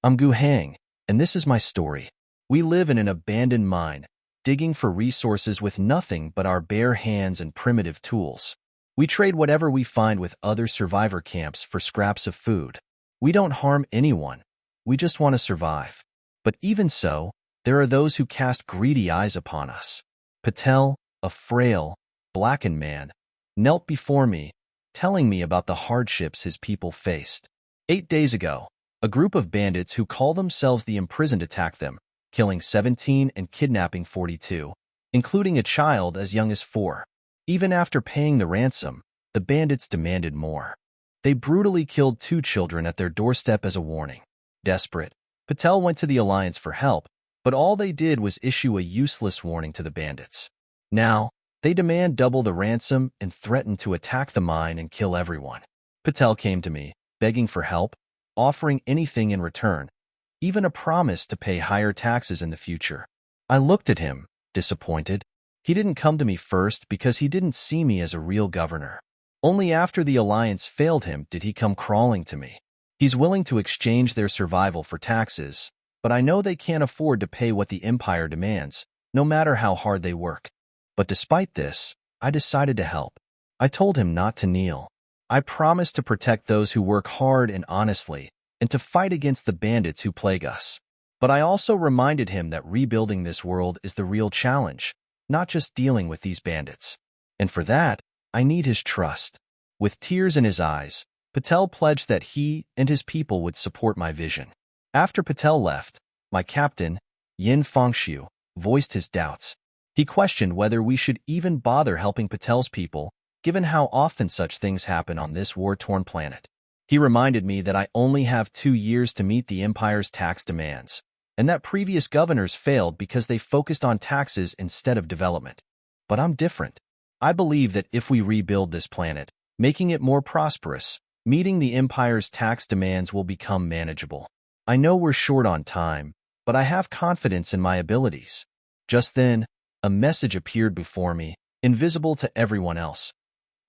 I'm Gu Hang, and this is my story. We live in an abandoned mine, digging for resources with nothing but our bare hands and primitive tools. We trade whatever we find with other survivor camps for scraps of food. We don't harm anyone. We just want to survive. But even so, there are those who cast greedy eyes upon us. Patel, a frail, blackened man, knelt before me, telling me about the hardships his people faced. 8 days ago, a group of bandits who call themselves the Imprisoned attacked them, killing 17 and kidnapping 42, including a child as young as 4. Even after paying the ransom, the bandits demanded more. They brutally killed 2 children at their doorstep as a warning. Desperate, Patel went to the Alliance for help, but all they did was issue a useless warning to the bandits. Now, they demand double the ransom and threaten to attack the mine and kill everyone. Patel came to me, begging for help, offering anything in return, even a promise to pay higher taxes in the future. I looked at him, disappointed. He didn't come to me first because he didn't see me as a real governor. Only after the Alliance failed him did he come crawling to me. He's willing to exchange their survival for taxes, but I know they can't afford to pay what the Empire demands, no matter how hard they work. But despite this, I decided to help. I told him not to kneel. I promised to protect those who work hard and honestly, and to fight against the bandits who plague us. But I also reminded him that rebuilding this world is the real challenge, not just dealing with these bandits. And for that, I need his trust. With tears in his eyes, Patel pledged that he and his people would support my vision. After Patel left, my captain, Yin Fengxiu, voiced his doubts. He questioned whether we should even bother helping Patel's people, given how often such things happen on this war-torn planet. He reminded me that I only have 2 years to meet the Empire's tax demands, and that previous governors failed because they focused on taxes instead of development. But I'm different. I believe that if we rebuild this planet, making it more prosperous, meeting the Empire's tax demands will become manageable. I know we're short on time, but I have confidence in my abilities. Just then, a message appeared before me, invisible to everyone else.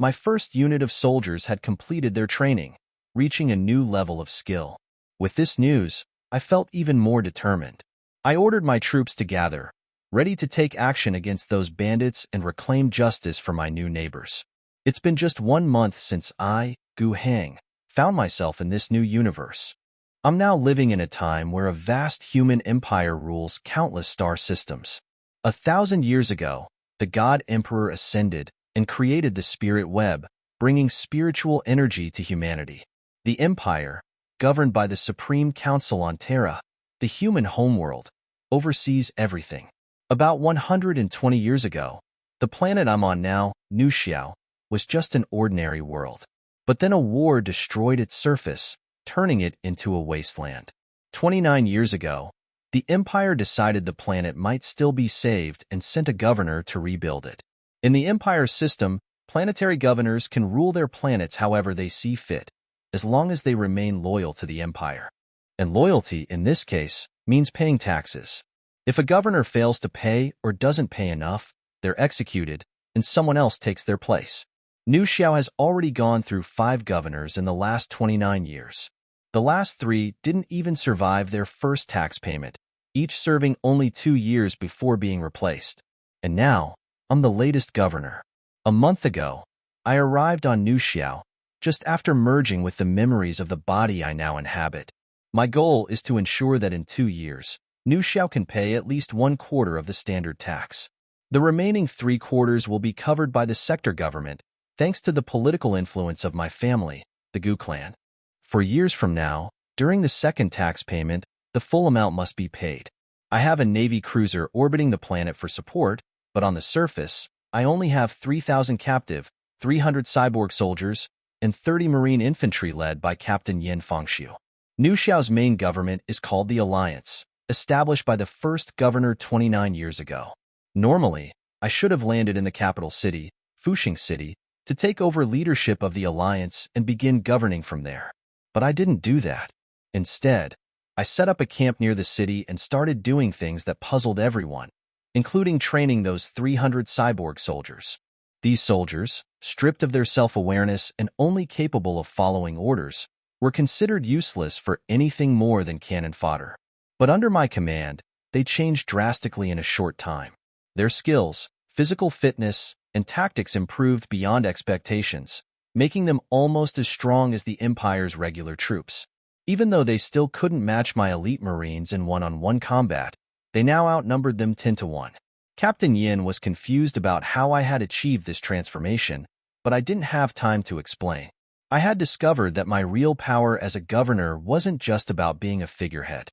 My first unit of soldiers had completed their training, reaching a new level of skill. With this news, I felt even more determined. I ordered my troops to gather, ready to take action against those bandits and reclaim justice for my new neighbors. It's been just 1 month since I, Gu Hang, found myself in this new universe. I'm now living in a time where a vast human empire rules countless star systems. 1,000 years ago, the God Emperor ascended and created the spirit web, bringing spiritual energy to humanity. The Empire, governed by the Supreme Council on Terra, the human homeworld, oversees everything. About 120 years ago, the planet I'm on now, Nu Xiao, was just an ordinary world. But then a war destroyed its surface, turning it into a wasteland. 29 years ago, the Empire decided the planet might still be saved and sent a governor to rebuild it. In the Empire system, planetary governors can rule their planets however they see fit, as long as they remain loyal to the Empire. And loyalty, in this case, means paying taxes. If a governor fails to pay or doesn't pay enough, they're executed, and someone else takes their place. Nu Xiao has already gone through 5 governors in the last 29 years. The last 3 didn't even survive their first tax payment, each serving only 2 years before being replaced. And now, I'm the latest governor. A month ago, I arrived on Nu Xiao, just after merging with the memories of the body I now inhabit. My goal is to ensure that in 2 years, Nu Xiao can pay at least 1/4 of the standard tax. The remaining 3/4 will be covered by the sector government, thanks to the political influence of my family, the Gu clan. For years from now, during the second tax payment, the full amount must be paid. I have a Navy cruiser orbiting the planet for support, but on the surface, I only have 3,000 captive, 300 cyborg soldiers, and 30 Marine infantry led by Captain Yin Fengxiu. Nu Xiao's main government is called the Alliance, established by the first governor 29 years ago. Normally, I should have landed in the capital city, Fuxing City, to take over leadership of the Alliance and begin governing from there. But I didn't do that. Instead, I set up a camp near the city and started doing things that puzzled everyone, including training those 300 cyborg soldiers. These soldiers, stripped of their self-awareness and only capable of following orders, were considered useless for anything more than cannon fodder. But under my command, they changed drastically in a short time. Their skills, physical fitness, and tactics improved beyond expectations, making them almost as strong as the Empire's regular troops. Even though they still couldn't match my elite Marines in one-on-one combat, they now outnumbered them 10-1. Captain Yin was confused about how I had achieved this transformation, but I didn't have time to explain. I had discovered that my real power as a governor wasn't just about being a figurehead.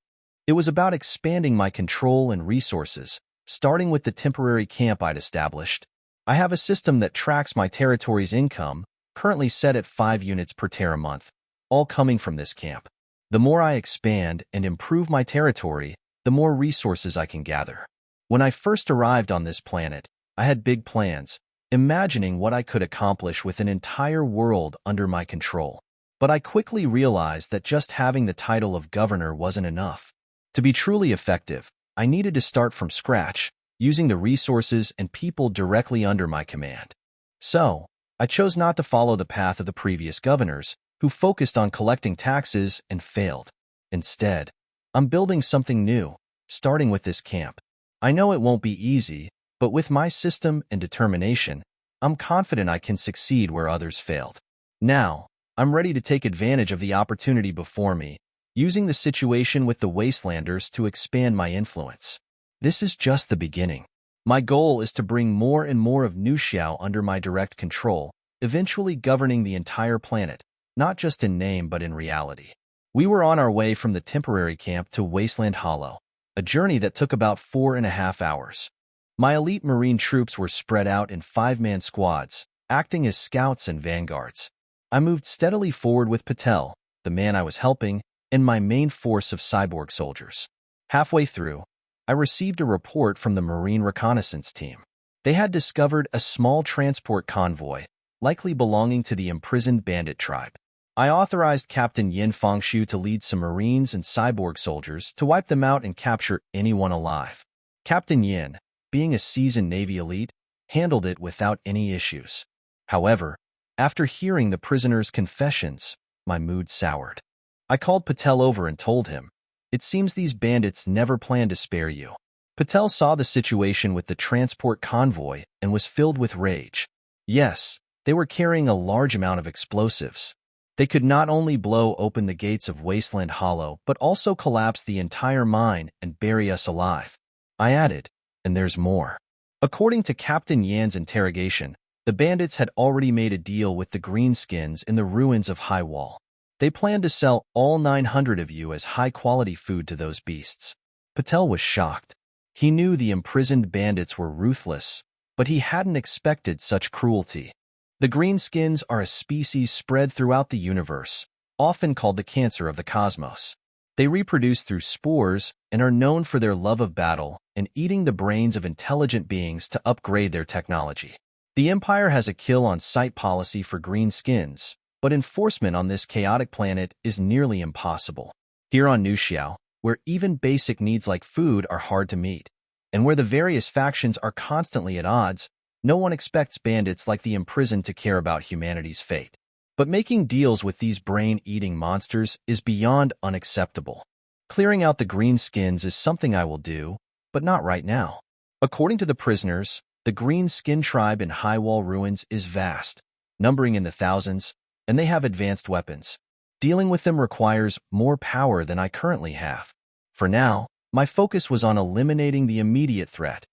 It was about expanding my control and resources, starting with the temporary camp I'd established. I have a system that tracks my territory's income, currently set at 5 units per terra month, all coming from this camp. The more I expand and improve my territory, the more resources I can gather. When I first arrived on this planet, I had big plans, imagining what I could accomplish with an entire world under my control. But I quickly realized that just having the title of governor wasn't enough. To be truly effective, I needed to start from scratch, using the resources and people directly under my command. So, I chose not to follow the path of the previous governors, who focused on collecting taxes and failed. Instead, I'm building something new, starting with this camp. I know it won't be easy, but with my system and determination, I'm confident I can succeed where others failed. Now, I'm ready to take advantage of the opportunity before me, using the situation with the Wastelanders to expand my influence. This is just the beginning. My goal is to bring more and more of New Xiao under my direct control, eventually governing the entire planet, not just in name but in reality. We were on our way from the temporary camp to Wasteland Hollow, a journey that took about 4.5 hours. My elite Marine troops were spread out in 5-man squads, acting as scouts and vanguards. I moved steadily forward with Patel, the man I was helping, and my main force of cyborg soldiers. Halfway through, I received a report from the Marine reconnaissance team. They had discovered a small transport convoy, likely belonging to the imprisoned bandit tribe. I authorized Captain Yin Fengshu to lead some Marines and cyborg soldiers to wipe them out and capture anyone alive. Captain Yin, being a seasoned Navy elite, handled it without any issues. However, after hearing the prisoners' confessions, my mood soured. I called Patel over and told him, "It seems these bandits never planned to spare you." Patel saw the situation with the transport convoy and was filled with rage. Yes, they were carrying a large amount of explosives. They could not only blow open the gates of Wasteland Hollow, but also collapse the entire mine and bury us alive. I added, and there's more. According to Captain Yan's interrogation, the bandits had already made a deal with the greenskins in the ruins of High Wall. They planned to sell all 900 of you as high-quality food to those beasts. Patel was shocked. He knew the imprisoned bandits were ruthless, but he hadn't expected such cruelty. The greenskins are a species spread throughout the universe, often called the cancer of the cosmos. They reproduce through spores and are known for their love of battle and eating the brains of intelligent beings to upgrade their technology. The Empire has a kill-on-sight policy for greenskins, but enforcement on this chaotic planet is nearly impossible. Here on New Xiao, where even basic needs like food are hard to meet, and where the various factions are constantly at odds, no one expects bandits like the imprisoned to care about humanity's fate. But making deals with these brain-eating monsters is beyond unacceptable. Clearing out the greenskins is something I will do, but not right now. According to the prisoners, the green skin tribe in High Wall ruins is vast, numbering in the thousands, and they have advanced weapons. Dealing with them requires more power than I currently have. For now, my focus was on eliminating the immediate threat,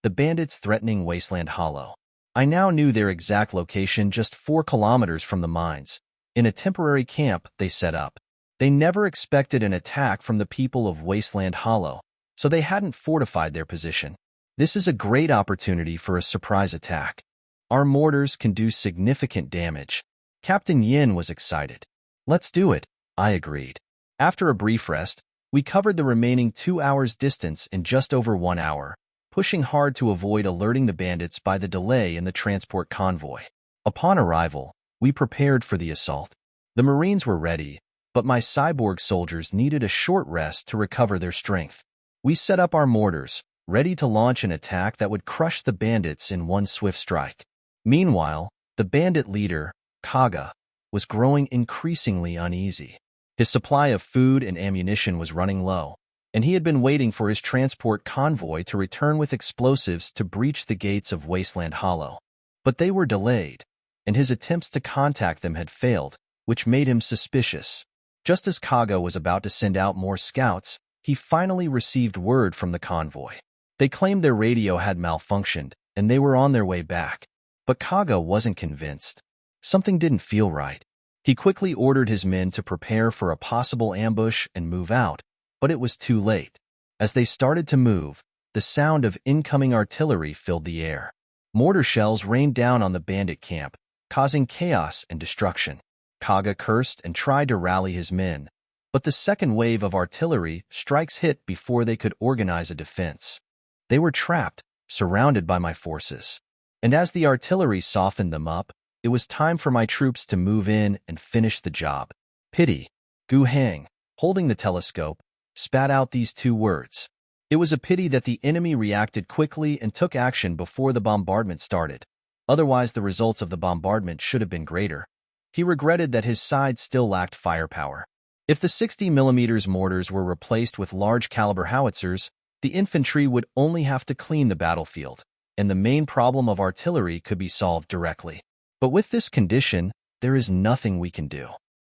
the bandits threatening Wasteland Hollow. I now knew their exact location just 4 kilometers from the mines, in a temporary camp they set up. They never expected an attack from the people of Wasteland Hollow, so they hadn't fortified their position. This is a great opportunity for a surprise attack. Our mortars can do significant damage. Captain Yin was excited. "Let's do it," I agreed. After a brief rest, we covered the remaining 2 hours' distance in just over 1 hour, pushing hard to avoid alerting the bandits by the delay in the transport convoy. Upon arrival, we prepared for the assault. The Marines were ready, but my cyborg soldiers needed a short rest to recover their strength. We set up our mortars, ready to launch an attack that would crush the bandits in one swift strike. Meanwhile, the bandit leader, Kaga, was growing increasingly uneasy. His supply of food and ammunition was running low, and he had been waiting for his transport convoy to return with explosives to breach the gates of Wasteland Hollow. But they were delayed, and his attempts to contact them had failed, which made him suspicious. Just as Kaga was about to send out more scouts, he finally received word from the convoy. They claimed their radio had malfunctioned, and they were on their way back. But Kaga wasn't convinced. Something didn't feel right. He quickly ordered his men to prepare for a possible ambush and move out, but it was too late. As they started to move, the sound of incoming artillery filled the air. Mortar shells rained down on the bandit camp, causing chaos and destruction. Kaga cursed and tried to rally his men, but the second wave of artillery strikes hit before they could organize a defense. They were trapped, surrounded by my forces. And as the artillery softened them up, it was time for my troops to move in and finish the job. Pity. Gu Hang, holding the telescope, spat out these two words. It was a pity that the enemy reacted quickly and took action before the bombardment started. Otherwise, the results of the bombardment should have been greater. He regretted that his side still lacked firepower. If the 60mm mortars were replaced with large-caliber howitzers, the infantry would only have to clean the battlefield, and the main problem of artillery could be solved directly. But with this condition, there is nothing we can do.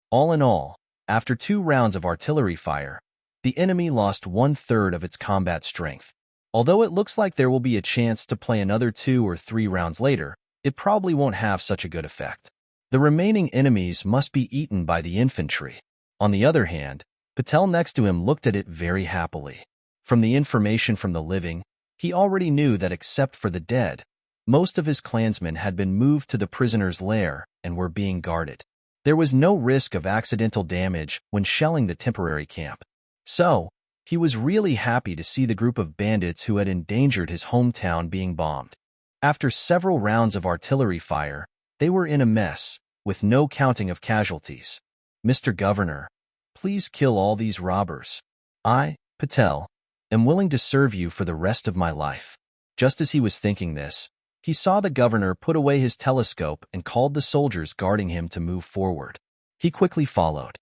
All in all, after 2 rounds of artillery fire, the enemy lost 1/3 of its combat strength. Although it looks like there will be a chance to play another 2 or 3 rounds later, it probably won't have such a good effect. The remaining enemies must be eaten by the infantry. On the other hand, Patel next to him looked at it very happily. From the information from the living, he already knew that except for the dead, most of his clansmen had been moved to the prisoner's lair and were being guarded. There was no risk of accidental damage when shelling the temporary camp. So, he was really happy to see the group of bandits who had endangered his hometown being bombed. After several rounds of artillery fire, they were in a mess, with no counting of casualties. Mr. Governor, please kill all these robbers. I, Patel, am willing to serve you for the rest of my life. Just as he was thinking this, he saw the governor put away his telescope and called the soldiers guarding him to move forward. He quickly followed.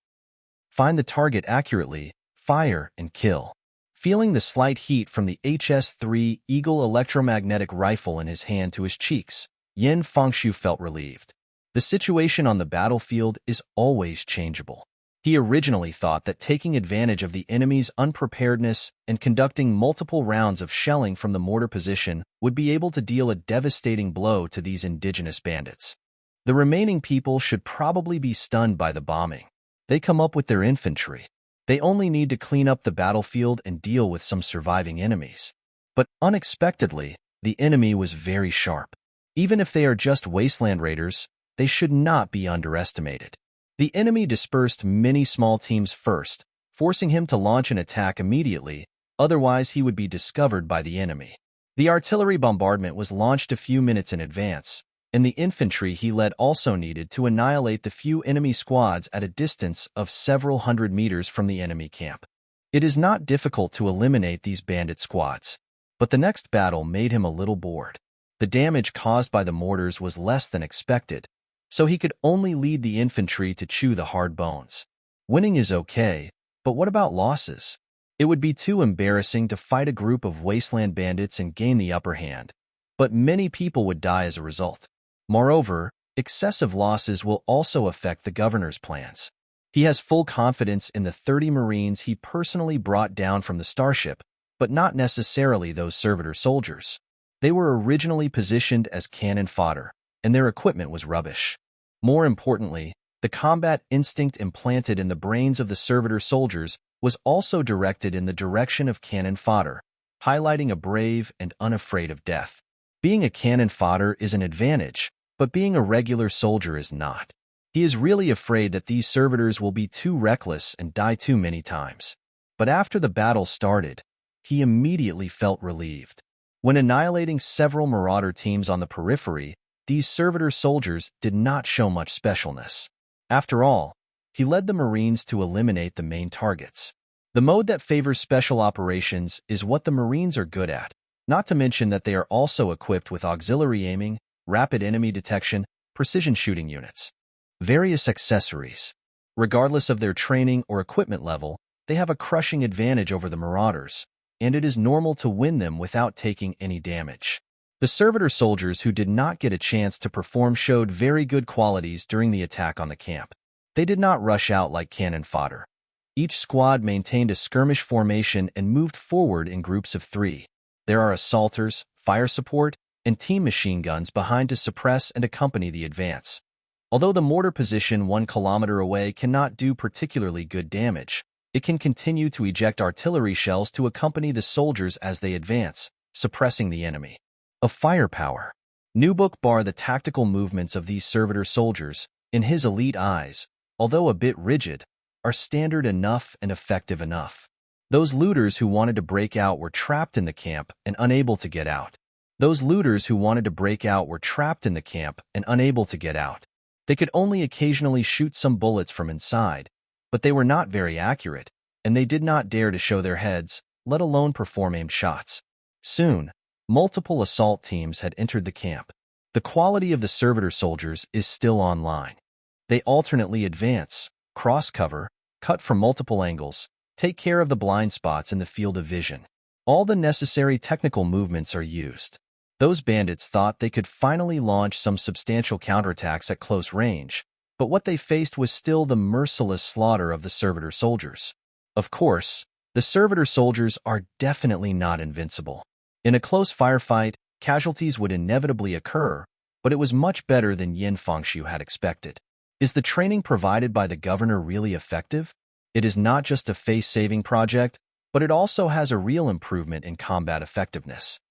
Find the target accurately, fire, and kill. Feeling the slight heat from the HS-3 Eagle electromagnetic rifle in his hand to his cheeks, Yin Fengshu felt relieved. The situation on the battlefield is always changeable. He originally thought that taking advantage of the enemy's unpreparedness and conducting multiple rounds of shelling from the mortar position would be able to deal a devastating blow to these indigenous bandits. The remaining people should probably be stunned by the bombing. They come up with their infantry. They only need to clean up the battlefield and deal with some surviving enemies. But unexpectedly, the enemy was very sharp. Even if they are just wasteland raiders, they should not be underestimated. The enemy dispersed many small teams first, forcing him to launch an attack immediately, otherwise he would be discovered by the enemy. The artillery bombardment was launched a few minutes in advance, and the infantry he led also needed to annihilate the few enemy squads at a distance of several hundred meters from the enemy camp. It is not difficult to eliminate these bandit squads, but the next battle made him a little bored. The damage caused by the mortars was less than expected, so he could only lead the infantry to chew the hard bones. Winning is okay, but what about losses? It would be too embarrassing to fight a group of wasteland bandits and gain the upper hand, but many people would die as a result. Moreover, excessive losses will also affect the governor's plans. He has full confidence in the 30 Marines he personally brought down from the starship, but not necessarily those servitor soldiers. They were originally positioned as cannon fodder, and their equipment was rubbish. More importantly, the combat instinct implanted in the brains of the servitor soldiers was also directed in the direction of cannon fodder, highlighting a brave and unafraid of death. Being a cannon fodder is an advantage, but being a regular soldier is not. He is really afraid that these servitors will be too reckless and die too many times. But after the battle started, he immediately felt relieved. When annihilating several marauder teams on the periphery, these servitor soldiers did not show much specialness. After all, he led the Marines to eliminate the main targets. The mode that favors special operations is what the Marines are good at, not to mention that they are also equipped with auxiliary aiming, rapid enemy detection, precision shooting units, various accessories. Regardless of their training or equipment level, they have a crushing advantage over the Marauders, and it is normal to win them without taking any damage. The servitor soldiers who did not get a chance to perform showed very good qualities during the attack on the camp. They did not rush out like cannon fodder. Each squad maintained a skirmish formation and moved forward in groups of 3. There are assaulters, fire support, and team machine guns behind to suppress and accompany the advance. Although the mortar position 1 kilometer away cannot do particularly good damage, it can continue to eject artillery shells to accompany the soldiers as they advance, suppressing the enemy. Of firepower. Newbook bar the tactical movements of these servitor soldiers, in his elite eyes, although a bit rigid, are standard enough and effective enough. Those looters who wanted to break out were trapped in the camp and unable to get out. They could only occasionally shoot some bullets from inside, but they were not very accurate, and they did not dare to show their heads, let alone perform aimed shots. Soon, multiple assault teams had entered the camp. The quality of the servitor soldiers is still online. They alternately advance, cross-cover, cut from multiple angles, take care of the blind spots in the field of vision. All the necessary technical movements are used. Those bandits thought they could finally launch some substantial counterattacks at close range, but what they faced was still the merciless slaughter of the servitor soldiers. Of course, the servitor soldiers are definitely not invincible. In a close firefight, casualties would inevitably occur, but it was much better than Yin Fangxiu had expected. Is the training provided by the governor really effective? It is not just a face-saving project, but it also has a real improvement in combat effectiveness.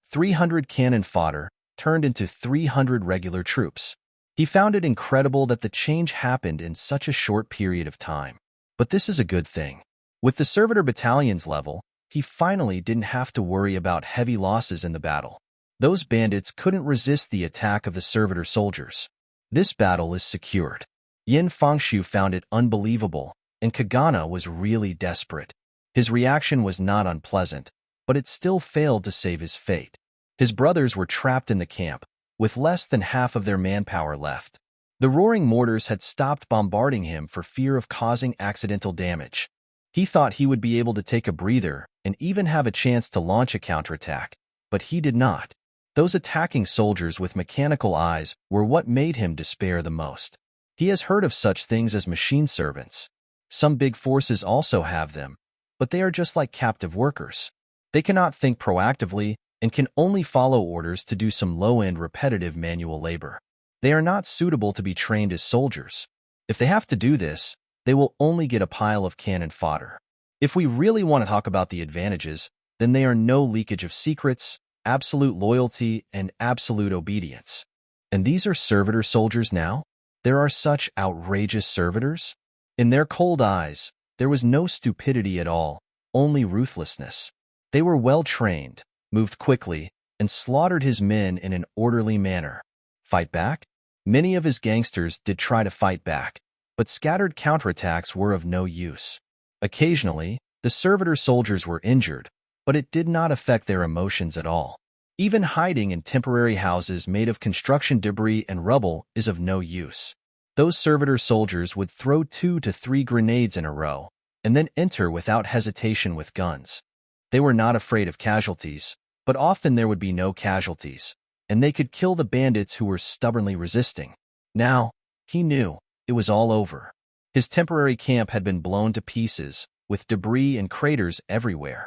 300 cannon fodder turned into 300 regular troops. He found it incredible that the change happened in such a short period of time. But this is a good thing. With the servitor battalion's level, he finally didn't have to worry about heavy losses in the battle. Those bandits couldn't resist the attack of the servitor soldiers. This battle is secured. Yin Fangxiu found it unbelievable, and Kagana was really desperate. His reaction was not unpleasant, but it still failed to save his fate. His brothers were trapped in the camp, with less than half of their manpower left. The roaring mortars had stopped bombarding him for fear of causing accidental damage. He thought he would be able to take a breather and even have a chance to launch a counterattack, but he did not. Those attacking soldiers with mechanical eyes were what made him despair the most. He has heard of such things as machine servants. Some big forces also have them, but they are just like captive workers. They cannot think proactively and can only follow orders to do some low-end repetitive manual labor. They are not suitable to be trained as soldiers. If they have to do this, they will only get a pile of cannon fodder. If we really want to talk about the advantages, then they are no leakage of secrets, absolute loyalty, and absolute obedience. And these are servitor soldiers now? There are such outrageous servitors? In their cold eyes, there was no stupidity at all, only ruthlessness. They were well-trained, moved quickly, and slaughtered his men in an orderly manner. Fight back? Many of his gangsters did try to fight back, but scattered counterattacks were of no use. Occasionally, the servitor soldiers were injured, but it did not affect their emotions at all. Even hiding in temporary houses made of construction debris and rubble is of no use. Those servitor soldiers would throw 2 to 3 grenades in a row, and then enter without hesitation with guns. They were not afraid of casualties, but often there would be no casualties, and they could kill the bandits who were stubbornly resisting. Now, he knew, it was all over. His temporary camp had been blown to pieces, with debris and craters everywhere.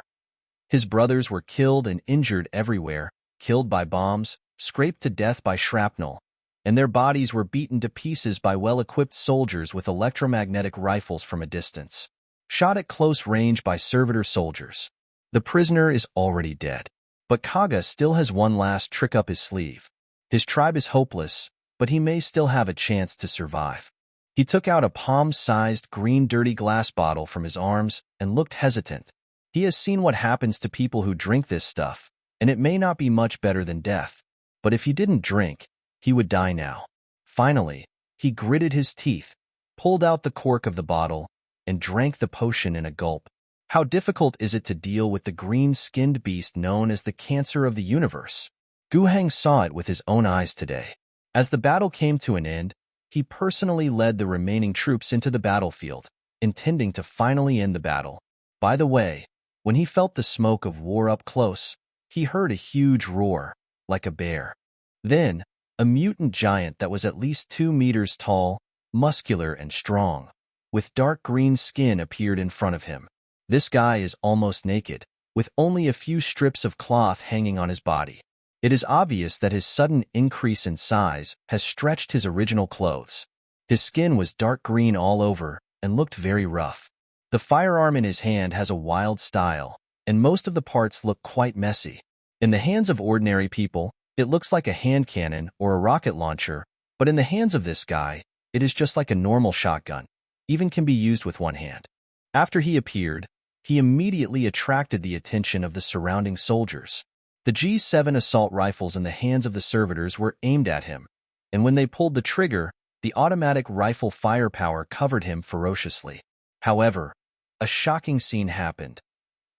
His brothers were killed and injured everywhere, killed by bombs, scraped to death by shrapnel, and their bodies were beaten to pieces by well-equipped soldiers with electromagnetic rifles from a distance, shot at close range by servitor soldiers. The prisoner is already dead, but Kaga still has one last trick up his sleeve. His tribe is hopeless, but he may still have a chance to survive. He took out a palm-sized green dirty glass bottle from his arms and looked hesitant. He has seen what happens to people who drink this stuff, and it may not be much better than death, but if he didn't drink, he would die now. Finally, he gritted his teeth, pulled out the cork of the bottle, and drank the potion in a gulp. How difficult is it to deal with the green-skinned beast known as the cancer of the universe? Gu Heng saw it with his own eyes today. As the battle came to an end, he personally led the remaining troops into the battlefield, intending to finally end the battle. By the way, when he felt the smoke of war up close, he heard a huge roar, like a bear. Then, a mutant giant that was at least 2 meters tall, muscular and strong, with dark green skin appeared in front of him. This guy is almost naked, with only a few strips of cloth hanging on his body. It is obvious that his sudden increase in size has stretched his original clothes. His skin was dark green all over and looked very rough. The firearm in his hand has a wild style, and most of the parts look quite messy. In the hands of ordinary people, it looks like a hand cannon or a rocket launcher, but in the hands of this guy, it is just like a normal shotgun, even can be used with one hand. After he appeared, he immediately attracted the attention of the surrounding soldiers. The G7 assault rifles in the hands of the servitors were aimed at him, and when they pulled the trigger, the automatic rifle firepower covered him ferociously. However, a shocking scene happened.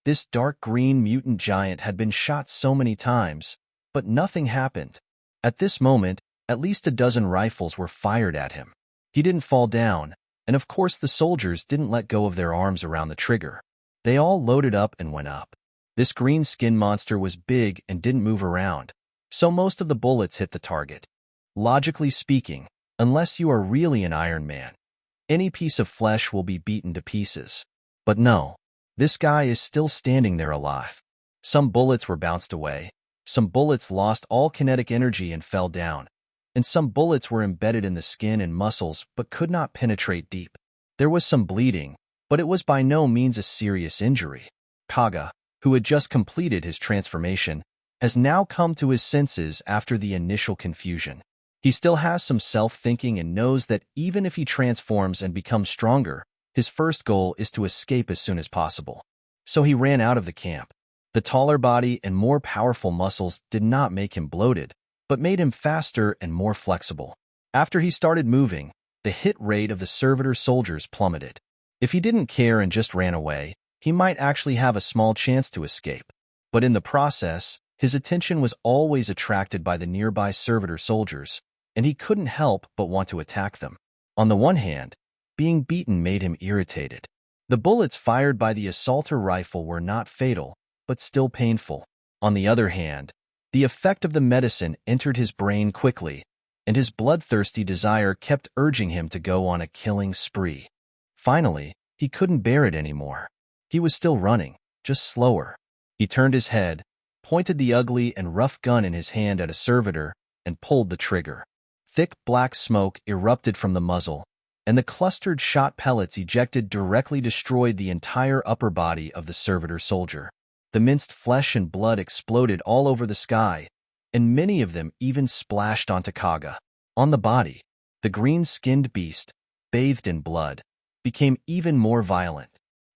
This dark green mutant giant had been shot so many times, but nothing happened. At this moment, at least a dozen rifles were fired at him. He didn't fall down, and of course the soldiers didn't let go of their arms around the trigger. They all loaded up and went up. This green skin monster was big and didn't move around, so most of the bullets hit the target. Logically speaking, unless you are really an Iron Man, any piece of flesh will be beaten to pieces. But no, this guy is still standing there alive. Some bullets were bounced away, some bullets lost all kinetic energy and fell down, and some bullets were embedded in the skin and muscles but could not penetrate deep. There was some bleeding, but it was by no means a serious injury. Kaga, who had just completed his transformation, has now come to his senses after the initial confusion. He still has some self-thinking and knows that even if he transforms and becomes stronger, his first goal is to escape as soon as possible. So he ran out of the camp. The taller body and more powerful muscles did not make him bloated, but made him faster and more flexible. After he started moving, the hit rate of the servitor soldiers plummeted. If he didn't care and just ran away, he might actually have a small chance to escape. But in the process, his attention was always attracted by the nearby servitor soldiers, and he couldn't help but want to attack them. On the one hand, being beaten made him irritated. The bullets fired by the assaulter rifle were not fatal, but still painful. On the other hand, the effect of the medicine entered his brain quickly, and his bloodthirsty desire kept urging him to go on a killing spree. Finally, he couldn't bear it anymore. He was still running, just slower. He turned his head, pointed the ugly and rough gun in his hand at a servitor, and pulled the trigger. Thick black smoke erupted from the muzzle, and the clustered shot pellets ejected directly destroyed the entire upper body of the servitor soldier. The minced flesh and blood exploded all over the sky, and many of them even splashed onto Kaga. On the body, the green-skinned beast, bathed in blood, became even more violent.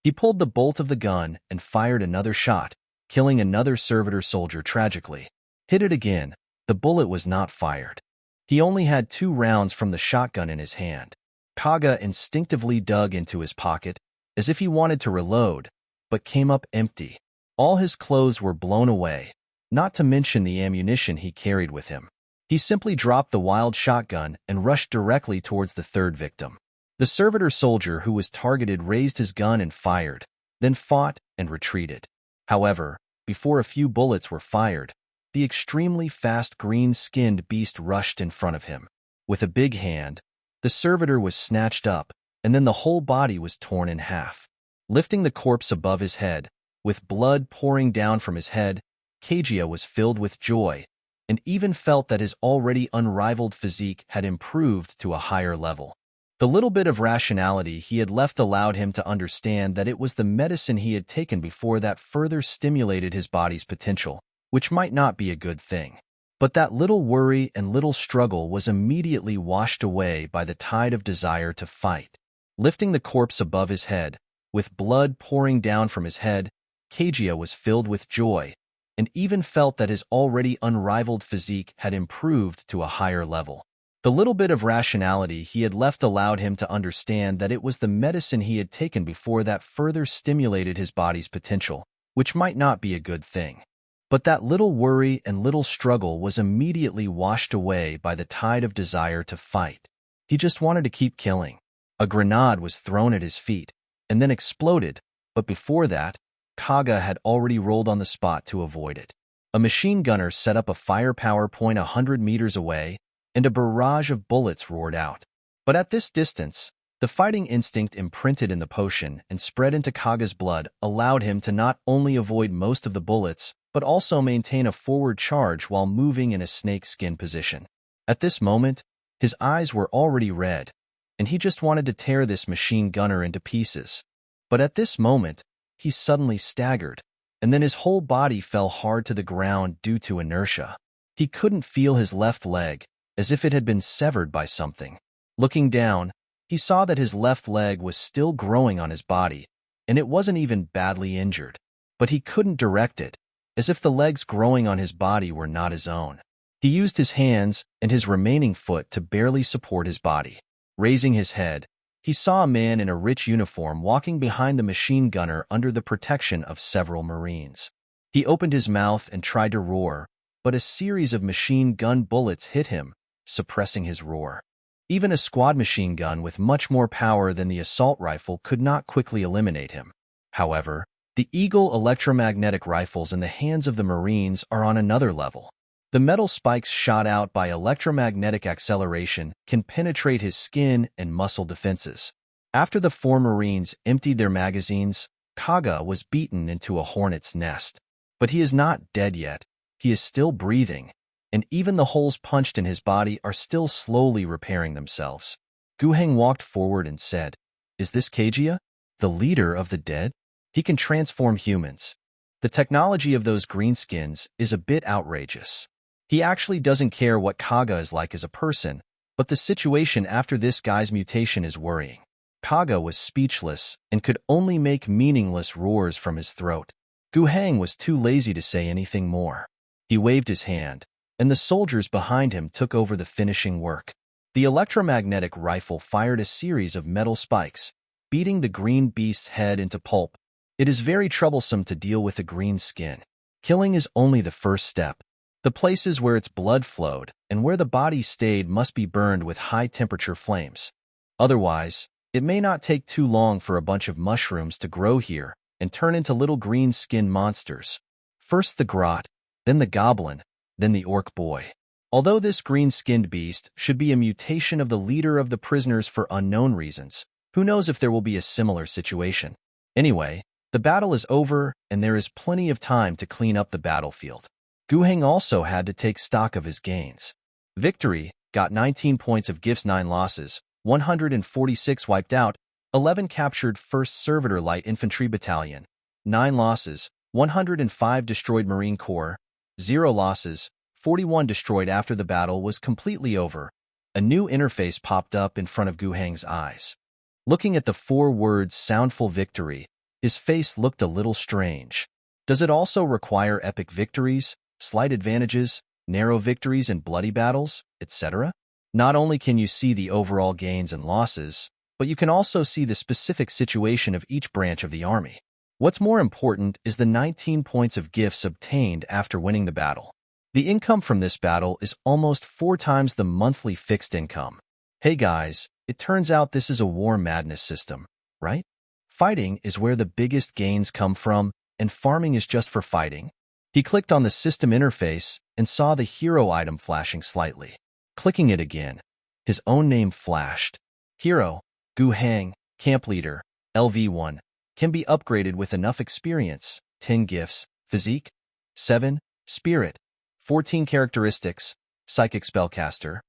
He pulled the bolt of the gun and fired another shot, killing another servitor soldier tragically. Hit it again, the bullet was not fired. He only had 2 rounds from the shotgun in his hand. Kaga instinctively dug into his pocket, as if he wanted to reload, but came up empty. All his clothes were blown away, not to mention the ammunition he carried with him. He simply dropped the wild shotgun and rushed directly towards the third victim. The servitor soldier who was targeted raised his gun and fired, then fought and retreated. However, before a few bullets were fired, the extremely fast green-skinned beast rushed in front of him. With a big hand, the servitor was snatched up, and then the whole body was torn in half. Lifting the corpse above his head, with blood pouring down from his head, Kaguya was filled with joy, and even felt that his already unrivaled physique had improved to a higher level. The little bit of rationality he had left allowed him to understand that it was the medicine he had taken before that further stimulated his body's potential, which might not be a good thing. But that little worry and little struggle was immediately washed away by the tide of desire to fight. Lifting the corpse above his head, with blood pouring down from his head, Kaguya was filled with joy, and even felt that his already unrivaled physique had improved to a higher level. The little bit of rationality he had left allowed him to understand that it was the medicine he had taken before that further stimulated his body's potential, which might not be a good thing. But that little worry and little struggle was immediately washed away by the tide of desire to fight. He just wanted to keep killing. A grenade was thrown at his feet, and then exploded, but before that, Kaga had already rolled on the spot to avoid it. A machine gunner set up a firepower point 100 meters away, and a barrage of bullets roared out. But at this distance, the fighting instinct imprinted in the potion and spread into Kaga's blood allowed him to not only avoid most of the bullets, but also maintain a forward charge while moving in a snake-skin position. At this moment, his eyes were already red, and he just wanted to tear this machine gunner into pieces. But at this moment, he suddenly staggered, and then his whole body fell hard to the ground due to inertia. He couldn't feel his left leg, as if it had been severed by something. Looking down, he saw that his left leg was still growing on his body, and it wasn't even badly injured. But he couldn't direct it, as if the legs growing on his body were not his own. He used his hands and his remaining foot to barely support his body. Raising his head, he saw a man in a rich uniform walking behind the machine gunner under the protection of several Marines. He opened his mouth and tried to roar, but a series of machine gun bullets hit him, suppressing his roar. Even a squad machine gun with much more power than the assault rifle could not quickly eliminate him. However, the Eagle electromagnetic rifles in the hands of the Marines are on another level. The metal spikes shot out by electromagnetic acceleration can penetrate his skin and muscle defenses. After the 4 Marines emptied their magazines, Kaga was beaten into a hornet's nest. But he is not dead yet. He is still breathing, and even the holes punched in his body are still slowly repairing themselves. Gu Heng walked forward and said, "Is this Kajia, the leader of the dead? He can transform humans. The technology of those greenskins is a bit outrageous. He actually doesn't care what Kaga is like as a person, but the situation after this guy's mutation is worrying." Kaga was speechless and could only make meaningless roars from his throat. Gu Heng was too lazy to say anything more. He waved his hand, and the soldiers behind him took over the finishing work. The electromagnetic rifle fired a series of metal spikes, beating the green beast's head into pulp. It is very troublesome to deal with a green skin. Killing is only the first step. The places where its blood flowed and where the body stayed must be burned with high-temperature flames. Otherwise, it may not take too long for a bunch of mushrooms to grow here and turn into little green skin monsters. First the grot, then the goblin, then the orc boy. Although this green-skinned beast should be a mutation of the leader of the prisoners for unknown reasons, who knows if there will be a similar situation. Anyway, the battle is over, and there is plenty of time to clean up the battlefield. Gu Heng also had to take stock of his gains. Victory got 19 points of gifts, 9 losses, 146 wiped out, 11 captured 1st Servitor Light Infantry Battalion, 9 losses, 105 destroyed Marine Corps, 0 losses, 41 destroyed. After the battle was completely over, a new interface popped up in front of Gu Heng's eyes. Looking at the 4 words "Soundful Victory," his face looked a little strange. Does it also require epic victories, slight advantages, narrow victories and bloody battles, etc.? Not only can you see the overall gains and losses, but you can also see the specific situation of each branch of the army. What's more important is the 19 points of gifts obtained after winning the battle. The income from this battle is almost 4 times the monthly fixed income. Hey guys, it turns out this is a war madness system, right? Fighting is where the biggest gains come from, and farming is just for fighting. He clicked on the system interface and saw the hero item flashing slightly. Clicking it again, his own name flashed. Hero, Gu Heng, Camp Leader, LV1, can be upgraded with enough experience, 10 gifts, Physique, 7, Spirit, 14 characteristics, Psychic Spellcaster.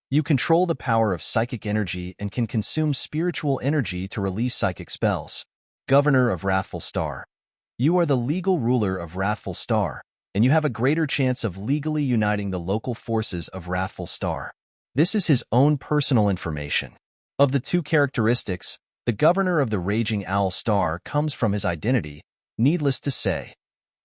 You control the power of psychic energy and can consume spiritual energy to release psychic spells. Governor of Wrathful Star. You are the legal ruler of Wrathful Star, and you have a greater chance of legally uniting the local forces of Wrathful Star. This is his own personal information. Of the 2 characteristics, the Governor of the Raging Owl Star comes from his identity, needless to say.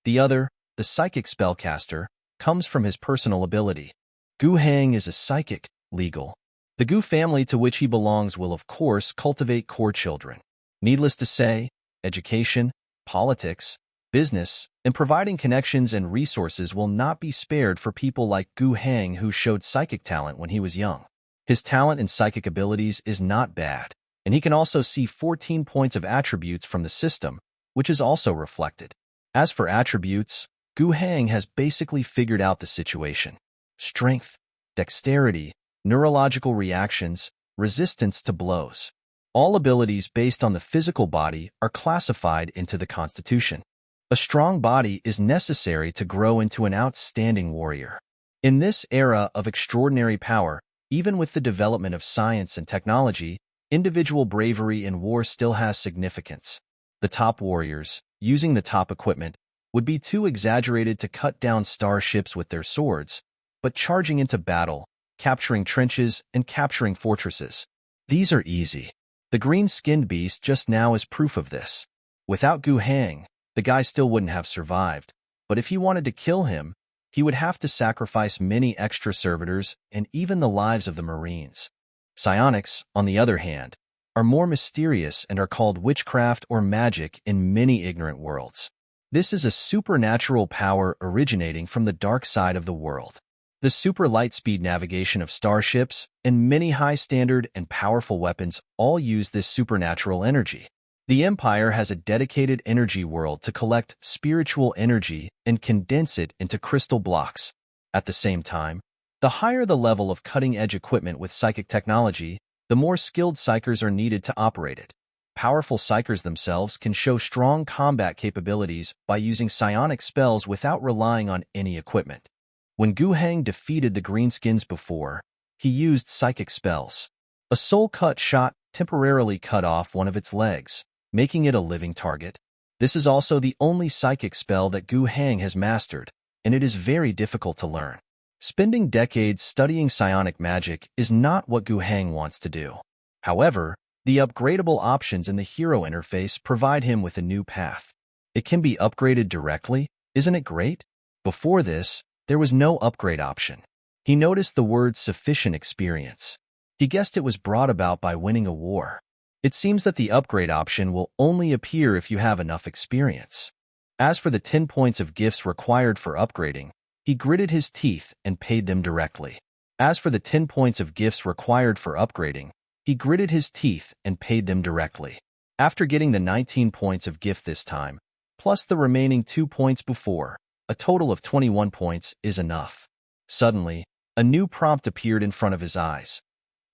The other, the Psychic Spellcaster, comes from his personal ability. Gu Heng is a psychic, legal. The Gu family to which he belongs will of course cultivate core children. Needless to say, education, politics, business, and providing connections and resources will not be spared for people like Gu Heng who showed psychic talent when he was young. His talent in psychic abilities is not bad, and he can also see 14 points of attributes from the system, which is also reflected. As for attributes, Gu Hang has basically figured out the situation. Strength, dexterity, neurological reactions, resistance to blows. All abilities based on the physical body are classified into the constitution. A strong body is necessary to grow into an outstanding warrior. In this era of extraordinary power, even with the development of science and technology, individual bravery in war still has significance. The top warriors, using the top equipment, would be too exaggerated to cut down starships with their swords, but charging into battle, capturing trenches, and capturing fortresses. These are easy. The green-skinned beast just now is proof of this. Without Gu Hang, the guy still wouldn't have survived, but if he wanted to kill him, he would have to sacrifice many extra servitors and even the lives of the Marines. Psionics, on the other hand, are more mysterious and are called witchcraft or magic in many ignorant worlds. This is a supernatural power originating from the dark side of the world. The super light-speed navigation of starships and many high-standard and powerful weapons all use this supernatural energy. The Empire has a dedicated energy world to collect spiritual energy and condense it into crystal blocks. At the same time, the higher the level of cutting-edge equipment with psychic technology, the more skilled psychers are needed to operate it. Powerful psychers themselves can show strong combat capabilities by using psionic spells without relying on any equipment. When Gu Hang defeated the Greenskins before, he used psychic spells. A soul-cut shot temporarily cut off one of its legs, making it a living target. This is also the only psychic spell that Gu Hang has mastered, and it is very difficult to learn. Spending decades studying psionic magic is not what Gu Hang wants to do. However, the upgradable options in the hero interface provide him with a new path. It can be upgraded directly, isn't it great? Before this, there was no upgrade option. He noticed the word sufficient experience. He guessed it was brought about by winning a war. It seems that the upgrade option will only appear if you have enough experience. As for the 10 points of gifts required for upgrading, he gritted his teeth and paid them directly. As for the 10 points of gifts required for upgrading, he gritted his teeth and paid them directly. After getting the 19 points of gift this time, plus the remaining 2 points before, a total of 21 points is enough. Suddenly, a new prompt appeared in front of his eyes.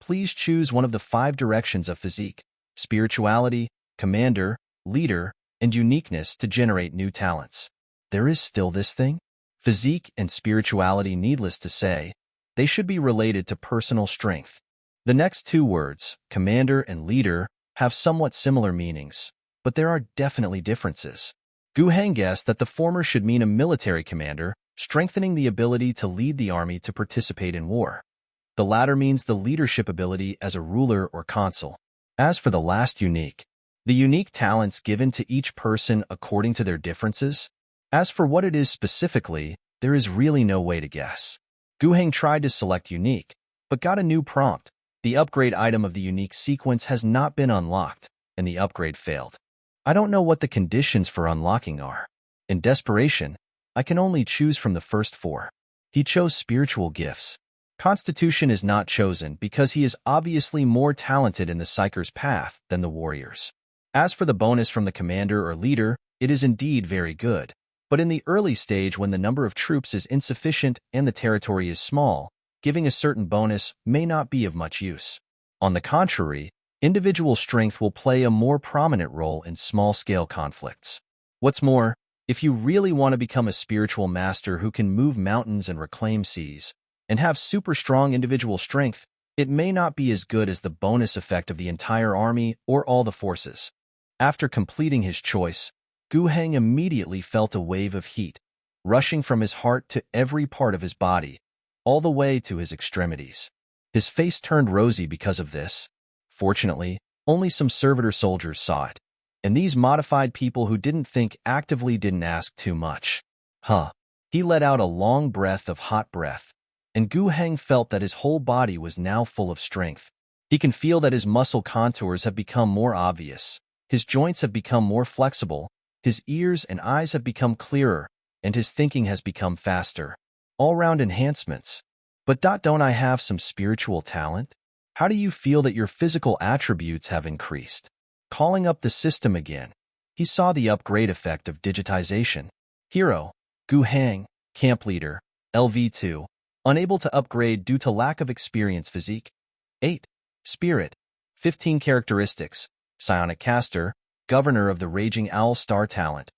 Please choose one of the 5 directions of physique, spirituality, commander, leader, and uniqueness to generate new talents. There is still this thing? Physique and spirituality, needless to say, they should be related to personal strength. The next 2 words, commander and leader, have somewhat similar meanings, but there are definitely differences. Gu Hang guessed that the former should mean a military commander, strengthening the ability to lead the army to participate in war. The latter means the leadership ability as a ruler or consul. As for the last unique, the unique talents given to each person according to their differences. As for what it is specifically, there is really no way to guess. Gu Hang tried to select unique, but got a new prompt. The upgrade item of the unique sequence has not been unlocked, and the upgrade failed. I don't know what the conditions for unlocking are. In desperation, I can only choose from the first 4. He chose spiritual gifts. Constitution is not chosen because he is obviously more talented in the Psyker's path than the warriors. As for the bonus from the commander or leader, it is indeed very good. But in the early stage when the number of troops is insufficient and the territory is small, giving a certain bonus may not be of much use. On the contrary, individual strength will play a more prominent role in small-scale conflicts. What's more, if you really want to become a spiritual master who can move mountains and reclaim seas, and have super strong individual strength, it may not be as good as the bonus effect of the entire army or all the forces. After completing his choice, Gu Hang immediately felt a wave of heat, rushing from his heart to every part of his body, all the way to his extremities. His face turned rosy because of this. Fortunately, only some servitor soldiers saw it, and these modified people who didn't think actively didn't ask too much. He let out a long breath of hot breath, and Gu Hang felt that his whole body was now full of strength. He can feel that his muscle contours have become more obvious, his joints have become more flexible, his ears and eyes have become clearer, and his thinking has become faster. All-round enhancements. But don't I have some spiritual talent? How do you feel that your physical attributes have increased? Calling up the system again, he saw the upgrade effect of digitization. Hero, Gu Hang, Camp Leader, LV2, unable to upgrade due to lack of experience physique. 8. Spirit, 15 characteristics, Psionic Caster, Governor of the Raging Owl Star Talent,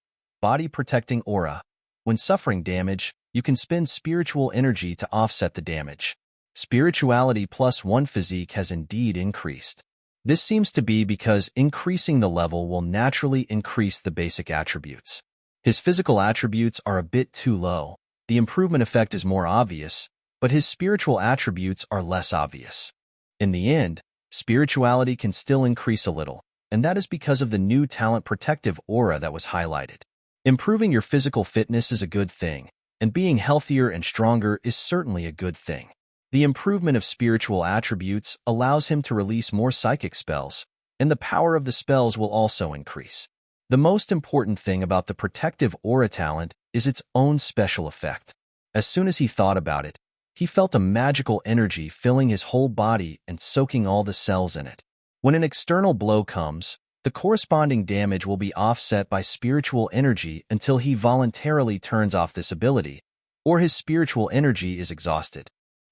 Body Protecting Aura. When suffering damage, you can spend spiritual energy to offset the damage. Spirituality +1 physique has indeed increased. This seems to be because increasing the level will naturally increase the basic attributes. His physical attributes are a bit too low. The improvement effect is more obvious, but his spiritual attributes are less obvious. In the end, spirituality can still increase a little, and that is because of the new talent protective aura that was highlighted. Improving your physical fitness is a good thing, and being healthier and stronger is certainly a good thing. The improvement of spiritual attributes allows him to release more psychic spells, and the power of the spells will also increase. The most important thing about the protective aura talent is its own special effect. As soon as he thought about it, he felt a magical energy filling his whole body and soaking all the cells in it. When an external blow comes, the corresponding damage will be offset by spiritual energy until he voluntarily turns off this ability, or his spiritual energy is exhausted.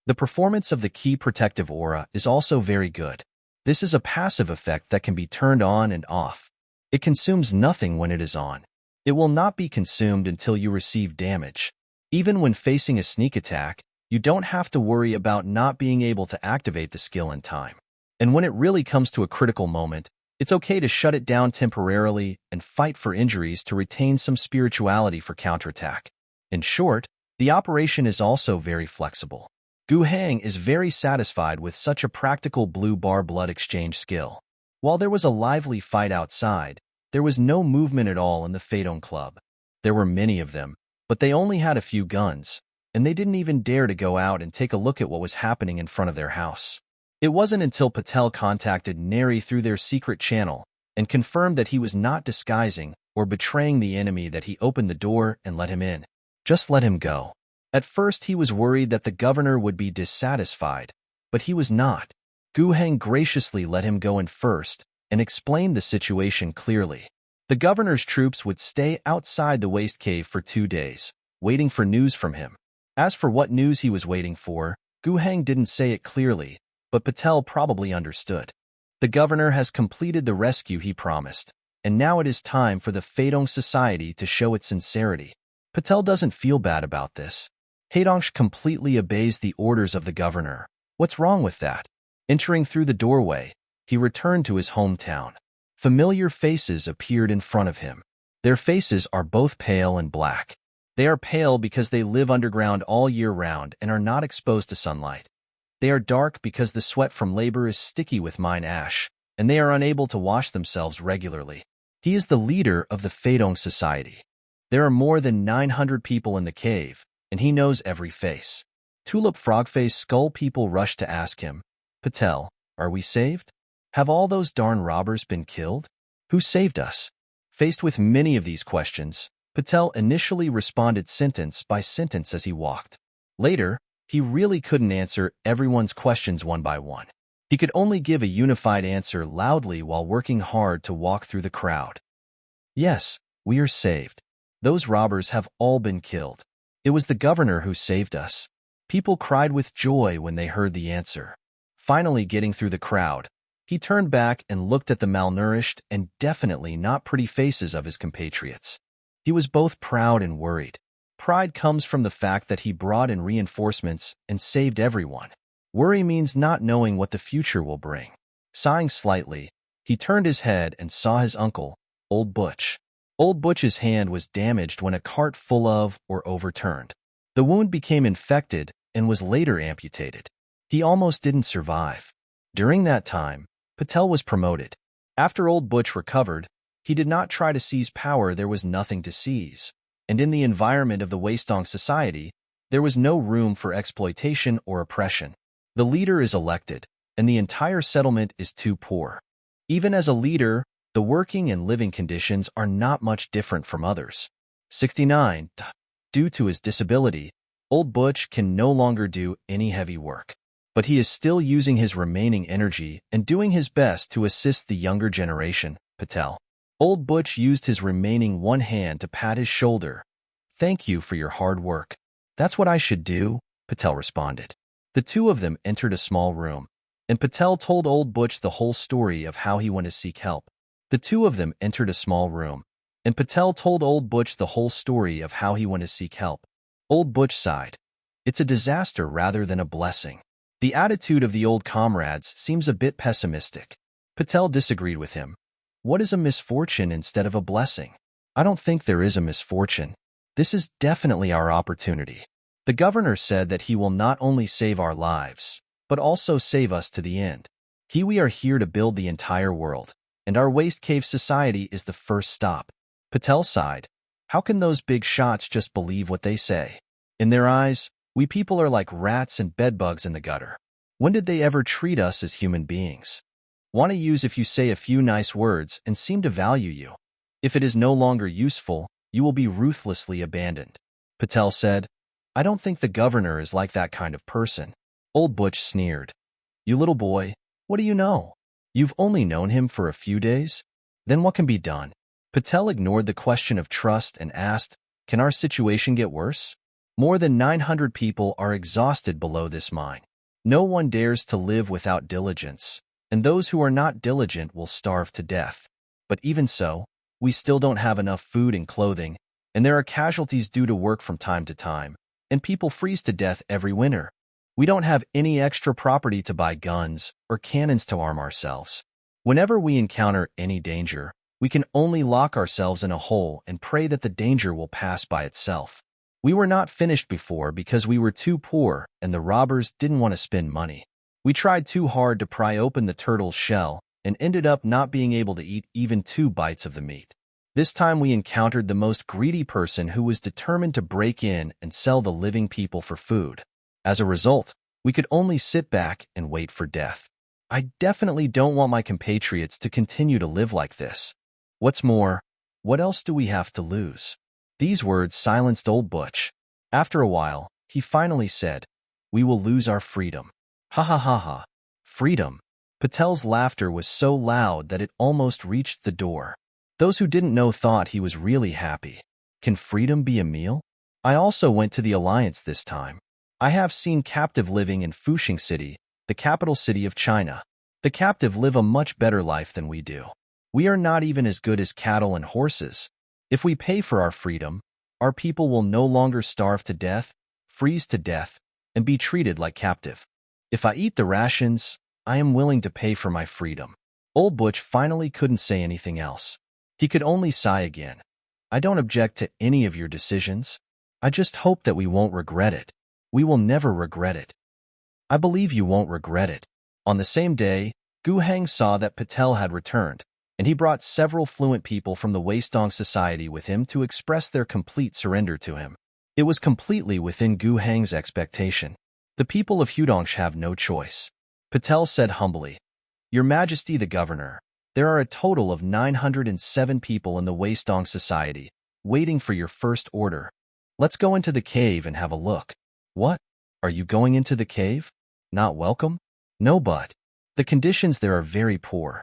The performance of the key protective aura is also very good. This is a passive effect that can be turned on and off. It consumes nothing when it is on. It will not be consumed until you receive damage. Even when facing a sneak attack, you don't have to worry about not being able to activate the skill in time. And when it really comes to a critical moment, it's okay to shut it down temporarily and fight for injuries to retain some spirituality for counterattack. In short, the operation is also very flexible. Gu Hang is very satisfied with such a practical blue bar blood exchange skill. While there was a lively fight outside, there was no movement at all in the Phaedon Club. There were many of them, but they only had a few guns, and they didn't even dare to go out and take a look at what was happening in front of their house. It wasn't until Patel contacted Neri through their secret channel and confirmed that he was not disguising or betraying the enemy that he opened the door and let him in. Just let him go. At first he was worried that the governor would be dissatisfied, but he was not. Gu Heng graciously let him go in first and explained the situation clearly. The governor's troops would stay outside the waste cave for 2 days, waiting for news from him. As for what news he was waiting for, Gu Heng didn't say it clearly, but Patel probably understood. The governor has completed the rescue he promised, and now it is time for the Phaedong Society to show its sincerity. Patel doesn't feel bad about this. Haedongsh completely obeys the orders of the governor. What's wrong with that? Entering through the doorway, he returned to his hometown. Familiar faces appeared in front of him. Their faces are both pale and black. They are pale because they live underground all year round and are not exposed to sunlight. They are dark because the sweat from labor is sticky with mine ash, and they are unable to wash themselves regularly. He is the leader of the Phaedong Society. There are more than 900 people in the cave, and he knows every face. Tulip Frogface Skull people rush to ask him, Patel, are we saved? Have all those darn robbers been killed? Who saved us? Faced with many of these questions, Patel initially responded sentence by sentence as he walked. Later, he really couldn't answer everyone's questions one by one. He could only give a unified answer loudly while working hard to walk through the crowd. Yes, we are saved. Those robbers have all been killed. It was the governor who saved us. People cried with joy when they heard the answer. Finally getting through the crowd, he turned back and looked at the malnourished and definitely not pretty faces of his compatriots. He was both proud and worried. Pride comes from the fact that he brought in reinforcements and saved everyone. Worry means not knowing what the future will bring. Sighing slightly, he turned his head and saw his uncle, Old Butch. Old Butch's hand was damaged when a cart full of or overturned. The wound became infected and was later amputated. He almost didn't survive. During that time, Patel was promoted. After Old Butch recovered, he did not try to seize power. There was nothing to seize. And in the environment of the Phaedong Society, there was no room for exploitation or oppression. The leader is elected, and the entire settlement is too poor. Even as a leader, the working and living conditions are not much different from others. 69. Due to his disability, Old Butch can no longer do any heavy work. but he is still using his remaining energy and doing his best to assist the younger generation, Patel. Old Butch used his remaining one hand to pat his shoulder. "Thank you for your hard work." "That's what I should do," Patel responded. The two of them entered a small room, and Patel told Old Butch the whole story of how he went to seek help. The two of them entered a small room, and Patel told Old Butch the whole story of how he went to seek help. Old Butch sighed. "It's a disaster rather than a blessing." The attitude of the old comrades seems a bit pessimistic. Patel disagreed with him. "What is a misfortune instead of a blessing?" "I don't think there is a misfortune. This is definitely our opportunity. The governor said that he will not only save our lives, but also save us to the end. We are here to build the entire world, and our waste cave society is the first stop." Patel sighed. "How can those big shots just believe what they say? In their eyes, we people are like rats and bedbugs in the gutter. When did they ever treat us as human beings? Want to use if you say a few nice words and seem to value you. If it is no longer useful, you will be ruthlessly abandoned." Patel said, "I don't think the governor is like that kind of person." Old Butch sneered. "You little boy, what do you know? You've only known him for a few days? Then what can be done?" Patel ignored the question of trust and asked, "Can our situation get worse? More than 900 people are exhausted below this mine. No one dares to live without diligence, and those who are not diligent will starve to death. But even so, we still don't have enough food and clothing, and there are casualties due to work from time to time, and people freeze to death every winter. We don't have any extra property to buy guns or cannons to arm ourselves. Whenever we encounter any danger, we can only lock ourselves in a hole and pray that the danger will pass by itself. We were not finished before because we were too poor and the robbers didn't want to spend money. We tried too hard to pry open the turtle's shell and ended up not being able to eat even 2 bites of the meat. This time we encountered the most greedy person who was determined to break in and sell the living people for food. As a result, we could only sit back and wait for death. I definitely don't want my compatriots to continue to live like this. What's more, what else do we have to lose?" These words silenced Old Butch. After a while, he finally said, "We will lose our freedom." "Ha ha ha ha. Freedom." Patel's laughter was so loud that it almost reached the door. Those who didn't know thought he was really happy. "Can freedom be a meal?" "I also went to the Alliance this time. I have seen captive living in Fuxing City, the capital city of China. The captive live a much better life than we do. We are not even as good as cattle and horses. If we pay for our freedom, our people will no longer starve to death, freeze to death, and be treated like captive. If I eat the rations, I am willing to pay for my freedom." Old Butch finally couldn't say anything else. He could only sigh again. "I don't object to any of your decisions. I just hope that we won't regret it. We will never regret it." "I believe you won't regret it." On the same day, Gu Heng saw that Patel had returned, and he brought several fluent people from the Weistong Society with him to express their complete surrender to him. It was completely within Gu Heng's expectation. "The people of Hudongsh have no choice," Patel said humbly. "Your Majesty the Governor, there are a total of 907 people in the Weistong Society, waiting for your first order. Let's go into the cave and have a look." "What? Are you going into the cave? Not welcome?" "No, but the conditions there are very poor.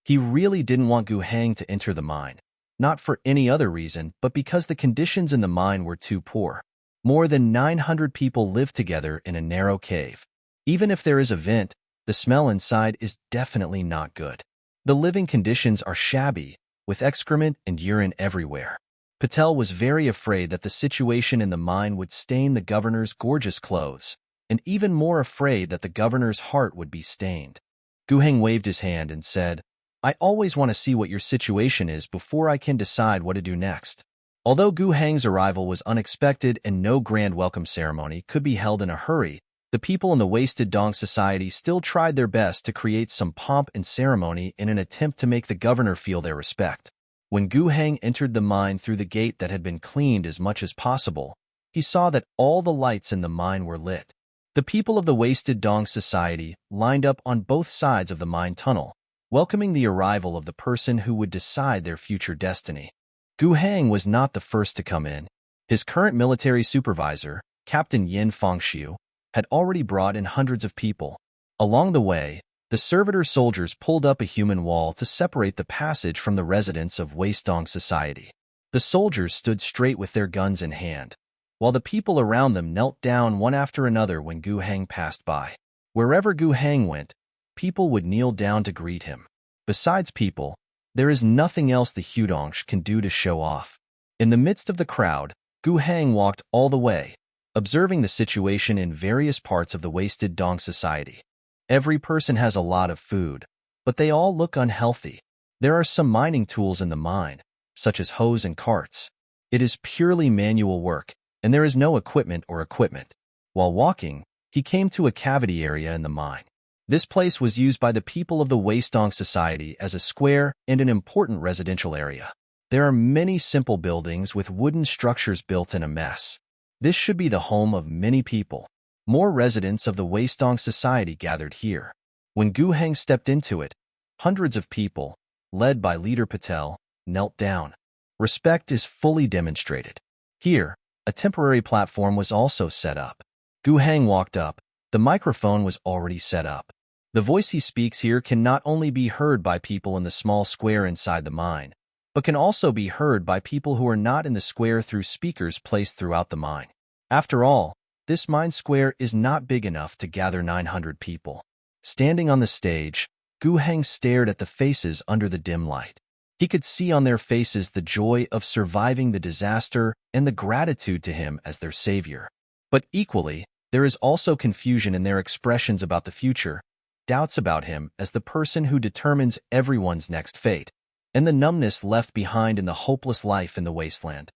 He really didn't want Gu Heng to enter the mine, not for any other reason, but because the conditions in the mine were too poor. More than 900 people live together in a narrow cave. Even if there is a vent, the smell inside is definitely not good. The living conditions are shabby, with excrement and urine everywhere." Patel was very afraid that the situation in the mine would stain the governor's gorgeous clothes, and even more afraid that the governor's heart would be stained. Gu Heng waved his hand and said, "I always want to see what your situation is before I can decide what to do next." Although Gu Heng's arrival was unexpected and no grand welcome ceremony could be held in a hurry, the people in the Wasted Dong Society still tried their best to create some pomp and ceremony in an attempt to make the governor feel their respect. When Gu Heng entered the mine through the gate that had been cleaned as much as possible, he saw that all the lights in the mine were lit. The people of the Wasted Dong Society lined up on both sides of the mine tunnel, welcoming the arrival of the person who would decide their future destiny. Gu Heng was not the first to come in. His current military supervisor, Captain Yin Fengxiu, had already brought in hundreds of people. Along the way, the servitor soldiers pulled up a human wall to separate the passage from the residents of Weistong society. The soldiers stood straight with their guns in hand, while the people around them knelt down one after another when Gu Heng passed by. Wherever Gu Heng went, people would kneel down to greet him. Besides people, there is nothing else the Hudongsh can do to show off. In the midst of the crowd, Gu Heng walked all the way, observing the situation in various parts of the wasted Dong society. Every person has a lot of food, but they all look unhealthy. There are some mining tools in the mine, such as hoes and carts. It is purely manual work, and there is no equipment. While walking, he came to a cavity area in the mine. This place was used by the people of the Weistong society as a square and an important residential area. There are many simple buildings with wooden structures built in a mess. This should be the home of many people. More residents of the Weistong society gathered here. When Gu Heng stepped into it, hundreds of people, led by leader Patel, knelt down. Respect is fully demonstrated. Here, a temporary platform was also set up. Gu Heng walked up. The microphone was already set up. The voice he speaks here can not only be heard by people in the small square inside the mine, but can also be heard by people who are not in the square through speakers placed throughout the mine. After all, this mine square is not big enough to gather 900 people. Standing on the stage, Gu Heng stared at the faces under the dim light. He could see on their faces the joy of surviving the disaster and the gratitude to him as their savior. But equally, there is also confusion in their expressions about the future, doubts about him as the person who determines everyone's next fate, and the numbness left behind in the hopeless life in the wasteland.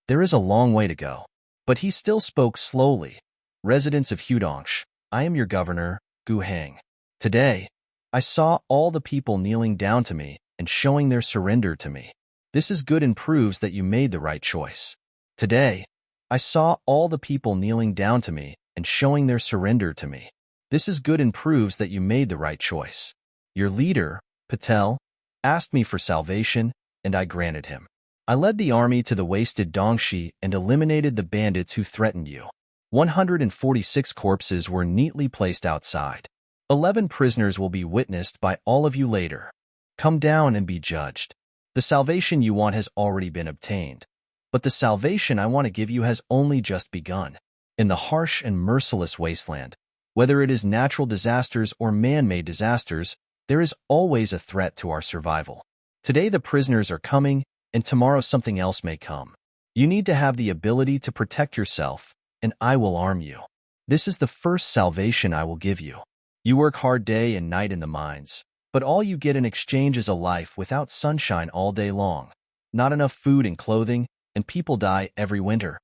There is a long way to go. But he still spoke slowly. Residents of Hudongsh, I am your governor, Gu Heng. Today, I saw all the people kneeling down to me and showing their surrender to me. This is good and proves that you made the right choice. Today, I saw all the people kneeling down to me and showing their surrender to me. This is good and proves that you made the right choice. Your leader, Patel, asked me for salvation, and I granted him. I led the army to the wasted Dongshi and eliminated the bandits who threatened you. 146 corpses were neatly placed outside. 11 prisoners will be witnessed by all of you later. Come down and be judged. The salvation you want has already been obtained, but the salvation I want to give you has only just begun. In the harsh and merciless wasteland, whether it is natural disasters or man-made disasters, there is always a threat to our survival. Today the prisoners are coming, and tomorrow something else may come. You need to have the ability to protect yourself, and I will arm you. This is the first salvation I will give you. You work hard day and night in the mines, but all you get in exchange is a life without sunshine all day long, not enough food and clothing, and people die every winter.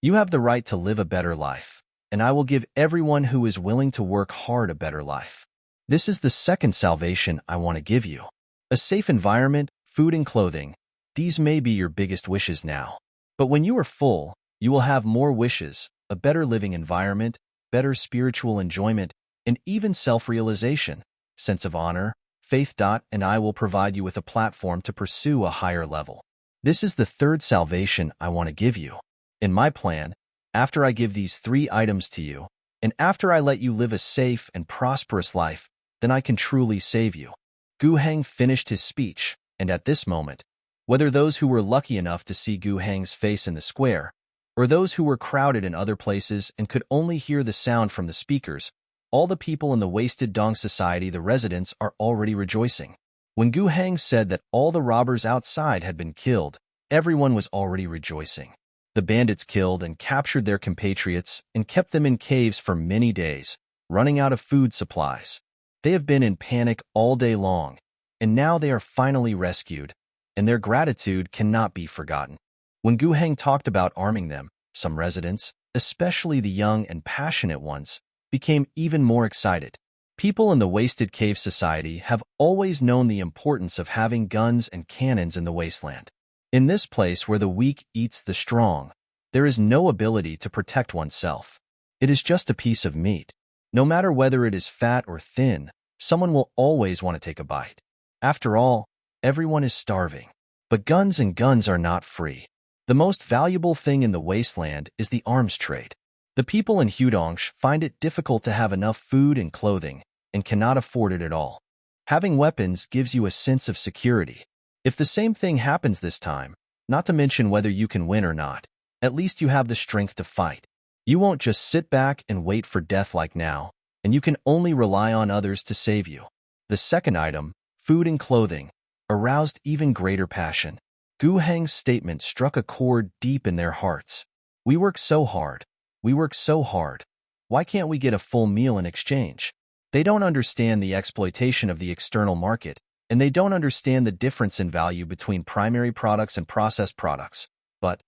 You have the right to live a better life, and I will give everyone who is willing to work hard a better life. This is the second salvation I want to give you. A safe environment, food and clothing. These may be your biggest wishes now. But when you are full, you will have more wishes, a better living environment, better spiritual enjoyment, and even self-realization, sense of honor, faith. And I will provide you with a platform to pursue a higher level. This is the third salvation I want to give you. In my plan, after I give these 3 items to you, and after I let you live a safe and prosperous life, then I can truly save you. Gu Heng finished his speech, and at this moment, whether those who were lucky enough to see Gu Heng's face in the square, or those who were crowded in other places and could only hear the sound from the speakers, all the people in the wasted Dong society, the residents, are already rejoicing. When Gu Heng said that all the robbers outside had been killed, everyone was already rejoicing. The bandits killed and captured their compatriots and kept them in caves for many days, running out of food supplies. They have been in panic all day long, and now they are finally rescued, and their gratitude cannot be forgotten. When Gu Heng talked about arming them, some residents, especially the young and passionate ones, became even more excited. People in the Wasted Cave Society have always known the importance of having guns and cannons in the wasteland. In this place where the weak eats the strong, there is no ability to protect oneself. It is just a piece of meat. No matter whether it is fat or thin, someone will always want to take a bite. After all, everyone is starving. But guns are not free. The most valuable thing in the wasteland is the arms trade. The people in Hudongsh find it difficult to have enough food and clothing and cannot afford it at all. Having weapons gives you a sense of security. If the same thing happens this time, not to mention whether you can win or not, at least you have the strength to fight. You won't just sit back and wait for death like now, and you can only rely on others to save you. The second item, food and clothing, aroused even greater passion. Gu Heng's statement struck a chord deep in their hearts. We work so hard. We work so hard. Why can't we get a full meal in exchange? They don't understand the exploitation of the external market, and they don't understand the difference in value between primary products and processed products. But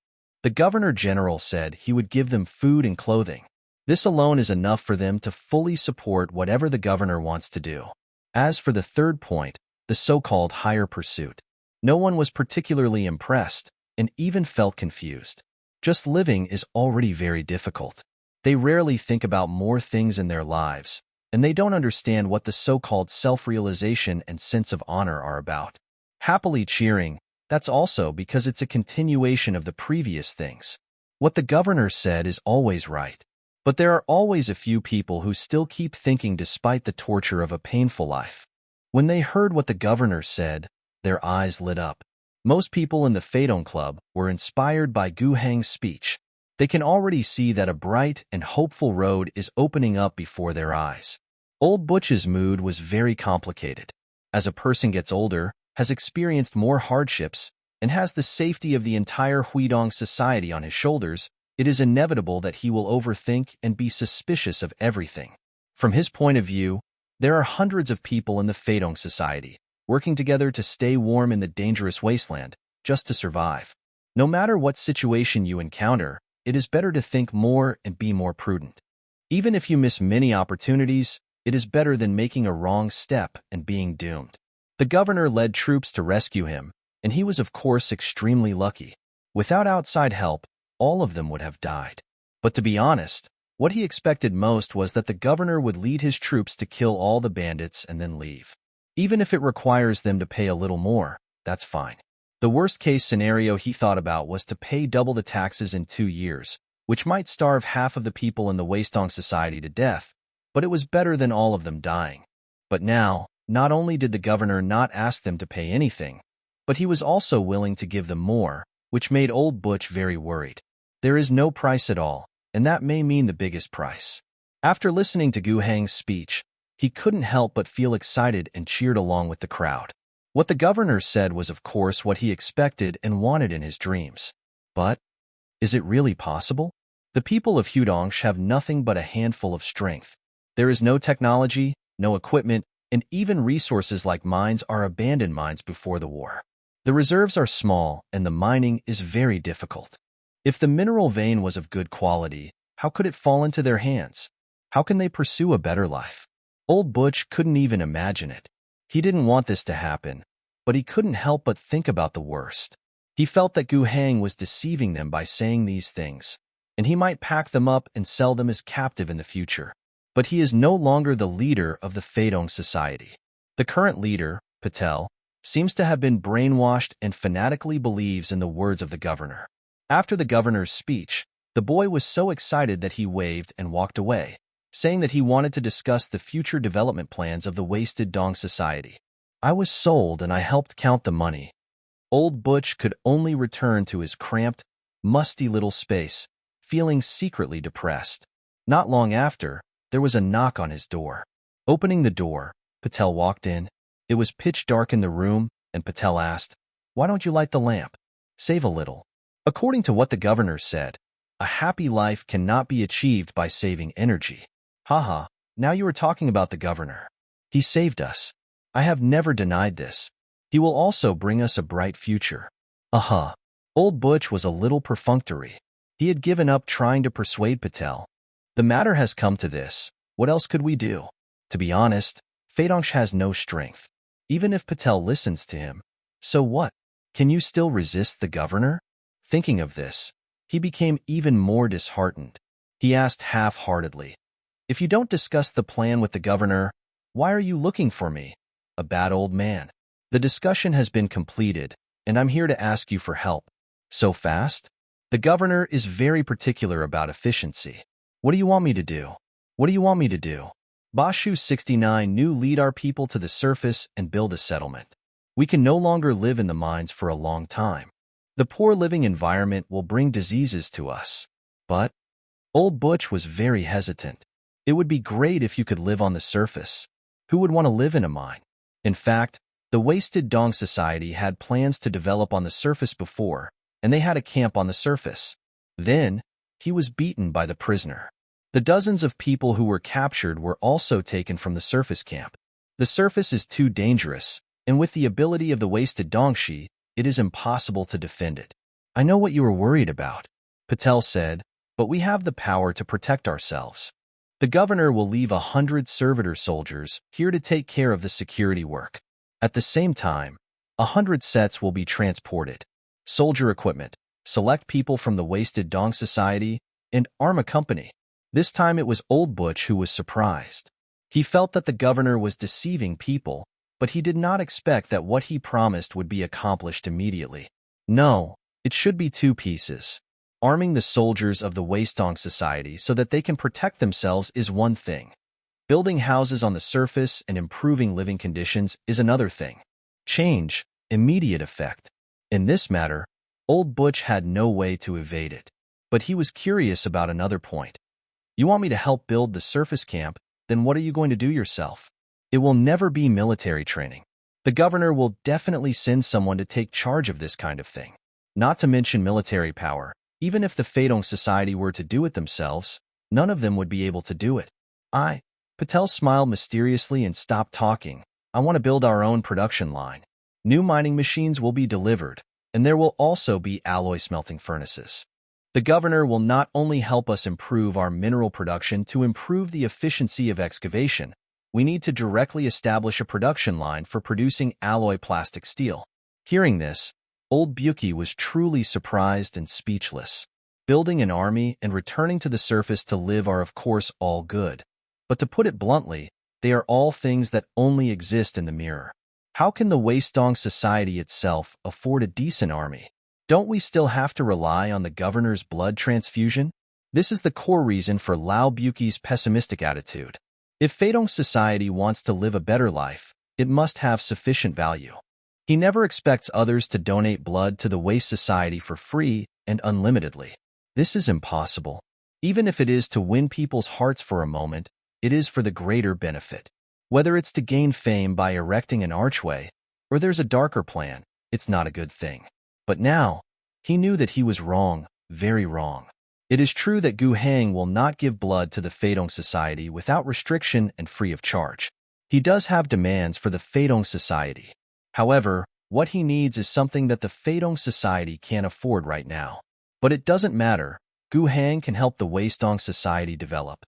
the Governor General said he would give them food and clothing. This alone is enough for them to fully support whatever the governor wants to do. As for the third point, the so-called higher pursuit, no one was particularly impressed and even felt confused. Just living is already very difficult. They rarely think about more things in their lives, and they don't understand what the so-called self-realization and sense of honor are about. Happily cheering, that's also because it's a continuation of the previous things. What the governor said is always right, but there are always a few people who still keep thinking despite the torture of a painful life. When they heard what the governor said, their eyes lit up. Most people in the Feidong Club were inspired by Gu Heng's speech. They can already see that a bright and hopeful road is opening up before their eyes. Old Butch's mood was very complicated. As a person gets older, has experienced more hardships, and has the safety of the entire Huidong society on his shoulders, it is inevitable that he will overthink and be suspicious of everything. From his point of view, there are hundreds of people in the Feidong society, working together to stay warm in the dangerous wasteland, just to survive. No matter what situation you encounter, it is better to think more and be more prudent. Even if you miss many opportunities, it is better than making a wrong step and being doomed. The governor led troops to rescue him, and he was of course extremely lucky. Without outside help, all of them would have died. But to be honest, what he expected most was that the governor would lead his troops to kill all the bandits and then leave. Even if it requires them to pay a little more, that's fine. The worst-case scenario he thought about was to pay double the taxes in 2 years, which might starve half of the people in the Wastong society to death, but it was better than all of them dying. But now, not only did the governor not ask them to pay anything, but he was also willing to give them more, which made Old Butch very worried. There is no price at all, and that may mean the biggest price. After listening to Gu Heng's speech, he couldn't help but feel excited and cheered along with the crowd. What the governor said was of course what he expected and wanted in his dreams. But is it really possible? The people of Hudongsh have nothing but a handful of strength. There is no technology, no equipment, and even resources like mines are abandoned mines before the war. The reserves are small and the mining is very difficult. If the mineral vein was of good quality, how could it fall into their hands? How can they pursue a better life? Old Butch couldn't even imagine it. He didn't want this to happen, but he couldn't help but think about the worst. He felt that Gu Heng was deceiving them by saying these things, and he might pack them up and sell them as captive in the future. But he is no longer the leader of the Feidong society. The current leader, Patel, seems to have been brainwashed and fanatically believes in the words of the governor. After the governor's speech, the boy was so excited that he waved and walked away, saying that he wanted to discuss the future development plans of the Wasted Dong Society. I was sold and I helped count the money. Old Butch could only return to his cramped, musty little space, feeling secretly depressed. Not long after, there was a knock on his door. Opening the door, Patel walked in. It was pitch dark in the room, and Patel asked, "Why don't you light the lamp? Save a little." According to what the governor said, a happy life cannot be achieved by saving energy. Haha, now you are talking about the governor. He saved us. I have never denied this. He will also bring us a bright future. Old Butch was a little perfunctory. He had given up trying to persuade Patel. The matter has come to this. What else could we do? To be honest, Feidongsh has no strength. Even if Patel listens to him, so what? Can you still resist the governor? Thinking of this, he became even more disheartened. He asked half-heartedly, "If you don't discuss the plan with the governor, why are you looking for me? A bad old man. The discussion has been completed, and I'm here to ask you for help." So fast? The governor is very particular about efficiency. What do you want me to do? What do you want me to do? Bashu 69 new lead our people to the surface and build a settlement. We can no longer live in the mines for a long time. The poor living environment will bring diseases to us. But Old Butch was very hesitant. It would be great if you could live on the surface. Who would want to live in a mine? In fact, the Wasted Dong Society had plans to develop on the surface before, and they had a camp on the surface. Then, he was beaten by the prisoner. The dozens of people who were captured were also taken from the surface camp. The surface is too dangerous, and with the ability of the Wasted Dongshi, it is impossible to defend it. I know what you were worried about, Patel said, but we have the power to protect ourselves. The governor will leave 100 servitor soldiers here to take care of the security work. At the same time, 100 sets will be transported. Soldier equipment, select people from the Wasted Dong Society, and arm a company. This time it was Old Butch who was surprised. He felt that the governor was deceiving people, but he did not expect that what he promised would be accomplished immediately. No, it should be 2 pieces. Arming the soldiers of the Wasted Society so that they can protect themselves is one thing. Building houses on the surface and improving living conditions is another thing. Change, immediate effect. In this matter, Old Butch had no way to evade it. But he was curious about another point. You want me to help build the surface camp, then what are you going to do yourself? It will never be military training. The governor will definitely send someone to take charge of this kind of thing. Not to mention military power. Even if the Feidong Society were to do it themselves, none of them would be able to do it. Patel smiled mysteriously and stopped talking. I want to build our own production line. New mining machines will be delivered, and there will also be alloy smelting furnaces. The governor will not only help us improve our mineral production to improve the efficiency of excavation, we need to directly establish a production line for producing alloy plastic steel. Hearing this, Old Buki was truly surprised and speechless. Building an army and returning to the surface to live are of course all good. But to put it bluntly, they are all things that only exist in the mirror. How can the Wasted Society itself afford a decent army? Don't we still have to rely on the governor's blood transfusion? This is the core reason for Lao Buki's pessimistic attitude. If Feidong Society wants to live a better life, it must have sufficient value. He never expects others to donate blood to the Waste Society for free and unlimitedly. This is impossible. Even if it is to win people's hearts for a moment, it is for the greater benefit. Whether it's to gain fame by erecting an archway, or there's a darker plan, it's not a good thing. But now, he knew that he was wrong, very wrong. It is true that Gu Hang will not give blood to the Feidong Society without restriction and free of charge. He does have demands for the Feidong Society. However, what he needs is something that the Feidong Society can't afford right now. But it doesn't matter. Gu Hang can help the Wasted Society develop.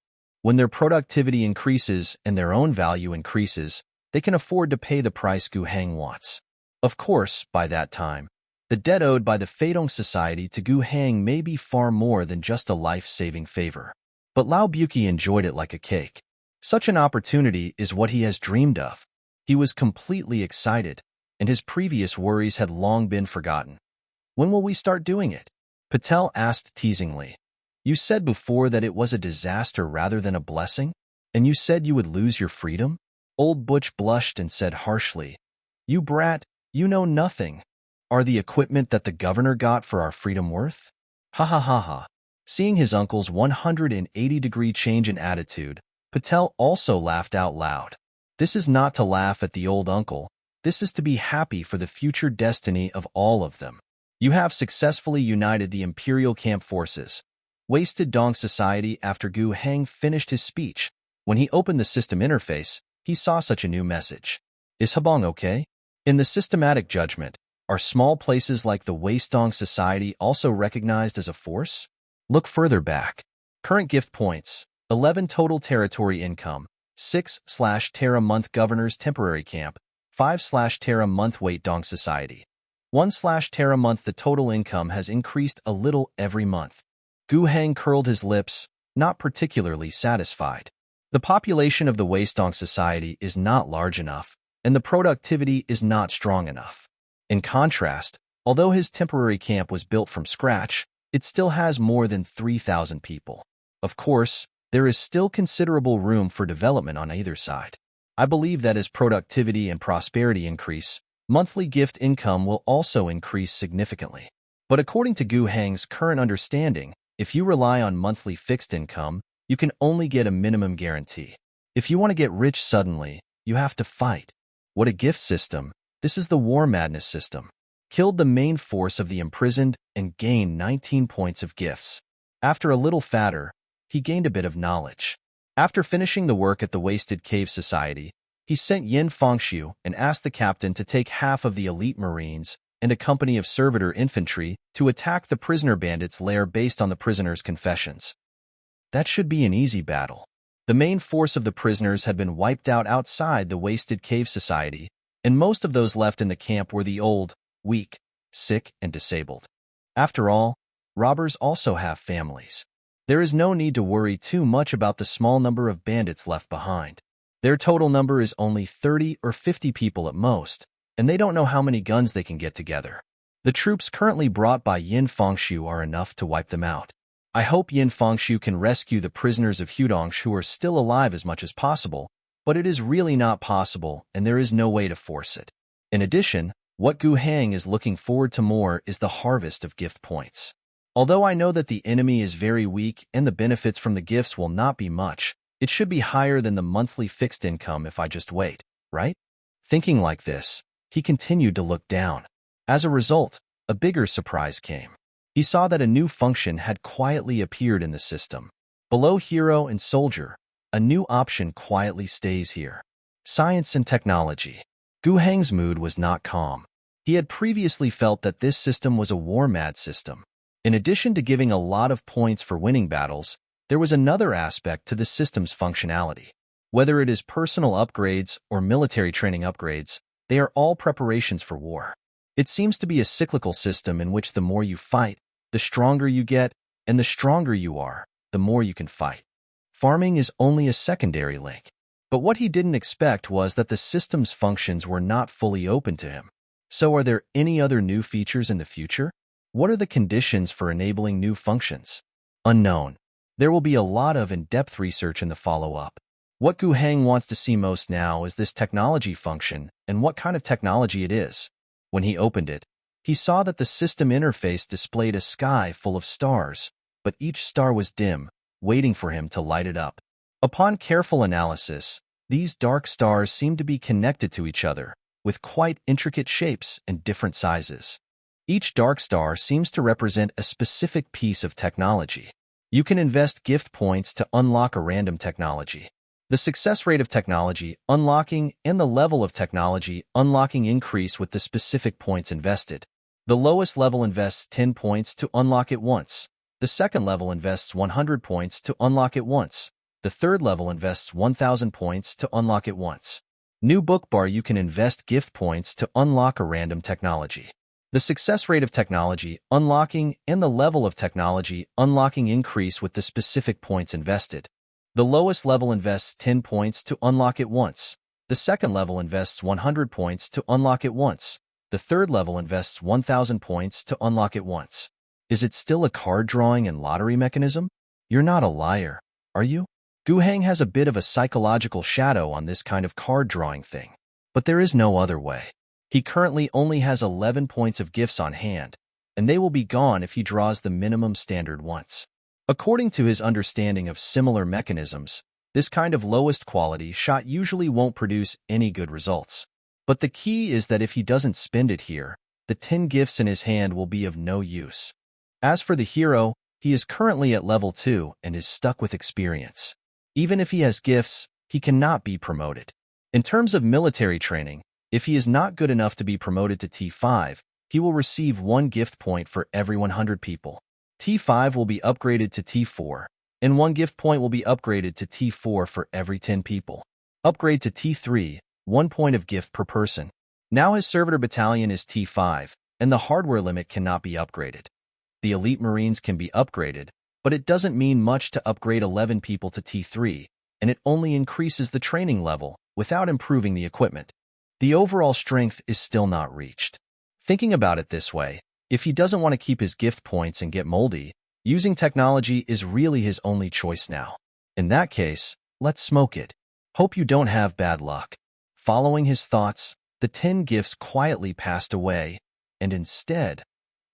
When their productivity increases and their own value increases, they can afford to pay the price Gu Hang wants. Of course, by that time, the debt owed by the Feidong Society to Gu Hang may be far more than just a life-saving favor. But Lao Buki enjoyed it like a cake. Such an opportunity is what he has dreamed of. He was completely excited, and his previous worries had long been forgotten. When will we start doing it? Patel asked teasingly. You said before that it was a disaster rather than a blessing, and you said you would lose your freedom? Old Butch blushed and said harshly, You brat, you know nothing. Are the equipment that the governor got for our freedom worth? Ha ha ha ha. Seeing his uncle's 180-degree change in attitude, Patel also laughed out loud. This is not to laugh at the old uncle. This is to be happy for the future destiny of all of them. You have successfully united the Imperial Camp forces. Wasted Dong Society. After Gu Hang finished his speech, when he opened the system interface, he saw such a new message. Is Habong okay? In the systematic judgment, are small places like the Wasted Society also recognized as a force? Look further back. Current gift points, 11 total territory income, 6/Terra month Governor's Temporary Camp, 5/Terra month Wasted Dong Society. 1/Terra month. The total income has increased a little every month. Gu Hang curled his lips, not particularly satisfied. The population of the Wasted Society is not large enough, and the productivity is not strong enough. In contrast, although his temporary camp was built from scratch, it still has more than 3,000 people. Of course, there is still considerable room for development on either side. I believe that as productivity and prosperity increase, monthly gift income will also increase significantly. But according to Gu Heng's current understanding, if you rely on monthly fixed income, you can only get a minimum guarantee. If you want to get rich suddenly, you have to fight. What a gift system! This is the war madness system. Killed the main force of the imprisoned and gained 19 points of gifts. After a little fatter, he gained a bit of knowledge. After finishing the work at the Wasted Cave Society, he sent Yin Fangxiu and asked the captain to take half of the elite Marines and a company of servitor infantry to attack the prisoner bandits' lair based on the prisoners' confessions. That should be an easy battle. The main force of the prisoners had been wiped out outside the Wasted Cave Society, and most of those left in the camp were the old, weak, sick, and disabled. After all, robbers also have families. There is no need to worry too much about the small number of bandits left behind. Their total number is only 30 or 50 people at most, and they don't know how many guns they can get together. The troops currently brought by Yin Fangxiu are enough to wipe them out. I hope Yin Fangxiu can rescue the prisoners of Hudongsh who are still alive as much as possible, but it is really not possible, and there is no way to force it. In addition, what Gu Heng is looking forward to more is the harvest of gift points. Although I know that the enemy is very weak and the benefits from the gifts will not be much, it should be higher than the monthly fixed income if I just wait, right? Thinking like this, he continued to look down. As a result, a bigger surprise came. He saw that a new function had quietly appeared in the system. Below Hero and Soldier, a new option quietly stays here. Science and Technology. Gu Heng's mood was not calm. He had previously felt that this system was a war-mad system. In addition to giving a lot of points for winning battles, there was another aspect to the system's functionality. Whether it is personal upgrades or military training upgrades, they are all preparations for war. It seems to be a cyclical system in which the more you fight, the stronger you get, and the stronger you are, the more you can fight. Farming is only a secondary link. But what he didn't expect was that the system's functions were not fully open to him. So are there any other new features in the future? What are the conditions for enabling new functions? Unknown. There will be a lot of in-depth research in the follow-up. What Gu Heng wants to see most now is this technology function and what kind of technology it is. When he opened it, he saw that the system interface displayed a sky full of stars, but each star was dim, waiting for him to light it up. Upon careful analysis, these dark stars seemed to be connected to each other, with quite intricate shapes and different sizes. Each dark star seems to represent a specific piece of technology. You can invest gift points to unlock a random technology. The success rate of technology unlocking and the level of technology unlocking increase with the specific points invested. The lowest level invests 10 points to unlock it once. The second level invests 100 points to unlock it once. The third level invests 1,000 points to unlock it once. New bookbar. You can invest gift points to unlock a random technology. The success rate of technology unlocking and the level of technology unlocking increase with the specific points invested. The lowest level invests 10 points to unlock it once. The second level invests 100 points to unlock it once. The third level invests 1,000 points to unlock it once. Is it still a card drawing and lottery mechanism? You're not a liar, are you? Gu Heng has a bit of a psychological shadow on this kind of card drawing thing. But there is no other way. He currently only has 11 points of gifts on hand, and they will be gone if he draws the minimum standard once. According to his understanding of similar mechanisms, this kind of lowest quality shot usually won't produce any good results. But the key is that if he doesn't spend it here, the 10 gifts in his hand will be of no use. As for the hero, he is currently at level 2 and is stuck with experience. Even if he has gifts, he cannot be promoted. In terms of military training, if he is not good enough to be promoted to T5, he will receive 1 gift point for every 100 people. T5 will be upgraded to T4, and 1 gift point will be upgraded to T4 for every 10 people. Upgrade to T3, 1 point of gift per person. Now his servitor battalion is T5, and the hardware limit cannot be upgraded. The elite Marines can be upgraded, but it doesn't mean much to upgrade 11 people to T3, and it only increases the training level without improving the equipment. The overall strength is still not reached. Thinking about it this way, if he doesn't want to keep his gift points and get moldy, Using technology is really his only choice now. In that case, let's smoke it. Hope you don't have bad luck. Following his thoughts, the 10 gifts quietly passed away, and instead,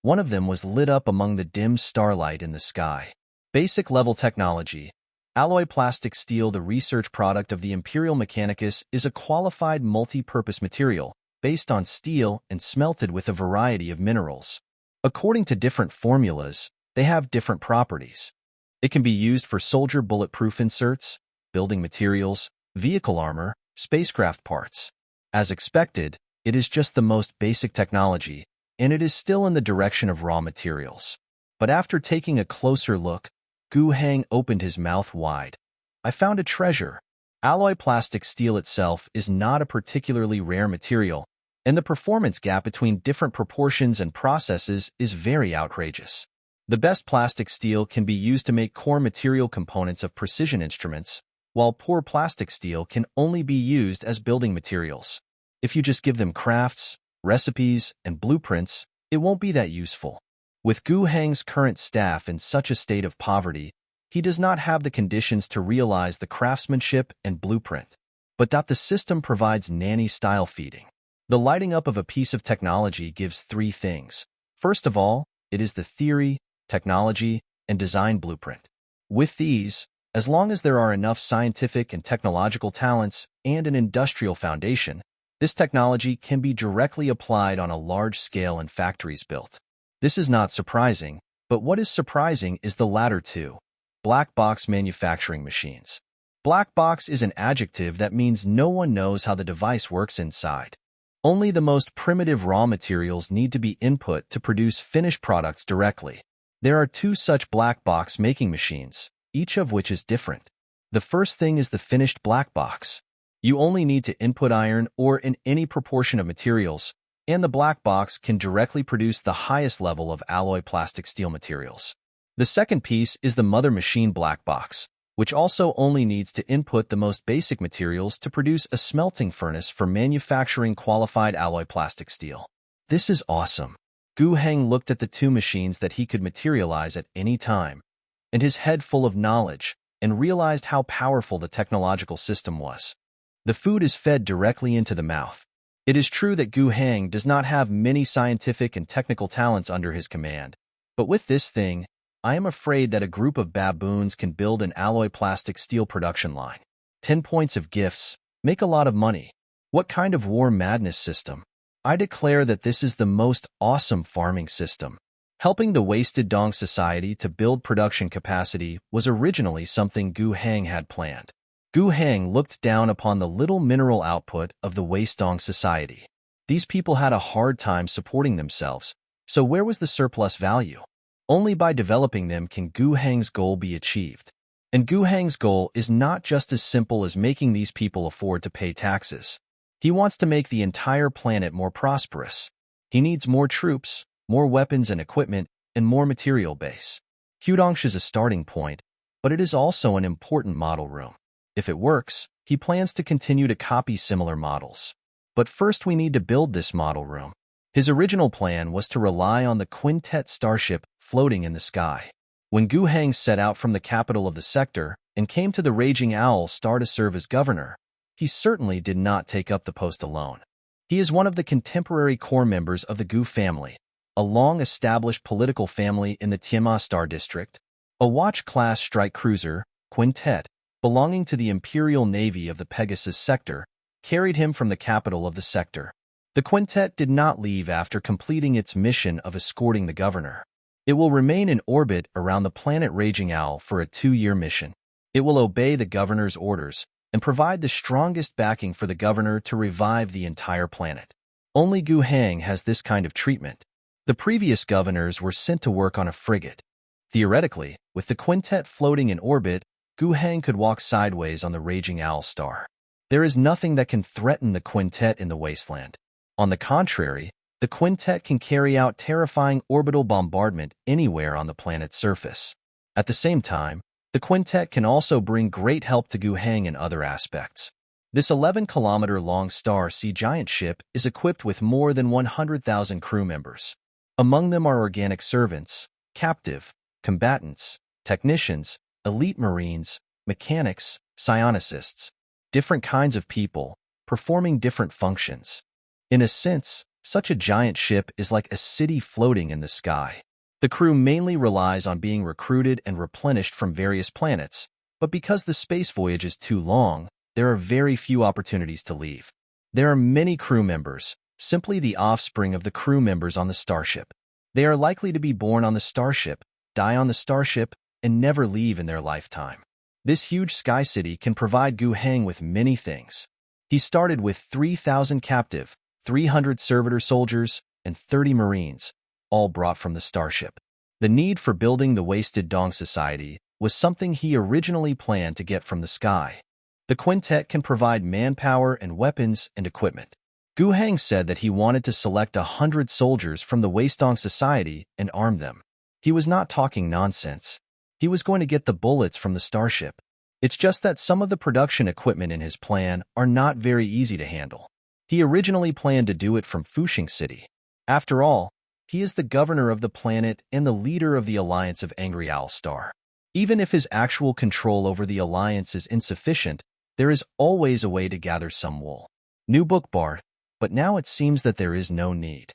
one of them was lit up among the dim starlight in the sky. Basic level technology. Alloy plastic steel, the research product of the Imperial Mechanicus, is a qualified multi-purpose material based on steel and smelted with a variety of minerals. According to different formulas, they have different properties. It can be used for soldier bulletproof inserts, building materials, vehicle armor, spacecraft parts. As expected, it is just the most basic technology, and it is still in the direction of raw materials. But after taking a closer look, Gu Heng opened his mouth wide. I found a treasure. Alloy plastic steel itself is not a particularly rare material, and the performance gap between different proportions and processes is very outrageous. The best plastic steel can be used to make core material components of precision instruments, while poor plastic steel can only be used as building materials. If you just give them crafts, recipes, and blueprints, it won't be that useful. With Gu Heng's current staff in such a state of poverty, he does not have the conditions to realize the craftsmanship and blueprint. But the system provides nanny-style feeding. The lighting up of a piece of technology gives 3 things. First of all, it is the theory, technology, and design blueprint. With these, as long as there are enough scientific and technological talents and an industrial foundation, this technology can be directly applied on a large scale in factories built. This is not surprising, but what is surprising is the latter two. Black box manufacturing machines. Black box is an adjective that means no one knows how the device works inside. Only the most primitive raw materials need to be input to produce finished products directly. There are 2 such black box making machines, each of which is different. The first thing is the finished black box. You only need to input iron ore in any proportion of materials, and the black box can directly produce the highest level of alloy plastic steel materials. The second piece is the mother machine black box, which also only needs to input the most basic materials to produce a smelting furnace for manufacturing qualified alloy plastic steel. This is awesome. Gu Heng looked at the 2 machines that he could materialize at any time, and his head full of knowledge, and realized how powerful the technological system was. The food is fed directly into the mouth. It is true that Gu Heng does not have many scientific and technical talents under his command, but with this thing, I am afraid that a group of baboons can build an alloy plastic steel production line. 10 points of gifts, make a lot of money. What kind of war madness system? I declare that this is the most awesome farming system. Helping the wasted Dong society to build production capacity was originally something Gu Heng had planned. Gu Heng looked down upon the little mineral output of the waste Dong society. These people had a hard time supporting themselves, so where was the surplus value? Only by developing them can Gu Heng's goal be achieved. And Gu Heng's goal is not just as simple as making these people afford to pay taxes. He wants to make the entire planet more prosperous. He needs more troops, more weapons and equipment, and more material base. Hudongsh is a starting point, but it is also an important model room. If it works, he plans to continue to copy similar models. But first we need to build this model room. His original plan was to rely on the Quintet starship floating in the sky. When Gu Heng set out from the capital of the sector and came to the Raging Owl star to serve as governor, he certainly did not take up the post alone. He is one of the contemporary core members of the Gu family, a long-established political family in the Tianma Star District, a watch-class strike cruiser, Quintet, belonging to the Imperial Navy of the Pegasus sector, carried him from the capital of the sector. The Quintet did not leave after completing its mission of escorting the governor. It will remain in orbit around the planet Raging Owl for a 2-year mission. It will obey the governor's orders and provide the strongest backing for the governor to revive the entire planet. Only Gu Heng has this kind of treatment. The previous governors were sent to work on a frigate. Theoretically, with the Quintet floating in orbit, Gu Heng could walk sideways on the Raging Owl star. There is nothing that can threaten the Quintet in the wasteland. On the contrary, the Quintet can carry out terrifying orbital bombardment anywhere on the planet's surface. At the same time, the Quintet can also bring great help to Gu Heng in other aspects. This 11-kilometer-long Star Sea giant ship is equipped with more than 100,000 crew members. Among them are organic servants, captive, combatants, technicians, elite marines, mechanics, psionicists, different kinds of people, performing different functions. In a sense, such a giant ship is like a city floating in the sky. The crew mainly relies on being recruited and replenished from various planets, but because the space voyage is too long, there are very few opportunities to leave. There are many crew members, simply the offspring of the crew members on the starship. They are likely to be born on the starship, die on the starship, and never leave in their lifetime. This huge sky city can provide Gu Heng with many things. He started with 3,000 captive, 300 servitor soldiers, and 30 marines, all brought from the starship. The need for building the wasted Dong society was something he originally planned to get from the sky. The quintet can provide manpower and weapons and equipment. Gu Heng said that he wanted to select 100 soldiers from the Waistong Society and arm them. He was not talking nonsense. He was going to get the bullets from the starship. It's just that some of the production equipment in his plan are not very easy to handle. He originally planned to do it from Fuxing City. After all, he is the governor of the planet and the leader of the Alliance of Angry Owl Star. Even if his actual control over the Alliance is insufficient, there is always a way to gather some wool. New book Bart, but now it seems that there is no need.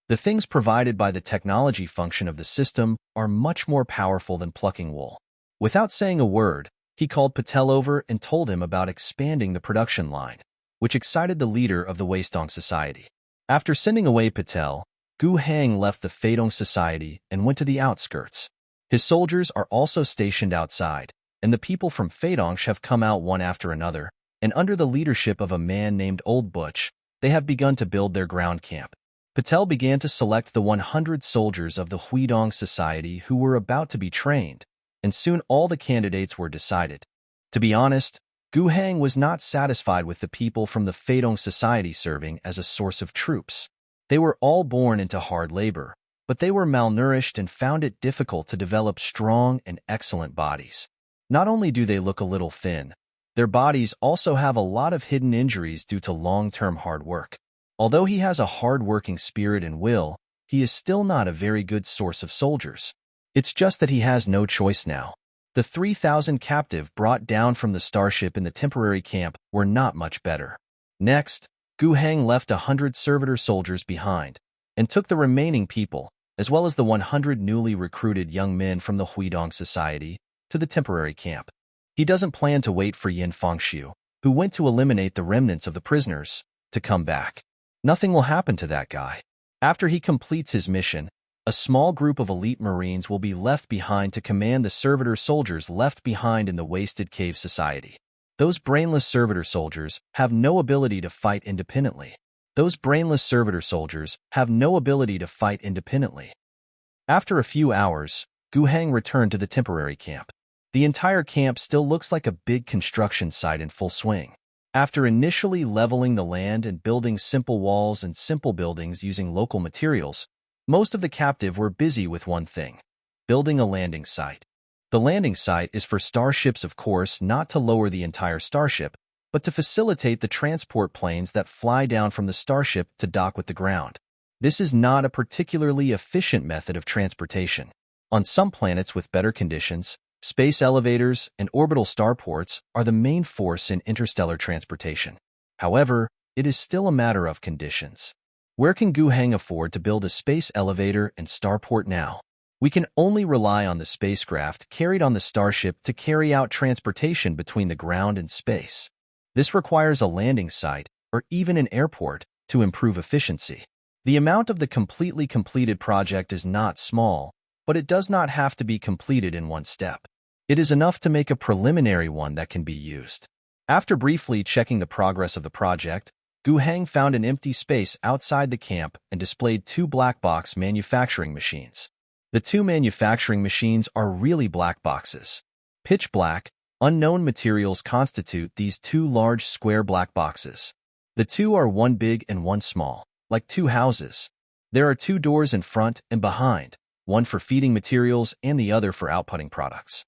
The things provided by the technology function of the system are much more powerful than plucking wool. Without saying a word, he called Patel over and told him about expanding the production line, which excited the leader of the Waistong Society. After sending away Patel, Gu Heng left the Feidong Society and went to the outskirts. His soldiers are also stationed outside, and the people from Feidong have come out one after another, and under the leadership of a man named Old Butch, they have begun to build their ground camp. Patel began to select the 100 soldiers of the Huidong Society who were about to be trained, and soon all the candidates were decided. To be honest, Gu Heng was not satisfied with the people from the Feidong Society serving as a source of troops. They were all born into hard labor, but they were malnourished and found it difficult to develop strong and excellent bodies. Not only do they look a little thin, their bodies also have a lot of hidden injuries due to long-term hard work. Although he has a hard-working spirit and will, he is still not a very good source of soldiers. It's just that he has no choice now. The 3,000 captive brought down from the starship in the temporary camp were not much better. Next, Gu Heng left 100 servitor soldiers behind and took the remaining people, as well as the 100 newly recruited young men from the Huidong Society, to the temporary camp. He doesn't plan to wait for Yin Fangxiu, who went to eliminate the remnants of the prisoners, to come back. Nothing will happen to that guy. After he completes his mission, a small group of elite marines will be left behind to command the servitor soldiers left behind in the Wasted Cave Society. Those brainless servitor soldiers have no ability to fight independently. After a few hours, Gu Heng returned to the temporary camp. The entire camp still looks like a big construction site in full swing. After initially leveling the land and building simple walls and simple buildings using local materials, most of the captive were busy with one thing: building a landing site. The landing site is for starships, of course, not to lower the entire starship, but to facilitate the transport planes that fly down from the starship to dock with the ground. This is not a particularly efficient method of transportation. On some planets with better conditions, space elevators and orbital starports are the main force in interstellar transportation. However, it is still a matter of conditions. Where can Gu Heng afford to build a space elevator and starport now? We can only rely on the spacecraft carried on the starship to carry out transportation between the ground and space. This requires a landing site, or even an airport, to improve efficiency. The amount of the completely completed project is not small, but it does not have to be completed in one step. It is enough to make a preliminary one that can be used. After briefly checking the progress of the project, Gu Heng found an empty space outside the camp and displayed 2 black box manufacturing machines. The 2 manufacturing machines are really black boxes. Pitch black, unknown materials constitute these 2 large square black boxes. The 2 are one big and one small, like 2 houses. There are 2 doors in front and behind, one for feeding materials and the other for outputting products.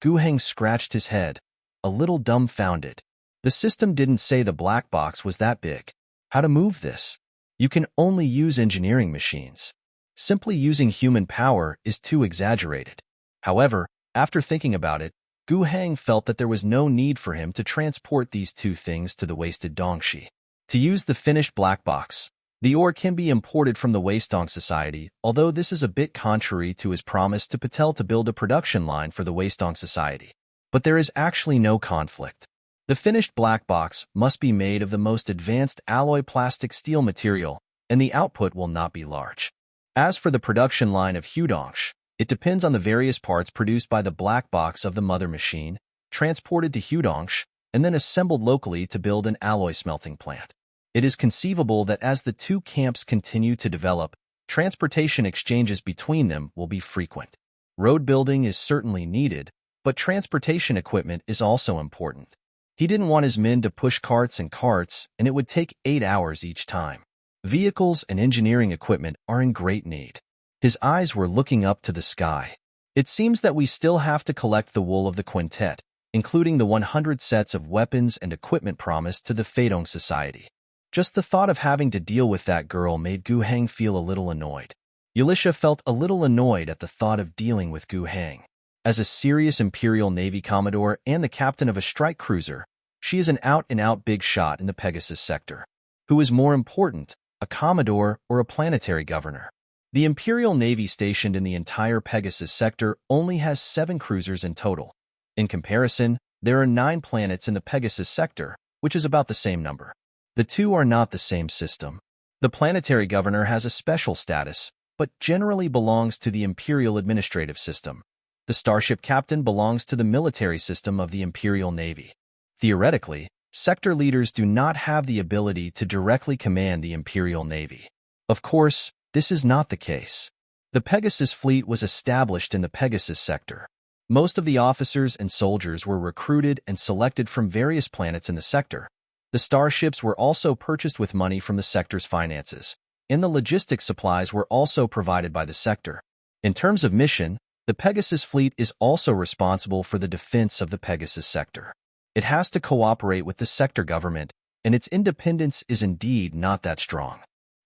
Gu Heng scratched his head, a little dumbfounded. The system didn't say the black box was that big. How to move this? You can only use engineering machines. Simply using human power is too exaggerated. However, after thinking about it, Gu Hang felt that there was no need for him to transport these two things to the wasted Dongxi. To use the finished black box, the ore can be imported from the Wastong Society, although this is a bit contrary to his promise to Patel to build a production line for the Wastong Society. But there is actually no conflict. The finished black box must be made of the most advanced alloy plastic steel material, and the output will not be large. As for the production line of Hudongsh, it depends on the various parts produced by the black box of the mother machine, transported to Hudongsh, and then assembled locally to build an alloy smelting plant. It is conceivable that as the two camps continue to develop, transportation exchanges between them will be frequent. Road building is certainly needed, but transportation equipment is also important. He didn't want his men to push carts, and it would take 8 hours each time. Vehicles and engineering equipment are in great need. His eyes were looking up to the sky. It seems that we still have to collect the wool of the quintet, including the 100 sets of weapons and equipment promised to the Feidong Society. Just the thought of having to deal with that girl made Gu Hang feel a little annoyed. Yulisha felt a little annoyed at the thought of dealing with Gu Hang. As a serious Imperial Navy Commodore and the captain of a strike cruiser, she is an out-and-out big shot in the Pegasus sector. Who is more important, a Commodore or a planetary governor? The Imperial Navy stationed in the entire Pegasus sector only has 7 cruisers in total. In comparison, there are 9 planets in the Pegasus sector, which is about the same number. The two are not the same system. The planetary governor has a special status, but generally belongs to the Imperial administrative system. The starship captain belongs to the military system of the Imperial Navy. Theoretically, sector leaders do not have the ability to directly command the Imperial Navy. Of course, this is not the case. The Pegasus fleet was established in the Pegasus sector. Most of the officers and soldiers were recruited and selected from various planets in the sector. The starships were also purchased with money from the sector's finances, and the logistics supplies were also provided by the sector. In terms of mission, the Pegasus fleet is also responsible for the defense of the Pegasus sector. It has to cooperate with the sector government, and its independence is indeed not that strong.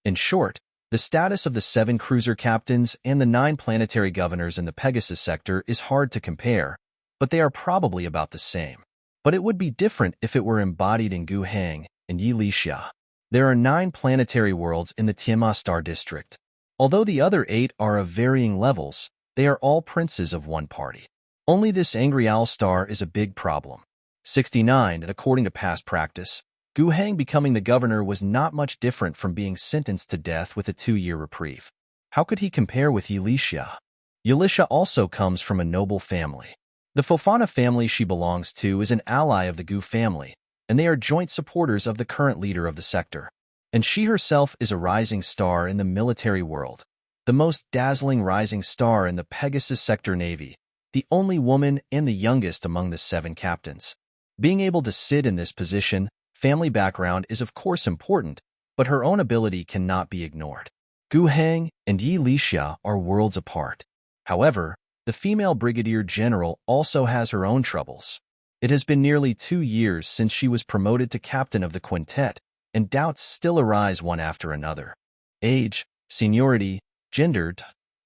In short, the status of the 7 cruiser captains and the 9 planetary governors in the Pegasus sector is hard to compare, but they are probably about the same. But it would be different if it were embodied in Gu Hang and Yi Lixia. There are 9 planetary worlds in the Tianma Star District. Although the other 8 are of varying levels, they are all princes of one party. Only this Angry Owl star is a big problem. 69, and according to past practice, Gu Hang becoming the governor was not much different from being sentenced to death with a 2-year reprieve. How could he compare with Yi Lixia? Yulisha also comes from a noble family. The Fofana family she belongs to is an ally of the Gu family, and they are joint supporters of the current leader of the sector. And she herself is a rising star in the military world, the most dazzling rising star in the Pegasus sector navy, the only woman and the youngest among the 7 captains. Being able to sit in this position, family background is of course important, but her own ability cannot be ignored. Gu Hang and Yi Lixia are worlds apart. However, the female brigadier general also has her own troubles. It has been nearly 2 years since she was promoted to captain of the quintet, and doubts still arise one after another. Age, seniority, gender,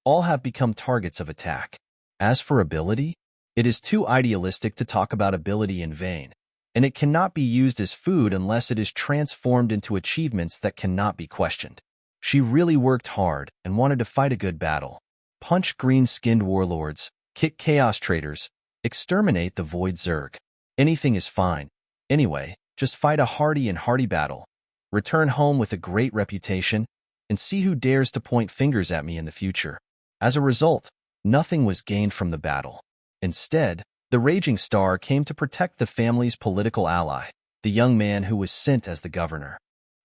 all have become targets of attack. As for ability, it is too idealistic to talk about ability in vain, and it cannot be used as food unless it is transformed into achievements that cannot be questioned. She really worked hard and wanted to fight a good battle. Punch green-skinned warlords, kick chaos traders, exterminate the void Zerg. Anything is fine. Anyway, just fight a hearty battle. Return home with a great reputation, and see who dares to point fingers at me in the future. As a result, nothing was gained from the battle. Instead, the Raging Star came to protect the family's political ally, the young man who was sent as the governor.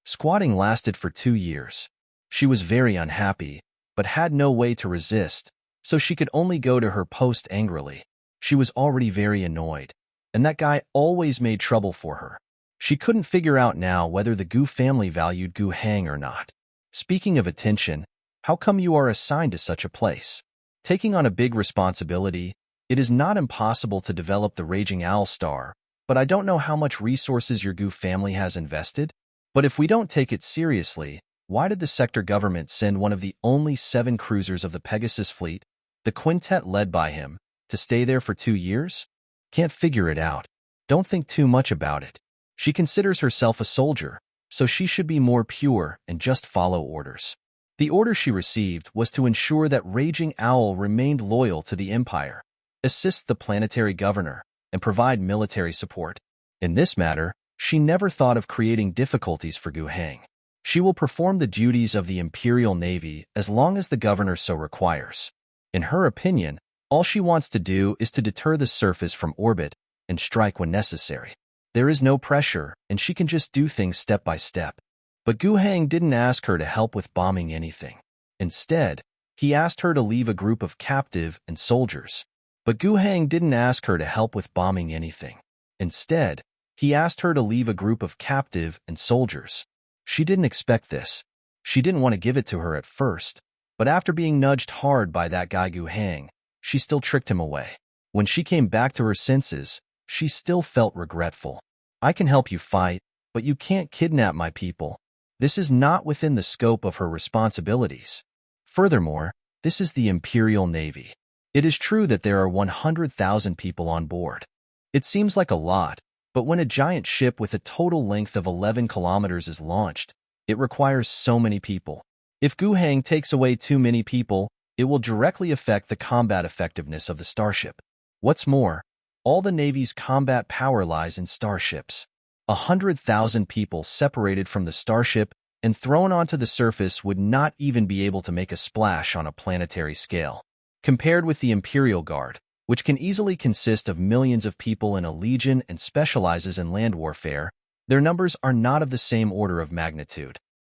Squatting lasted for 2 years. She was very unhappy, but had no way to resist, so she could only go to her post angrily. She was already very annoyed, and that guy always made trouble for her. She couldn't figure out now whether the Gu family valued Gu Hang or not. Speaking of attention, how come you are assigned to such a place? Taking on a big responsibility, it is not impossible to develop the Raging Owl Star, but I don't know how much resources your Gu family has invested. But if we don't take it seriously, why did the sector government send one of the only 7 cruisers of the Pegasus fleet, the quintet led by him, To stay there for 2 years? Can't figure it out. Don't think too much about it. She considers herself a soldier, so she should be more pure and just follow orders. The order she received was to ensure that Raging Owl remained loyal to the Empire, assist the planetary governor, and provide military support. In this matter, she never thought of creating difficulties for Gu Heng. She will perform the duties of the Imperial Navy as long as the governor so requires. In her opinion, all she wants to do is to deter the surface from orbit and strike when necessary. There is no pressure, and she can just do things step by step. But Gu Heng didn't ask her to help with bombing anything. Instead, he asked her to leave a group of captive and soldiers. But Gu Heng didn't ask her to help with bombing anything. Instead, he asked her to leave a group of captive and soldiers. She didn't expect this. She didn't want to give it to her at first, but after being nudged hard by that guy Gu Heng, she still tricked him away. When she came back to her senses, she still felt regretful. I can help you fight, but you can't kidnap my people. This is not within the scope of her responsibilities. Furthermore, this is the Imperial Navy. It is true that there are 100,000 people on board. It seems like a lot, but when a giant ship with a total length of 11 kilometers is launched, it requires so many people. If Gu Heng takes away too many people, it will directly affect the combat effectiveness of the starship. What's more, all the Navy's combat power lies in starships. 100,000 people separated from the starship and thrown onto the surface would not even be able to make a splash on a planetary scale. Compared with the Imperial Guard, which can easily consist of millions of people in a legion and specializes in land warfare, their numbers are not of the same order of magnitude.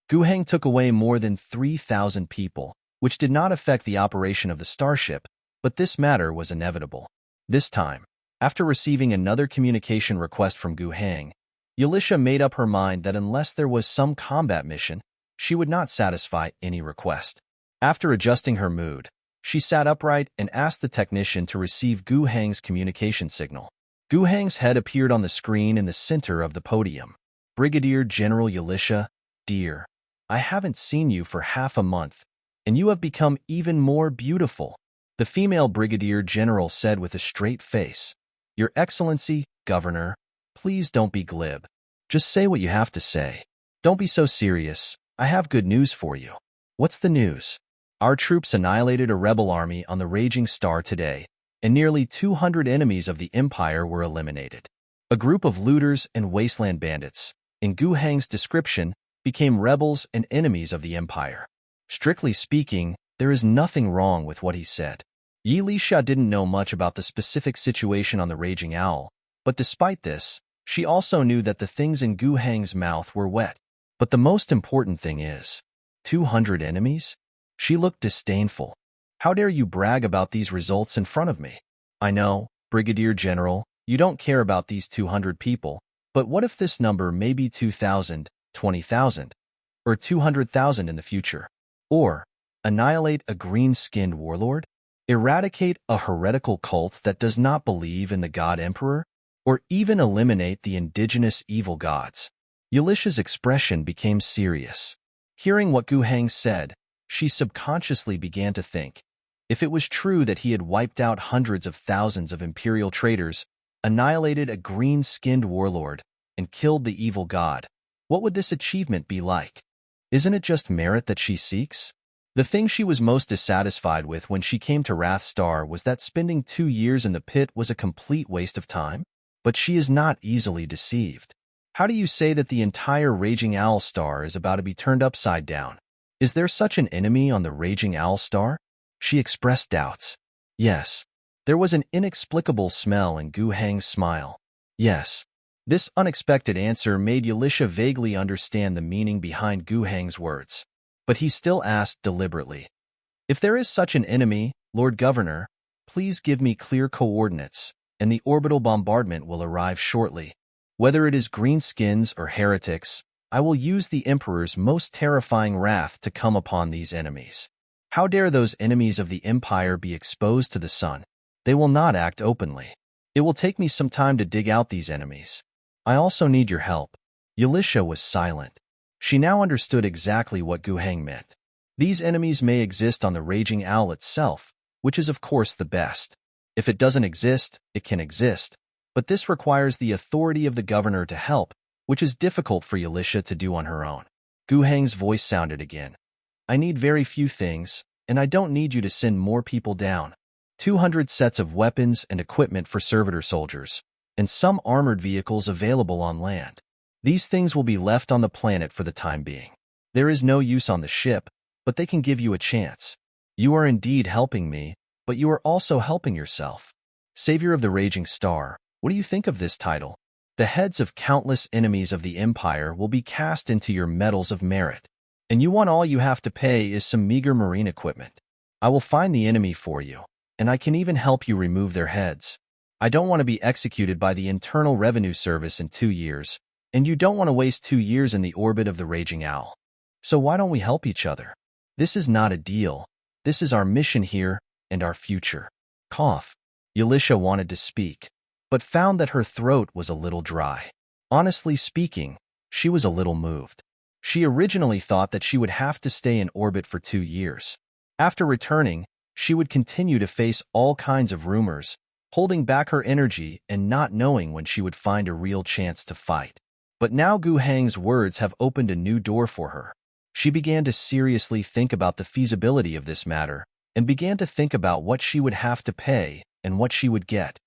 Gu Heng took away more than 3,000 people, which did not affect the operation of the starship, but this matter was inevitable. This time, after receiving another communication request from Gu Heng, Yalisha made up her mind that unless there was some combat mission, she would not satisfy any request. After adjusting her mood, she sat upright and asked the technician to receive Gu Heng's communication signal. Gu Heng's head appeared on the screen in the center of the podium. Brigadier General Yalisha, dear, I haven't seen you for half a month, and you have become even more beautiful, the female brigadier general said with a straight face. Your Excellency, Governor, please don't be glib. Just say what you have to say. Don't be so serious. I have good news for you. What's the news? Our troops annihilated a rebel army on the Raging Star today, and nearly 200 enemies of the Empire were eliminated. A group of looters and wasteland bandits, in Gu Heng's description, became rebels and enemies of the Empire. Strictly speaking, there is nothing wrong with what he said. Yi Lisha didn't know much about the specific situation on the Raging Owl, but despite this, she also knew that the things in Gu Heng's mouth were wet. But the most important thing is, 200 enemies? She looked disdainful. How dare you brag about these results in front of me? I know, Brigadier General, you don't care about these 200 people, but what if this number may be 2,000, 20,000, or 200,000 in the future? Or, annihilate a green-skinned warlord? Eradicate a heretical cult that does not believe in the God Emperor? Or even eliminate the indigenous evil gods? Yalisha's expression became serious. Hearing what Gu Heng said, she subconsciously began to think, if it was true that he had wiped out hundreds of thousands of imperial traitors, annihilated a green-skinned warlord, and killed the evil god, what would this achievement be like? Isn't it just merit that she seeks? The thing she was most dissatisfied with when she came to Wrath Star was that spending 2 years in the pit was a complete waste of time. But she is not easily deceived. How do you say that the entire Raging Owl Star is about to be turned upside down? Is there such an enemy on the Raging Owl Star? She expressed doubts. Yes. There was an inexplicable smell in Gu Heng's smile. Yes. This unexpected answer made Yalisha vaguely understand the meaning behind Gu Heng's words. But he still asked deliberately, if there is such an enemy, Lord Governor, please give me clear coordinates, and the orbital bombardment will arrive shortly. Whether it is greenskins or heretics, I will use the Emperor's most terrifying wrath to come upon these enemies. How dare those enemies of the Empire be exposed to the sun? They will not act openly. It will take me some time to dig out these enemies. I also need your help. Yalisha was silent. She now understood exactly what Gu Heng meant. These enemies may exist on the Raging Owl itself, which is of course the best. If it doesn't exist, it can exist. But this requires the authority of the governor to help, which is difficult for Yalisha to do on her own. Gu Heng's voice sounded again. I need very few things, and I don't need you to send more people down. 200 sets of weapons and equipment for servitor soldiers, and some armored vehicles available on land. These things will be left on the planet for the time being. There is no use on the ship, but they can give you a chance. You are indeed helping me, but you are also helping yourself. Savior of the Raging Star, what do you think of this title? The heads of countless enemies of the Empire will be cast into your medals of merit, and all you have to pay is some meager marine equipment. I will find the enemy for you, and I can even help you remove their heads. I don't want to be executed by the Internal Revenue Service in 2 years, and you don't want to waste 2 years in the orbit of the Raging Owl. So why don't we help each other? This is not a deal. This is our mission here and our future. Cough. Yalisha wanted to speak, but found that her throat was a little dry. Honestly speaking, she was a little moved. She originally thought that she would have to stay in orbit for 2 years. After returning, she would continue to face all kinds of rumors, holding back her energy and not knowing when she would find a real chance to fight. But now Gu Heng's words have opened a new door for her. She began to seriously think about the feasibility of this matter and began to think about what she would have to pay and what she would get.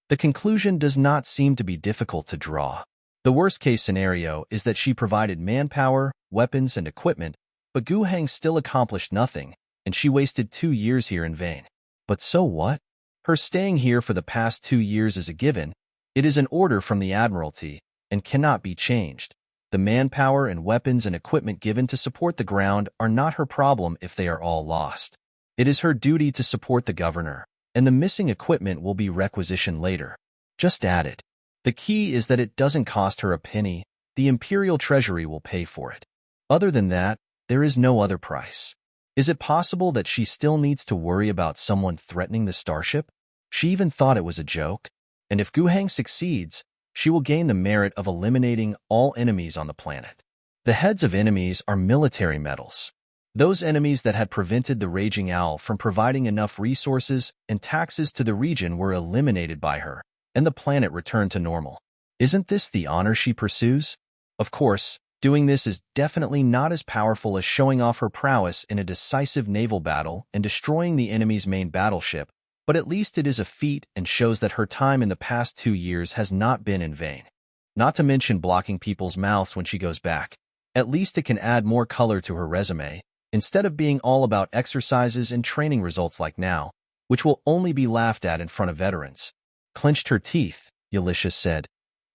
The conclusion does not seem to be difficult to draw. The worst-case scenario is that she provided manpower, weapons, and equipment, but Gu Heng still accomplished nothing, and she wasted 2 years here in vain. But so what? Her staying here for the past 2 years is a given. It is an order from the Admiralty and cannot be changed. The manpower and weapons and equipment given to support the ground are not her problem if they are all lost. It is her duty to support the governor, and the missing equipment will be requisitioned later. Just add it. The key is that it doesn't cost her a penny. The Imperial Treasury will pay for it. Other than that, there is no other price. Is it possible that she still needs to worry about someone threatening the starship? She even thought it was a joke. And if Gu Heng succeeds, she will gain the merit of eliminating all enemies on the planet. The heads of enemies are military medals. Those enemies that had prevented the Raging Owl from providing enough resources and taxes to the region were eliminated by her, and the planet returned to normal. Isn't this the honor she pursues? Of course, doing this is definitely not as powerful as showing off her prowess in a decisive naval battle and destroying the enemy's main battleship, but at least it is a feat and shows that her time in the past 2 years has not been in vain. Not to mention blocking people's mouths when she goes back. At least it can add more color to her resume, instead of being all about exercises and training results like now, which will only be laughed at in front of veterans. Clenched her teeth, Yalisha said.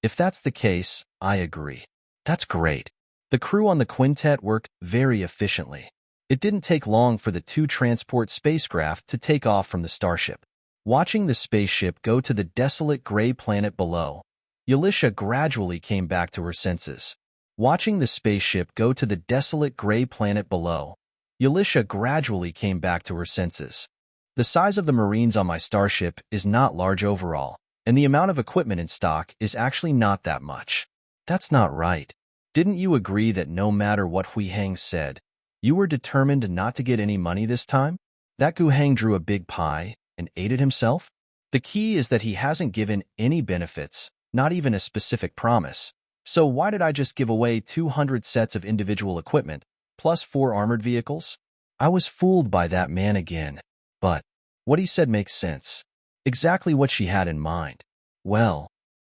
If that's the case, I agree. That's great. The crew on the quintet worked very efficiently. It didn't take long for the 2 transport spacecraft to take off from the starship. Watching the spaceship go to the desolate gray planet below, Yalisha gradually came back to her senses. Watching the spaceship go to the desolate gray planet below, Yalisha gradually came back to her senses. The size of the Marines on my starship is not large overall, and the amount of equipment in stock is actually not that much. That's not right. Didn't you agree that no matter what Hui Heng said, you were determined not to get any money this time? That Gu Heng drew a big pie and ate it himself? The key is that he hasn't given any benefits, not even a specific promise. So why did I just give away 200 sets of individual equipment, plus 4 armored vehicles? I was fooled by that man again. But what he said makes sense. Exactly what she had in mind. Well,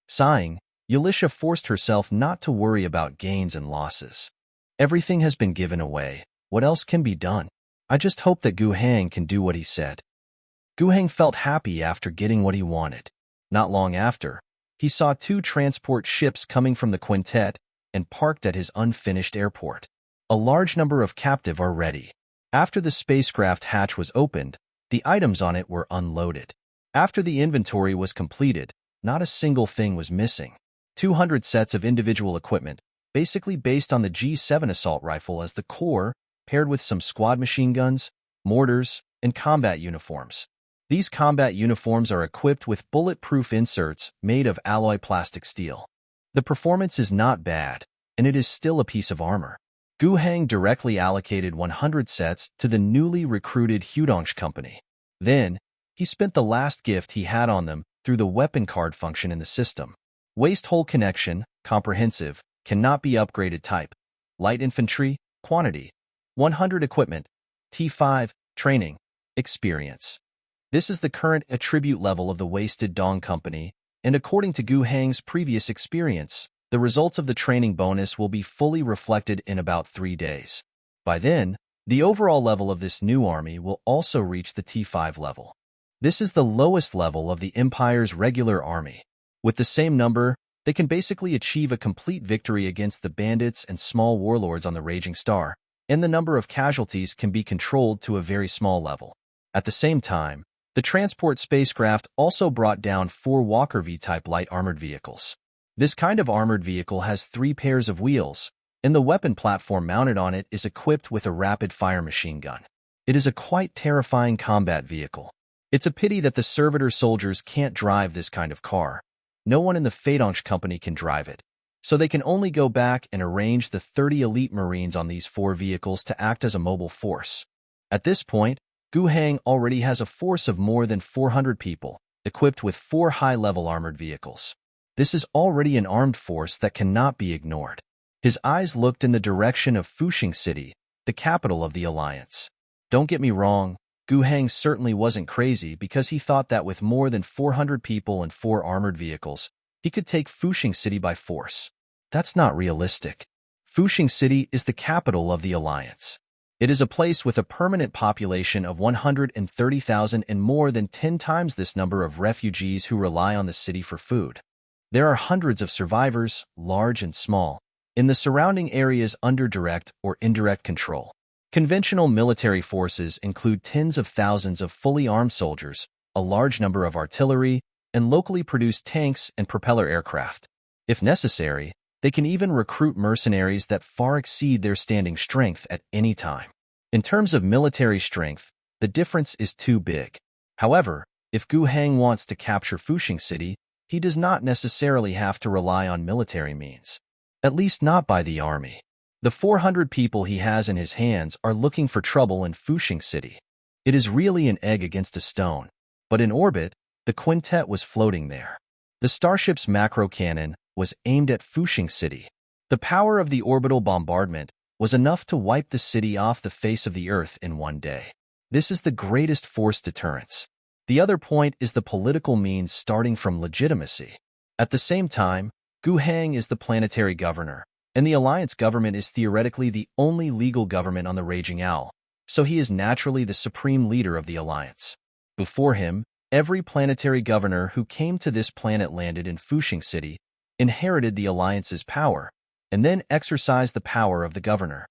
sighing, Yalisha forced herself not to worry about gains and losses. Everything has been given away. What else can be done? I just hope that Gu Heng can do what he said. Gu Heng felt happy after getting what he wanted. Not long after, he saw 2 transport ships coming from the quintet and parked at his unfinished airport. A large number of captive are ready. After the spacecraft hatch was opened, the items on it were unloaded. After the inventory was completed, not a single thing was missing. 200 sets of individual equipment, basically based on the G7 assault rifle as the core, paired with some squad machine guns, mortars, and combat uniforms. These combat uniforms are equipped with bulletproof inserts made of alloy plastic steel. The performance is not bad, and it is still a piece of armor. Gu Heng directly allocated 100 sets to the newly recruited Hudongsh company. Then, He spent the last gift he had on them through the weapon card function in the system. Waist hole connection, comprehensive, cannot be upgraded type. Light infantry, quantity. 100 equipment. T5, training, experience. This is the current attribute level of the Wasted Dawn Company, and according to Gu Hang's previous experience, the results of the training bonus will be fully reflected in about 3 days. By then, the overall level of this new army will also reach the T5 level. This is the lowest level of the Empire's regular army. With the same number, they can basically achieve a complete victory against the bandits and small warlords on the Raging Star, and the number of casualties can be controlled to a very small level. At the same time, the transport spacecraft also brought down 4 Walker V-type light armored vehicles. This kind of armored vehicle has 3 pairs of wheels, and the weapon platform mounted on it is equipped with a rapid-fire machine gun. It is a quite terrifying combat vehicle. It's a pity that the servitor soldiers can't drive this kind of car. No one in the Feidange company can drive it, so they can only go back and arrange the 30 elite Marines on these 4 vehicles to act as a mobile force. At this point, Gu Hang already has a force of more than 400 people, equipped with 4 high-level armored vehicles. This is already an armed force that cannot be ignored. His eyes looked in the direction of Fuxing City, the capital of the Alliance. Don't get me wrong, Gu Hang certainly wasn't crazy because he thought that with more than 400 people and 4 armored vehicles, he could take Fuxing City by force. That's not realistic. Fuxing City is the capital of the Alliance. It is a place with a permanent population of 130,000 and more than 10 times this number of refugees who rely on the city for food. There are hundreds of survivors, large and small, in the surrounding areas under direct or indirect control. Conventional military forces include tens of thousands of fully armed soldiers, a large number of artillery, and locally produced tanks and propeller aircraft. If necessary, they can even recruit mercenaries that far exceed their standing strength at any time. In terms of military strength, the difference is too big. However, if Gu Hang wants to capture Fuxing City, he does not necessarily have to rely on military means. At least not by the army. The 400 people he has in his hands are looking for trouble in Fuxing City. It is really an egg against a stone, but in orbit, the quintet was floating there. The starship's macro cannon was aimed at Fuxing City. The power of the orbital bombardment was enough to wipe the city off the face of the Earth in one day. This is the greatest force deterrence. The other point is the political means starting from legitimacy. At the same time, Gu Hang is the planetary governor, and the Alliance government is theoretically the only legal government on the Raging Owl, so he is naturally the supreme leader of the Alliance. Before him, every planetary governor who came to this planet landed in Fuxing City, inherited the Alliance's power, and then exercised the power of the governor.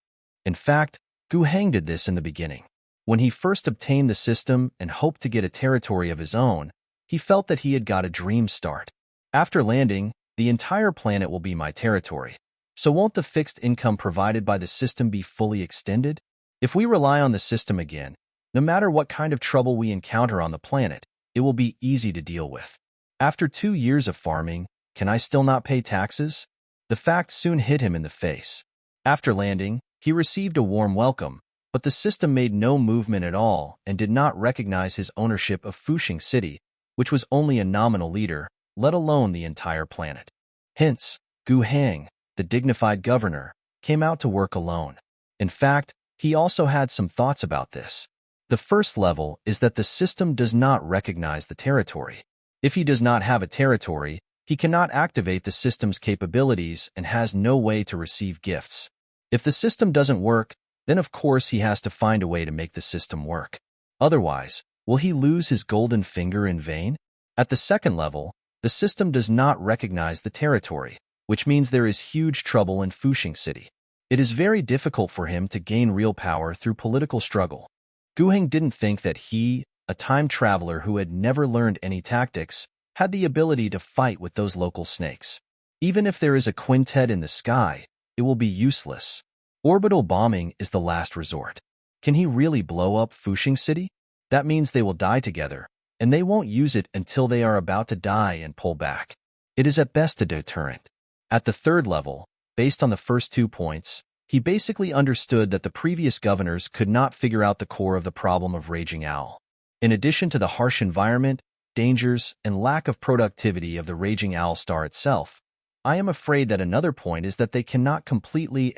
In fact, Gu Hang did this in the beginning. When he first obtained the system and hoped to get a territory of his own, he felt that he had got a dream start. After landing, the entire planet will be my territory. So won't the fixed income provided by the system be fully extended? If we rely on the system again, no matter what kind of trouble we encounter on the planet, it will be easy to deal with. After 2 years of farming, can I still not pay taxes? The fact soon hit him in the face. After landing, he received a warm welcome, but the system made no movement at all and did not recognize his ownership of Fuxing City, which was only a nominal leader, let alone the entire planet. Hence, Gu Hang, the dignified governor, came out to work alone. In fact, he also had some thoughts about this. The first level is that the system does not recognize the territory. If he does not have a territory, he cannot activate the system's capabilities and has no way to receive gifts. If the system doesn't work, then of course he has to find a way to make the system work. Otherwise, will he lose his golden finger in vain? At the second level, the system does not recognize the territory, which means there is huge trouble in Fuxing City. It is very difficult for him to gain real power through political struggle. Gu Hang didn't think that he, a time traveler who had never learned any tactics, had the ability to fight with those local snakes. Even if there is a quintet in the sky, it will be useless. Orbital bombing is the last resort. Can he really blow up Fuxing City? That means they will die together, and they won't use it until they are about to die and pull back. It is at best a deterrent. At the third level, based on the first 2 points, he basically understood that the previous governors could not figure out the core of the problem of Raging Owl. In addition to the harsh environment, dangers, and lack of productivity of the raging owl star itself, I am afraid that another point is that they cannot completely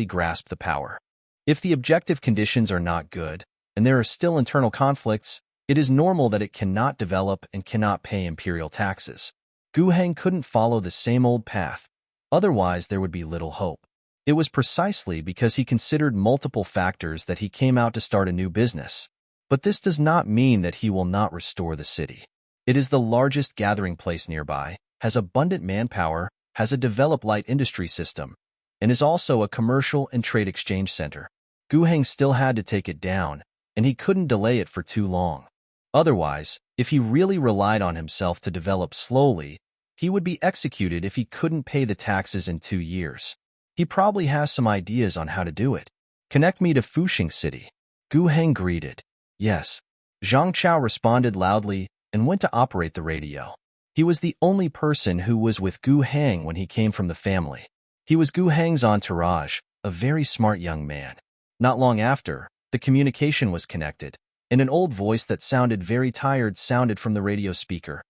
grasp the power. If the objective conditions are not good, and there are still internal conflicts, it is normal that it cannot develop and cannot pay imperial taxes. Gu Heng couldn't follow the same old path, otherwise there would be little hope. It was precisely because he considered multiple factors that he came out to start a new business. But this does not mean that he will not restore the city. It is the largest gathering place nearby, has abundant manpower, has a developed light industry system, and is also a commercial and trade exchange center. Gu Heng still had to take it down, and he couldn't delay it for too long. Otherwise, if he really relied on himself to develop slowly, he would be executed if he couldn't pay the taxes in 2 years. He probably has some ideas on how to do it. Connect me to Fuxing City. Gu Heng greeted. Yes. Zhang Chao responded loudly and went to operate the radio. He was the only person who was with Gu Heng when he came from the family. He was Gu Heng's entourage, a very smart young man. Not long after, the communication was connected, and an old voice that sounded very tired sounded from the radio speaker.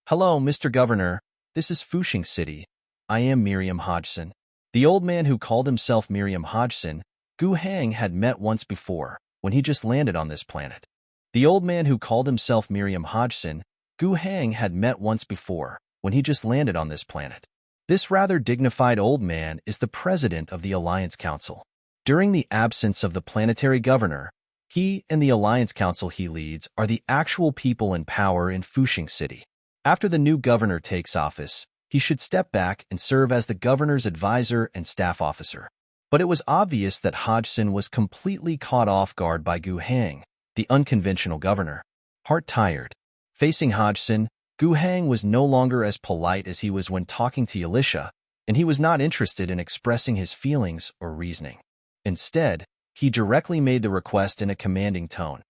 Hello, Mr. Governor. This is Fuxing City. I am Miriam Hodgson. The old man who called himself Miriam Hodgson, Gu Heng had met once before, when he just landed on this planet. The old man who called himself Miriam Hodgson, Gu Heng had met once before, when he just landed on this planet. This rather dignified old man is the president of the Alliance Council. During the absence of the planetary governor, he and the Alliance Council he leads are the actual people in power in Fuxing City. After the new governor takes office, he should step back and serve as the governor's advisor and staff officer. But it was obvious that Hodgson was completely caught off guard by Gu Heng, the unconventional governor. Heart-tired. Facing Hodgson, Gu Heng was no longer as polite as he was when talking to Yalisha, and he was not interested in expressing his feelings or reasoning. Instead, he directly made the request in a commanding tone.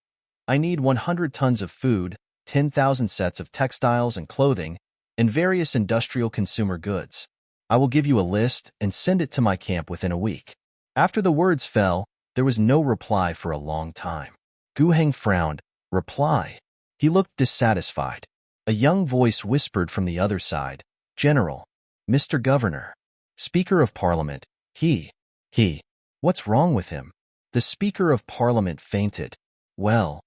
I need 100 tons of food, 10,000 sets of textiles and clothing, and various industrial consumer goods. I will give you a list and send it to my camp within a week. After the words fell, there was no reply for a long time. Gu Heng frowned. Reply? He looked dissatisfied. A young voice whispered from the other side. General. Mr. Governor. Speaker of Parliament. He. What's wrong with him? The Speaker of Parliament fainted. Well.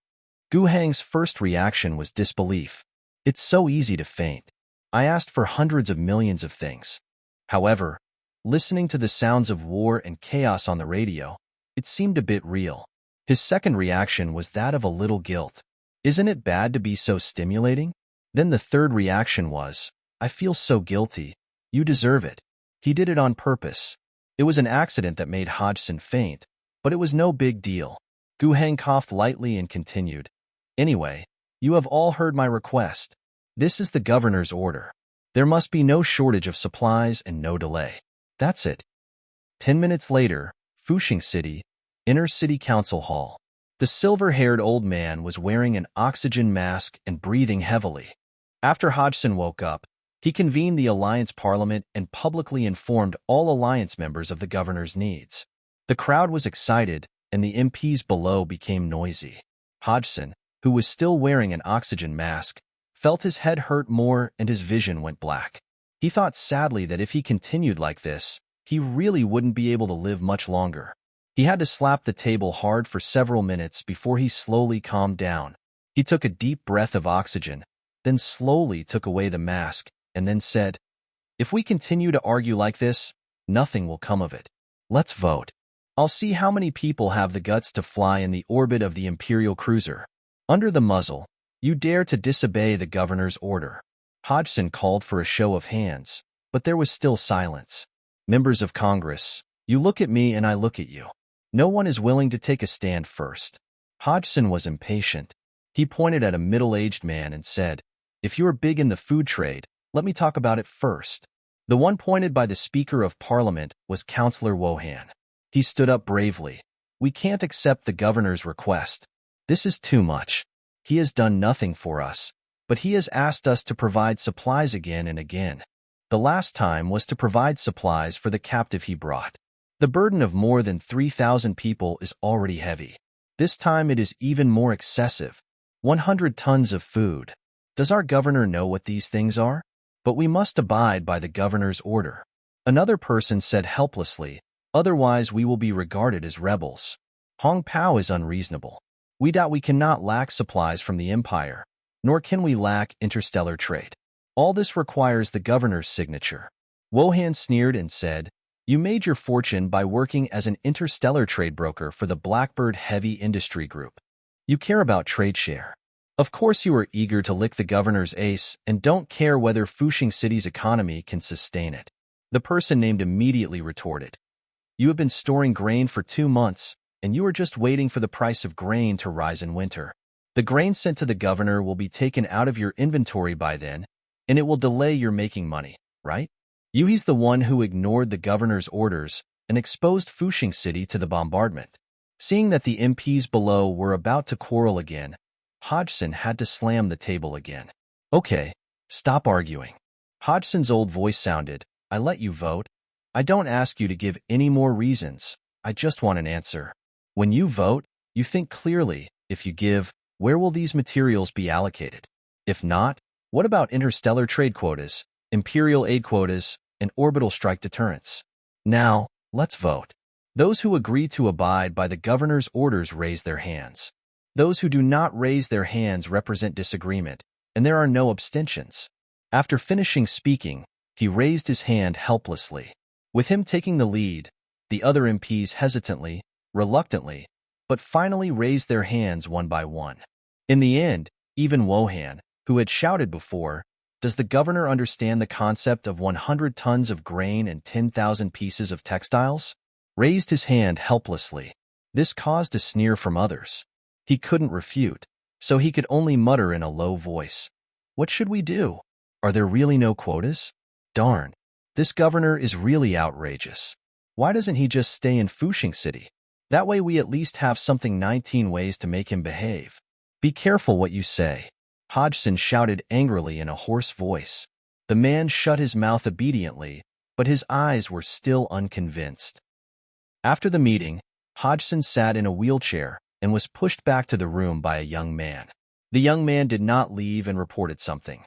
Gu Heng's first reaction was disbelief. It's so easy to faint. I asked for hundreds of millions of things. However, listening to the sounds of war and chaos on the radio, it seemed a bit real. His second reaction was that of a little guilt. Isn't it bad to be so stimulating? Then the third reaction was, I feel so guilty. You deserve it. He did it on purpose. It was an accident that made Hodgson faint, but it was no big deal. Gu Heng coughed lightly and continued. Anyway, you have all heard my request. This is the governor's order. There must be no shortage of supplies and no delay. That's it. 10 minutes later, Fuxing City, Inner City Council Hall. The silver-haired old man was wearing an oxygen mask and breathing heavily. After Hodgson woke up, he convened the Alliance Parliament and publicly informed all Alliance members of the governor's needs. The crowd was excited, and the MPs below became noisy. Hodgson, who was still wearing an oxygen mask, felt his head hurt more and his vision went black. He thought sadly that if he continued like this, he really wouldn't be able to live much longer. He had to slap the table hard for several minutes before he slowly calmed down. He took a deep breath of oxygen, then slowly took away the mask, and then said, If we continue to argue like this, nothing will come of it. Let's vote. I'll see how many people have the guts to fly in the orbit of the Imperial cruiser. Under the muzzle, you dare to disobey the governor's order. Hodgson called for a show of hands, but there was still silence. Members of Congress, you look at me and I look at you. No one is willing to take a stand first. Hodgson was impatient. He pointed at a middle-aged man and said, If you're big in the food trade, let me talk about it first. The one pointed by the Speaker of Parliament was Councillor Wohan. He stood up bravely. We can't accept the governor's request. This is too much. He has done nothing for us, but he has asked us to provide supplies again and again. The last time was to provide supplies for the captive he brought. The burden of more than 3,000 people is already heavy. This time it is even more excessive. 100 tons of food. Does our governor know what these things are? But we must abide by the governor's order. Another person said helplessly, otherwise we will be regarded as rebels. Hong Pao is unreasonable. We doubt we cannot lack supplies from the empire, nor can we lack interstellar trade. All this requires the governor's signature. Wohan sneered and said, you made your fortune by working as an interstellar trade broker for the Blackbird Heavy Industry Group. You care about trade share. Of course you are eager to lick the governor's ace and don't care whether Fuxing City's economy can sustain it. The person named immediately retorted, you have been storing grain for 2 months, and you are just waiting for the price of grain to rise in winter. The grain sent to the governor will be taken out of your inventory by then, and it will delay your making money, right? He's the one who ignored the governor's orders and exposed Fuxing City to the bombardment. Seeing that the MPs below were about to quarrel again, Hodgson had to slam the table again. Okay, stop arguing. Hodgson's old voice sounded, I let you vote. I don't ask you to give any more reasons. I just want an answer. When you vote, you think clearly. If you give, where will these materials be allocated? If not, what about interstellar trade quotas, imperial aid quotas, and orbital strike deterrence? Now, let's vote. Those who agree to abide by the governor's orders raise their hands. Those who do not raise their hands represent disagreement, and there are no abstentions. After finishing speaking, he raised his hand helplessly. With him taking the lead, the other MPs hesitantly, reluctantly, but finally raised their hands one by one. In the end, even Wohan, who had shouted before, does the governor understand the concept of 100 tons of grain and 10,000 pieces of textiles? Raised his hand helplessly. This caused a sneer from others. He couldn't refute, so he could only mutter in a low voice. What should we do? Are there really no quotas? Darn, this governor is really outrageous. Why doesn't he just stay in Fuxing City? That way we at least have something 19 ways to make him behave. Be careful what you say. Hodgson shouted angrily in a hoarse voice. The man shut his mouth obediently, but his eyes were still unconvinced. After the meeting, Hodgson sat in a wheelchair and was pushed back to the room by a young man. The young man did not leave and reported something.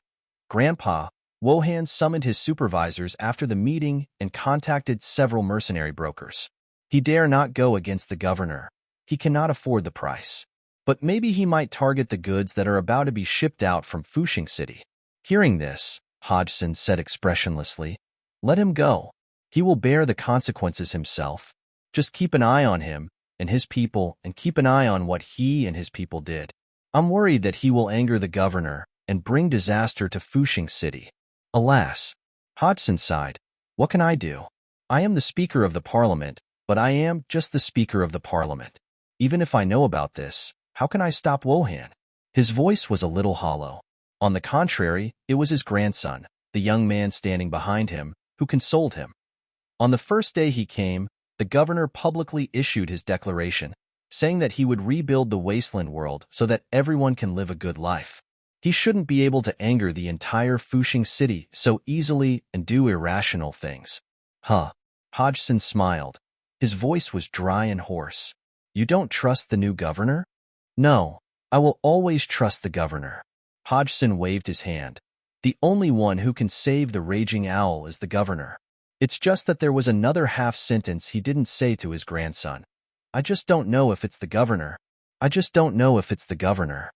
Grandpa, Wohan summoned his supervisors after the meeting and contacted several mercenary brokers. He dare not go against the governor. He cannot afford the price. But maybe he might target the goods that are about to be shipped out from Fuxing City. Hearing this, Hodgson said expressionlessly, let him go. He will bear the consequences himself. Just keep an eye on him and his people and keep an eye on what he and his people did. I'm worried that he will anger the governor and bring disaster to Fuxing City. Alas, Hodgson sighed, what can I do? I am the Speaker of the Parliament, but I am just the Speaker of the Parliament. Even if I know about this, how can I stop Wohan? His voice was a little hollow. On the contrary, it was his grandson, the young man standing behind him, who consoled him. On the first day he came, the governor publicly issued his declaration, saying that he would rebuild the wasteland world so that everyone can live a good life. He shouldn't be able to anger the entire Fuxing City so easily and do irrational things. Huh. Hodgson smiled. His voice was dry and hoarse. You don't trust the new governor? No, I will always trust the governor. Hodgson waved his hand. The only one who can save the raging owl is the governor. It's just that there was another half-sentence he didn't say to his grandson. I just don't know if it's the governor. I just don't know if it's the governor.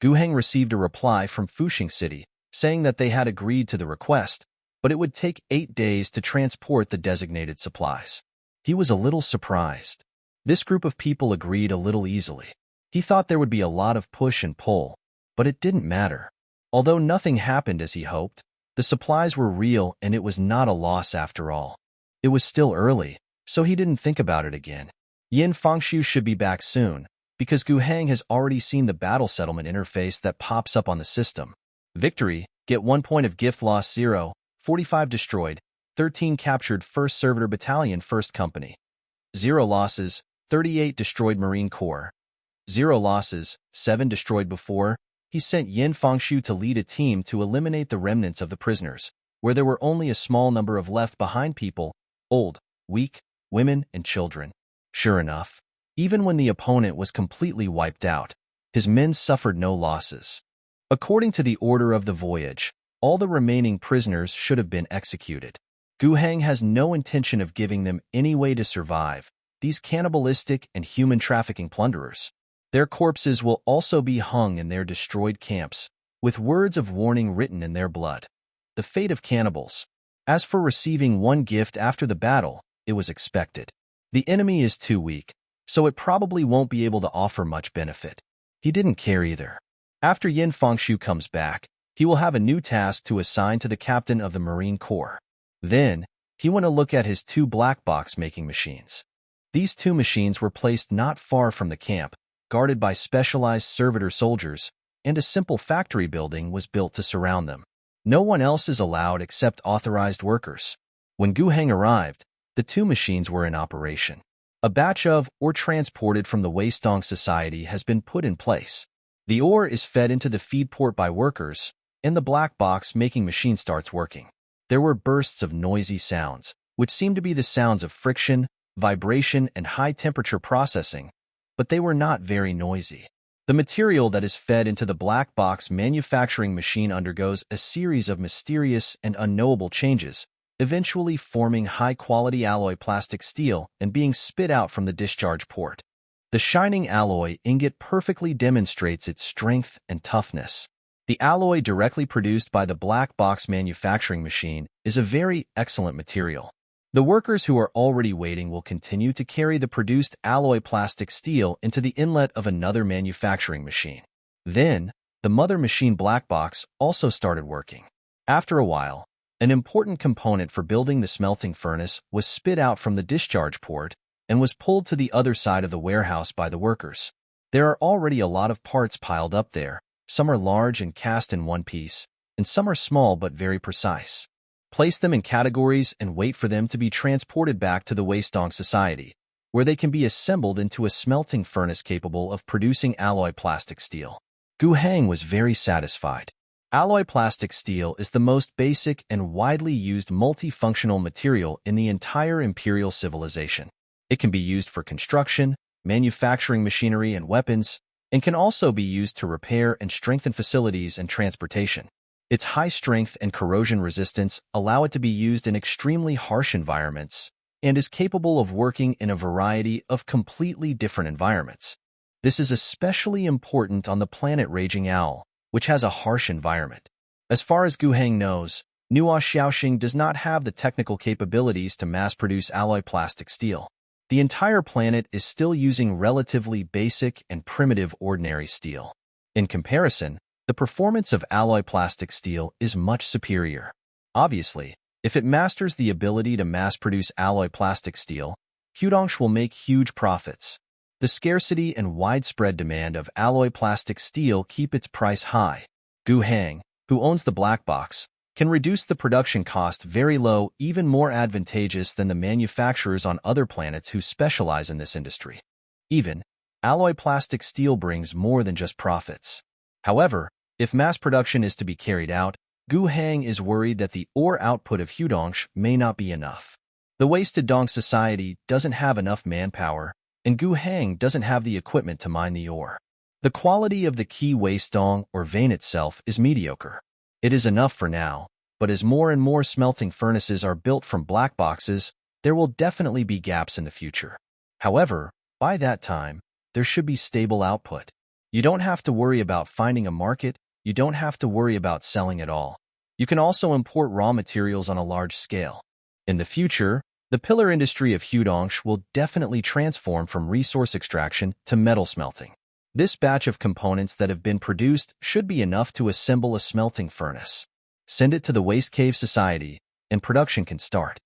Guheng received a reply from Fuxing City, saying that they had agreed to the request, but it would take 8 days to transport the designated supplies. He was a little surprised. This group of people agreed a little easily. He thought there would be a lot of push and pull, but it didn't matter. Although nothing happened as he hoped, the supplies were real and it was not a loss after all. It was still early, so he didn't think about it again. Yin Fangxiu should be back soon, because Guheng has already seen the battle settlement interface that pops up on the system. Victory, get 1 point of gift loss 0, 45 destroyed, 13 captured 1st Servitor Battalion 1st Company. 0 losses, 38 destroyed Marine Corps. 0 losses, 7 destroyed before. He sent Yin Fangxiu to lead a team to eliminate the remnants of the prisoners, where there were only a small number of left-behind people, old, weak, women, and children. Sure enough, even when the opponent was completely wiped out, His men suffered no losses. According to the order of the voyage, all the remaining prisoners should have been executed. Gu Heng has no intention of giving them any way to survive, these cannibalistic and human trafficking plunderers. Their corpses will also be hung in their destroyed camps, with words of warning written in their blood. The fate of cannibals. As for receiving one gift after the battle, it was expected. The enemy is too weak, so it probably won't be able to offer much benefit. He didn't care either. After Yin Fengshu comes back, he will have a new task to assign to the captain of the Marine Corps. Then, he went to look at his 2 black box making machines. These 2 machines were placed not far from the camp, guarded by specialized servitor soldiers, and a simple factory building was built to surround them. No one else is allowed except authorized workers. When Gu Heng arrived, the 2 machines were in operation. A batch of ore transported from the Weistong Society has been put in place. The ore is fed into the feed port by workers, and the black box making machine starts working. There were bursts of noisy sounds, which seemed to be the sounds of friction, vibration, and high-temperature processing, but they were not very noisy. The material that is fed into the black box manufacturing machine undergoes a series of mysterious and unknowable changes, eventually forming high-quality alloy plastic steel and being spit out from the discharge port. The shining alloy ingot perfectly demonstrates its strength and toughness. The alloy directly produced by the black box manufacturing machine is a very excellent material. The workers who are already waiting will continue to carry the produced alloy plastic steel into the inlet of another manufacturing machine. Then, the mother machine black box also started working. After a while, an important component for building the smelting furnace was spit out from the discharge port and was pulled to the other side of the warehouse by the workers. There are already a lot of parts piled up there. Some are large and cast in one piece, and some are small but very precise. Place them in categories and wait for them to be transported back to the Weistong Society, where they can be assembled into a smelting furnace capable of producing alloy plastic steel. Gu Heng was very satisfied. Alloy plastic steel is the most basic and widely used multifunctional material in the entire imperial civilization. It can be used for construction, manufacturing machinery and weapons, and can also be used to repair and strengthen facilities and transportation. Its high strength and corrosion resistance allow it to be used in extremely harsh environments and is capable of working in a variety of completely different environments. This is especially important on the planet Raging Owl, which has a harsh environment. As far as Gu Heng knows, Nuo Xiaoxing does not have the technical capabilities to mass-produce alloy plastic steel. The entire planet is still using relatively basic and primitive ordinary steel. In comparison, the performance of alloy plastic steel is much superior. Obviously, if it masters the ability to mass-produce alloy plastic steel, Hudongsh will make huge profits. The scarcity and widespread demand of alloy plastic steel keep its price high. Gu Heng, who owns the black box, can reduce the production cost very low, even more advantageous than the manufacturers on other planets who specialize in this industry. Even, alloy plastic steel brings more than just profits. However, if mass production is to be carried out, Gu Heng is worried that the ore output of Hudongsh may not be enough. The Wasted Dong Society doesn't have enough manpower, and Gu Heng doesn't have the equipment to mine the ore. The quality of the key Weistong or vein itself is mediocre. It is enough for now, but as more and more smelting furnaces are built from black boxes, there will definitely be gaps in the future. However, by that time, there should be stable output. You don't have to worry about finding a market, you don't have to worry about selling at all. You can also import raw materials on a large scale. In the future, the pillar industry of Hudongsh will definitely transform from resource extraction to metal smelting. This batch of components that have been produced should be enough to assemble a smelting furnace. Send it to the Waste Cave Society, and production can start.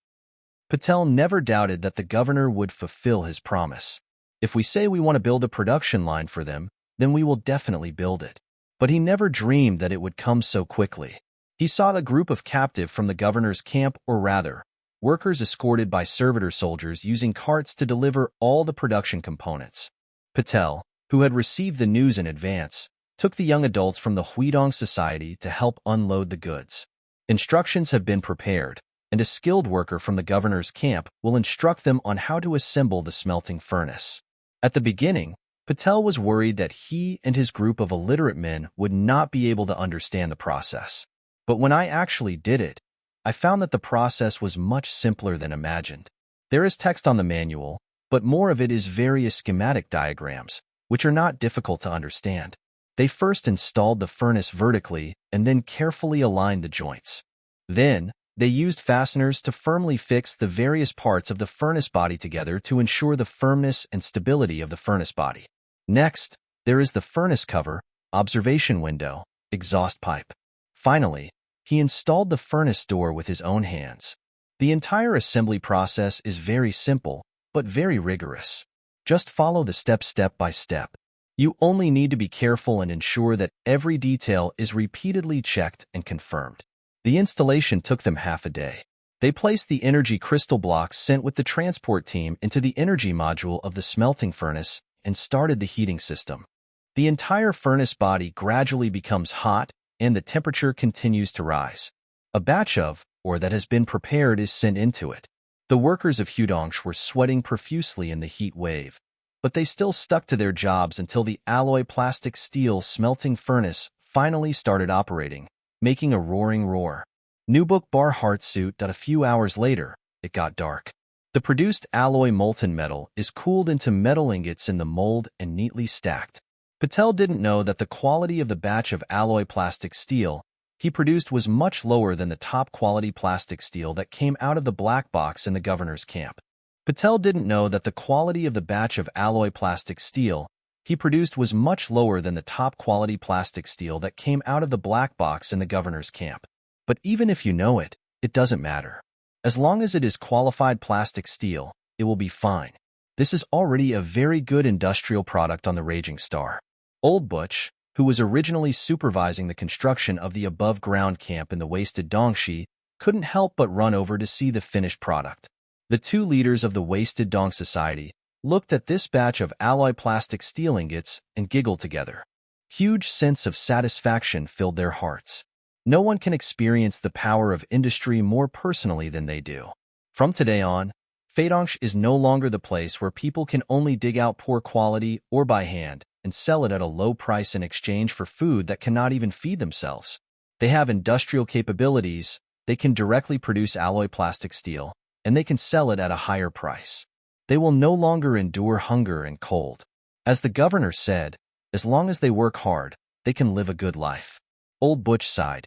Patel never doubted that the governor would fulfill his promise. If we say we want to build a production line for them, then we will definitely build it. But he never dreamed that it would come so quickly. He saw a group of captive from the governor's camp, or rather, workers escorted by servitor soldiers using carts to deliver all the production components. Patel, who had received the news in advance, took the young adults from the Huidong Society to help unload the goods. Instructions have been prepared, and a skilled worker from the governor's camp will instruct them on how to assemble the smelting furnace. At the beginning, Patel was worried that he and his group of illiterate men would not be able to understand the process. But when I actually did it, I found that the process was much simpler than imagined. There is text on the manual, but more of it is various schematic diagrams, which are not difficult to understand. They first installed the furnace vertically and then carefully aligned the joints. Then, they used fasteners to firmly fix the various parts of the furnace body together to ensure the firmness and stability of the furnace body. Next, there is the furnace cover, observation window, exhaust pipe. Finally, he installed the furnace door with his own hands. The entire assembly process is very simple, but very rigorous. Just follow the steps step by step. You only need to be careful and ensure that every detail is repeatedly checked and confirmed. The installation took them half a day. They placed the energy crystal blocks sent with the transport team into the energy module of the smelting furnace and started the heating system. The entire furnace body gradually becomes hot and the temperature continues to rise. A batch of, or that has been prepared, is sent into it. The workers of Hudongsh were sweating profusely in the heat wave, but they still stuck to their jobs until the alloy plastic steel smelting furnace finally started operating, making a roaring roar. Nubuk Bar Hartsuit that a few hours later, it got dark. The produced alloy molten metal is cooled into metal ingots in the mold and neatly stacked. Patel didn't know that the quality of the batch of alloy plastic steel he produced was much lower than the top quality plastic steel that came out of the black box in the governor's camp. Patel didn't know that the quality of the batch of alloy plastic steel he produced was much lower than the top quality plastic steel that came out of the black box in the governor's camp. But even if you know it, it doesn't matter. As long as it is qualified plastic steel, it will be fine. This is already a very good industrial product on the Raging Star. Old Butch, who was originally supervising the construction of the above-ground camp in the wasted Dongshi, couldn't help but run over to see the finished product. The two leaders of the Wasted Dong Society looked at this batch of alloy plastic steel ingots and giggled together. Huge sense of satisfaction filled their hearts. No one can experience the power of industry more personally than they do. From today on, Feidongsh is no longer the place where people can only dig out poor quality ore by hand and sell it at a low price in exchange for food that cannot even feed themselves. They have industrial capabilities, they can directly produce alloy plastic steel, and they can sell it at a higher price. They will no longer endure hunger and cold. As the governor said, as long as they work hard, they can live a good life. Old Butch sighed.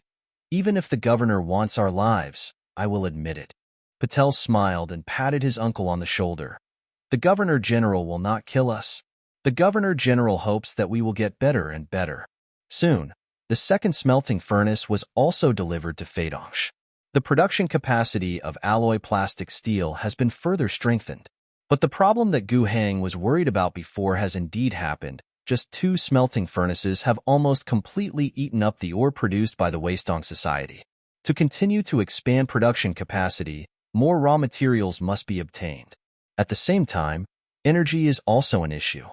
Even if the governor wants our lives, I will admit it. Patel smiled and patted his uncle on the shoulder. The governor-general will not kill us. The governor-general hopes that we will get better and better. Soon, the second smelting furnace was also delivered to Feidongsh. The production capacity of alloy plastic steel has been further strengthened. But the problem that Gu Hang was worried about before has indeed happened. Just 2 smelting furnaces have almost completely eaten up the ore produced by the Wasted Society. To continue to expand production capacity, more raw materials must be obtained. At the same time, energy is also an issue.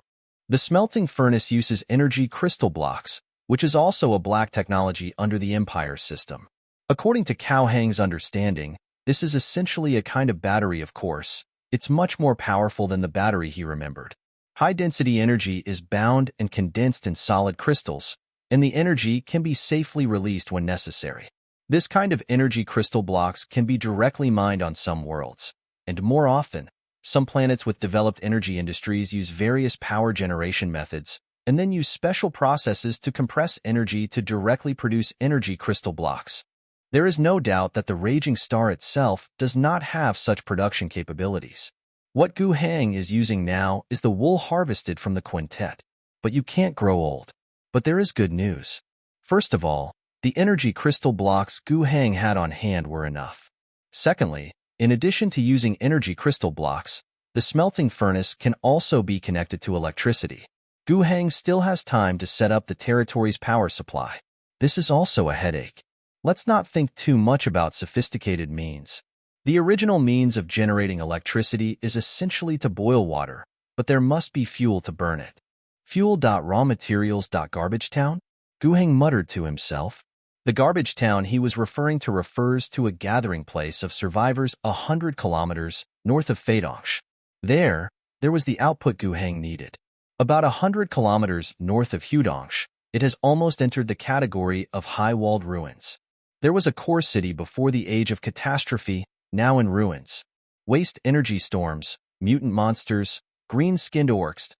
The smelting furnace uses energy crystal blocks, which is also a black technology under the Empire system. According to Cao Hang's understanding, this is essentially a kind of battery, of course. It's much more powerful than the battery he remembered. High-density energy is bound and condensed in solid crystals, and the energy can be safely released when necessary. This kind of energy crystal blocks can be directly mined on some worlds, and more often, some planets with developed energy industries use various power generation methods and then use special processes to compress energy to directly produce energy crystal blocks. There is no doubt that the Raging Star itself does not have such production capabilities. What Gu Hang is using now is the wool harvested from the quintet. But you can't grow old. But there is good news. First of all, the energy crystal blocks Gu Hang had on hand were enough. Secondly, in addition to using energy crystal blocks, the smelting furnace can also be connected to electricity. Gu Hang still has time to set up the territory's power supply. This is also a headache. Let's not think too much about sophisticated means. The original means of generating electricity is essentially to boil water, but there must be fuel to burn it. Fuel.raw materials.garbage town? Gu Hang muttered to himself. The garbage town he was referring to refers to a gathering place of survivors 100 kilometers north of Feidongsh. There was the output Gu Hang needed. About 100 kilometers north of Hudongsh, it has almost entered the category of high-walled ruins. There was a core city before the age of catastrophe, now in ruins. Waste energy storms, mutant monsters, green-skinned orcs,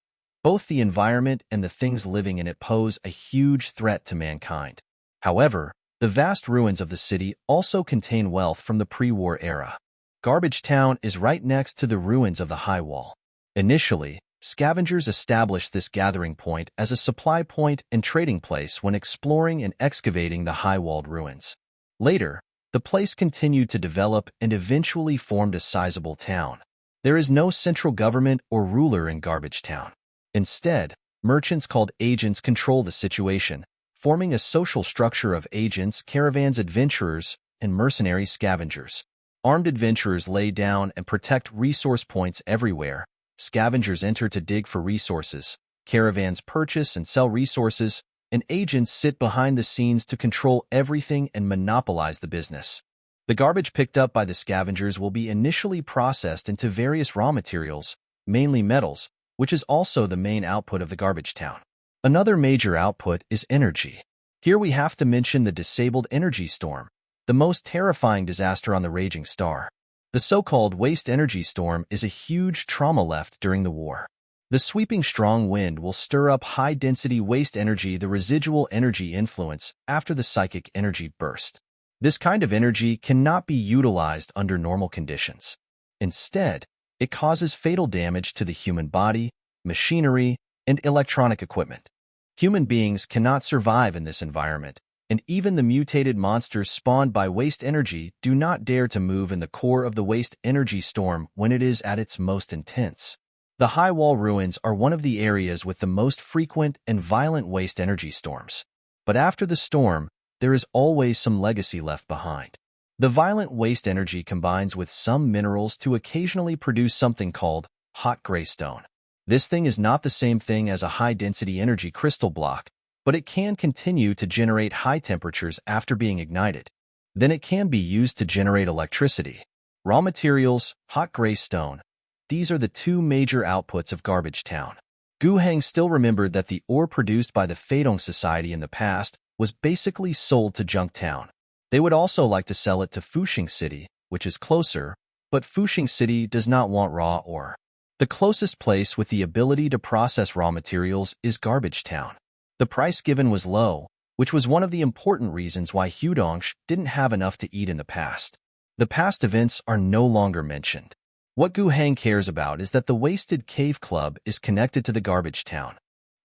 both the environment and the things living in it pose a huge threat to mankind. However, the vast ruins of the city also contain wealth from the pre-war era. Garbage Town is right next to the ruins of the High Wall. Initially, scavengers established this gathering point as a supply point and trading place when exploring and excavating the high-walled ruins. Later, the place continued to develop and eventually formed a sizable town. There is no central government or ruler in Garbage Town. Instead, merchants called agents control the situation, forming a social structure of agents, caravans, adventurers, and mercenary scavengers. Armed adventurers lay down and protect resource points everywhere. Scavengers enter to dig for resources, caravans purchase and sell resources, and agents sit behind the scenes to control everything and monopolize the business. The garbage picked up by the scavengers will be initially processed into various raw materials, mainly metals, which is also the main output of the Garbage Town. Another major output is energy. Here we have to mention the disabled energy storm, the most terrifying disaster on the raging star. The so-called waste energy storm is a huge trauma left during the war. The sweeping strong wind will stir up high-density waste energy, the residual energy influence after the psychic energy burst. This kind of energy cannot be utilized under normal conditions. Instead, it causes fatal damage to the human body, machinery, and electronic equipment. Human beings cannot survive in this environment, and even the mutated monsters spawned by waste energy do not dare to move in the core of the waste energy storm when it is at its most intense. The High Wall ruins are one of the areas with the most frequent and violent waste energy storms. But after the storm, there is always some legacy left behind. The violent waste energy combines with some minerals to occasionally produce something called hot gray stone. This thing is not the same thing as a high-density energy crystal block, but it can continue to generate high temperatures after being ignited. Then it can be used to generate electricity. Raw materials, hot gray stone. These are the two major outputs of Garbage Town. Gu Heng still remembered that the ore produced by the Feidong Society in the past was basically sold to Junk Town. They would also like to sell it to Fuxing City, which is closer, but Fuxing City does not want raw ore. The closest place with the ability to process raw materials is Garbage Town. The price given was low, which was one of the important reasons why Hudongsh didn't have enough to eat in the past. The past events are no longer mentioned. What Gu Heng cares about is that the Wasted Cave Club is connected to the Garbage Town.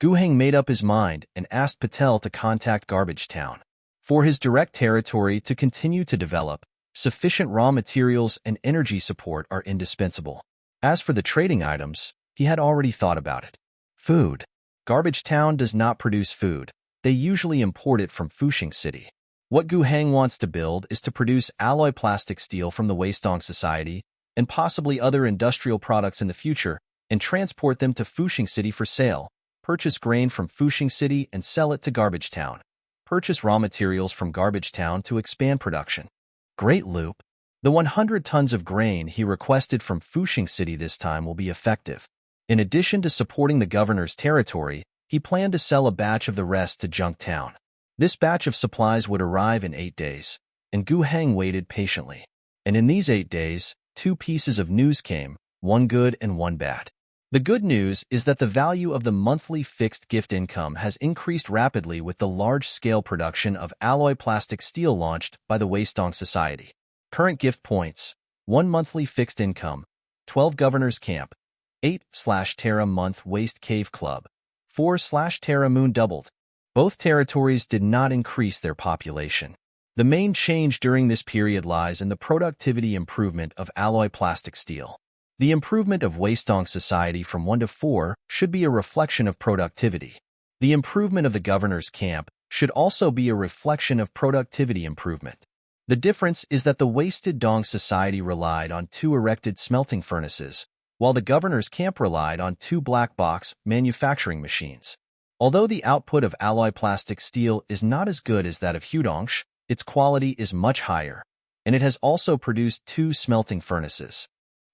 Gu Heng made up his mind and asked Patel to contact Garbage Town. For his direct territory to continue to develop, sufficient raw materials and energy support are indispensable. As for the trading items, he had already thought about it. Food. Garbage Town does not produce food. They usually import it from Fuxing City. What Gu Heng wants to build is to produce alloy plastic steel from the Feidong Society and possibly other industrial products in the future and transport them to Fuxing City for sale, purchase grain from Fuxing City and sell it to Garbage Town, purchase raw materials from Garbage Town to expand production. Great loop. The 100 tons of grain he requested from Fuxing City this time will be effective. In addition to supporting the governor's territory, he planned to sell a batch of the rest to Junk Town. This batch of supplies would arrive in 8 days, and Gu Heng waited patiently. And in these 8 days, 2 pieces of news came, one good and one bad. The good news is that the value of the monthly fixed gift income has increased rapidly with the large-scale production of alloy plastic steel launched by the Feidong Society. Current gift points, 1 monthly fixed income, 12 Governor's Camp, 8/Terra Month Waste Cave Club, 4/Terra Moon doubled. Both territories did not increase their population. The main change during this period lies in the productivity improvement of alloy plastic steel. The improvement of Feidong Society from 1 to 4 should be a reflection of productivity. The improvement of the Governor's Camp should also be a reflection of productivity improvement. The difference is that the Wasted Dong Society relied on 2 erected smelting furnaces, while the Governor's Camp relied on 2 black box manufacturing machines. Although the output of alloy plastic steel is not as good as that of Hudongsh, its quality is much higher, and it has also produced 2 smelting furnaces.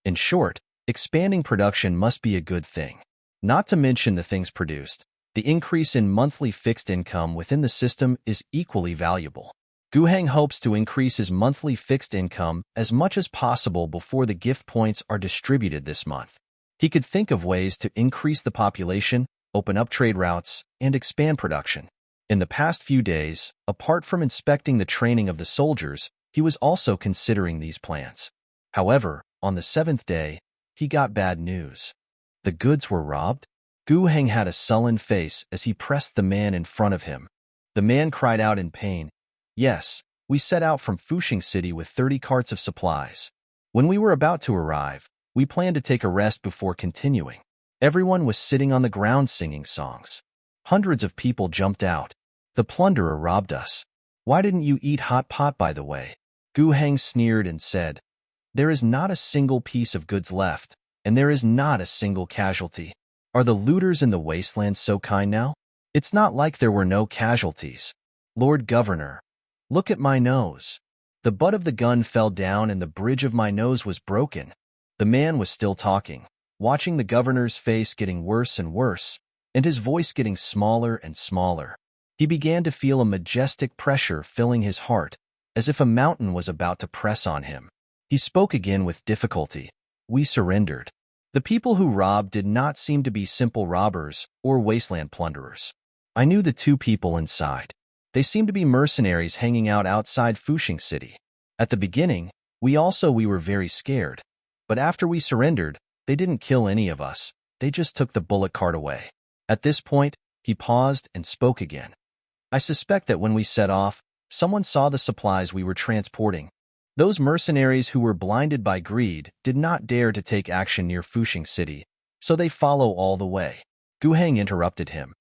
In short, expanding production must be a good thing. Not to mention the things produced. The increase in monthly fixed income within the system is equally valuable. Gu Heng hopes to increase his monthly fixed income as much as possible before the gift points are distributed this month. He could think of ways to increase the population, open up trade routes, and expand production. In the past few days, apart from inspecting the training of the soldiers, he was also considering these plans. However, on the 7th day, he got bad news. The goods were robbed? Gu Heng had a sullen face as he pressed the man in front of him. The man cried out in pain. Yes, we set out from Fuxing City with 30 carts of supplies. When we were about to arrive, we planned to take a rest before continuing. Everyone was sitting on the ground singing songs. Hundreds of people jumped out. The plunderer robbed us. Why didn't you eat hot pot, by the way? Gu Heng sneered and said, there is not a single piece of goods left, and there is not a single casualty. Are the looters in the wasteland so kind now? It's not like there were no casualties. Lord Governor, look at my nose. The butt of the gun fell down and the bridge of my nose was broken. The man was still talking, watching the governor's face getting worse and worse, and his voice getting smaller and smaller. He began to feel a majestic pressure filling his heart, as if a mountain was about to press on him. He spoke again with difficulty. We surrendered. The people who robbed did not seem to be simple robbers or wasteland plunderers. I knew the two people inside. They seemed to be mercenaries hanging out outside Fuxing City. At the beginning, we were very scared. But after we surrendered, they didn't kill any of us. They just took the bullet cart away. At this point, he paused and spoke again. I suspect that when we set off, someone saw the supplies we were transporting. Those mercenaries who were blinded by greed did not dare to take action near Fuxing City, so they follow all the way. Gu Heng interrupted him.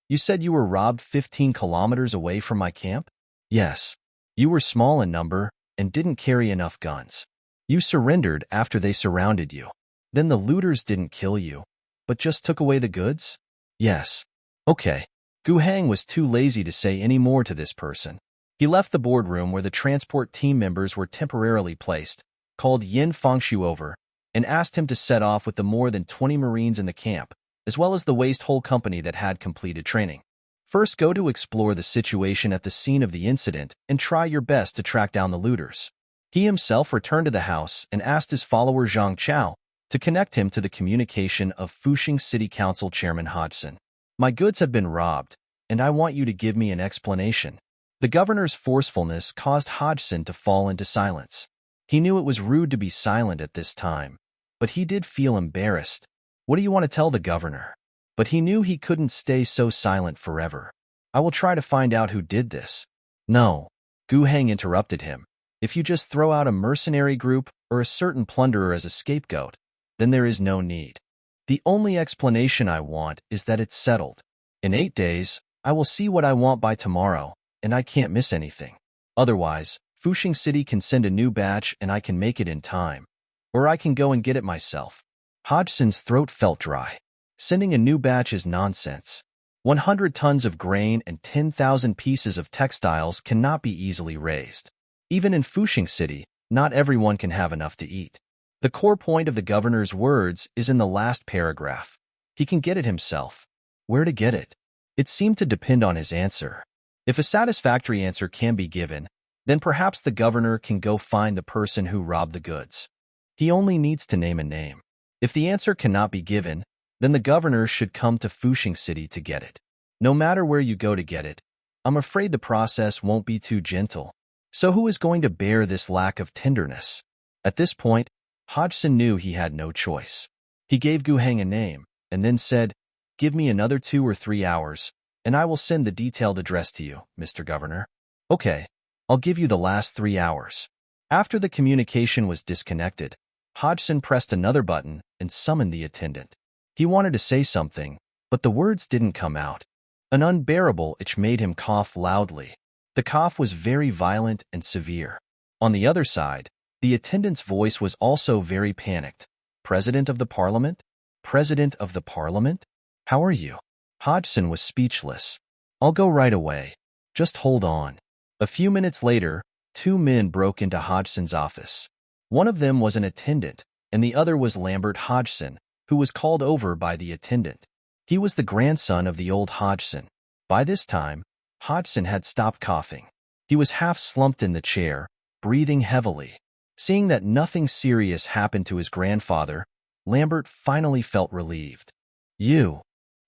You said you were robbed 15 kilometers away from my camp? Yes. You were small in number and didn't carry enough guns. You surrendered after they surrounded you. Then the looters didn't kill you, but just took away the goods? Yes. Okay. Gu Heng was too lazy to say any more to this person. He left the boardroom where the transport team members were temporarily placed, called Yin Fengshu over, and asked him to set off with the more than 20 Marines in the camp, as well as the waste hole company that had completed training. First, go to explore the situation at the scene of the incident and try your best to track down the looters. He himself returned to the house and asked his follower Zhang Chao to connect him to the communication of Fuxing City Council Chairman Hodgson. My goods have been robbed, and I want you to give me an explanation. The governor's forcefulness caused Hodgson to fall into silence. He knew it was rude to be silent at this time, but he did feel embarrassed. What do you want to tell the governor? But he knew he couldn't stay so silent forever. I will try to find out who did this. No, Gu Heng interrupted him. If you just throw out a mercenary group or a certain plunderer as a scapegoat, then there is no need. The only explanation I want is that it's settled. In 8 days, I will see what I want by tomorrow, and I can't miss anything. Otherwise, Fuxing City can send a new batch and I can make it in time. Or I can go and get it myself. Hodgson's throat felt dry. Sending a new batch is nonsense. 100 tons of grain and 10,000 pieces of textiles cannot be easily raised. Even in Fuxing City, not everyone can have enough to eat. The core point of the governor's words is in the last paragraph. He can get it himself. Where to get it? It seemed to depend on his answer. If a satisfactory answer can be given, then perhaps the governor can go find the person who robbed the goods. He only needs to name a name. If the answer cannot be given, then the governor should come to Fuxing City to get it. No matter where you go to get it, I'm afraid the process won't be too gentle. So who is going to bear this lack of tenderness? At this point, Hodgson knew he had no choice. He gave Gu Heng a name, and then said, "Give me another 2 or 3 hours, and I will send the detailed address to you, Mr. Governor." Okay, I'll give you the last 3 hours. After the communication was disconnected, Hodgson pressed another button and summoned the attendant. He wanted to say something, but the words didn't come out. An unbearable itch made him cough loudly. The cough was very violent and severe. On the other side, the attendant's voice was also very panicked. "President of the Parliament? President of the Parliament? How are you?" Hodgson was speechless. "I'll go right away. Just hold on." A few minutes later, 2 men broke into Hodgson's office. One of them was an attendant, and the other was Lambert Hodgson, who was called over by the attendant. He was the grandson of the old Hodgson. By this time, Hodgson had stopped coughing. He was half slumped in the chair, breathing heavily. Seeing that nothing serious happened to his grandfather, Lambert finally felt relieved. "You,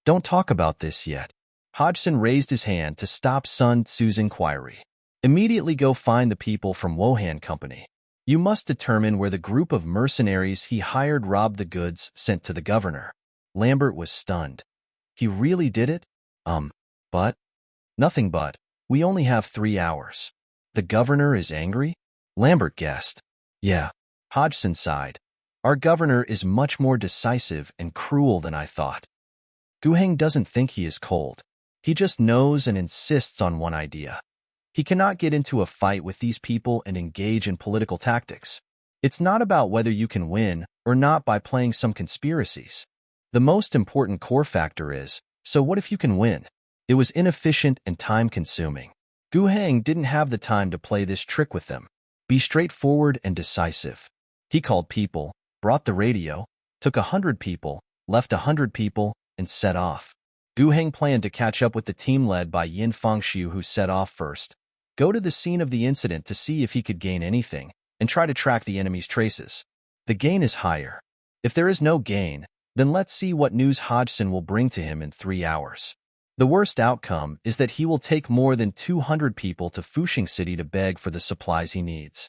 don't talk about this yet." Hodgson raised his hand to stop Sun Tzu's inquiry. "Immediately go find the people from Wohan Company. You must determine where the group of mercenaries he hired robbed the goods sent to the governor." Lambert was stunned. "He really did it? But?" "Nothing but. We only have 3 hours." "The governor is angry?" Lambert guessed. "Yeah." Hodgson sighed. "Our governor is much more decisive and cruel than I thought. Guheng doesn't think he is cold. He just knows and insists on one idea. He cannot get into a fight with these people and engage in political tactics. It's not about whether you can win or not by playing some conspiracies. The most important core factor is, so what if you can win? It was inefficient and time-consuming. Guheng didn't have the time to play this trick with them. Be straightforward and decisive. He called people, brought the radio, took 100 people, left 100 people, and set off. Guheng planned to catch up with the team led by Yin Fangxiu, who set off first, go to the scene of the incident to see if he could gain anything, and try to track the enemy's traces. The gain is higher. If there is no gain, then let's see what news Hodgson will bring to him in 3 hours. The worst outcome is that he will take more than 200 people to Fuxing City to beg for the supplies he needs.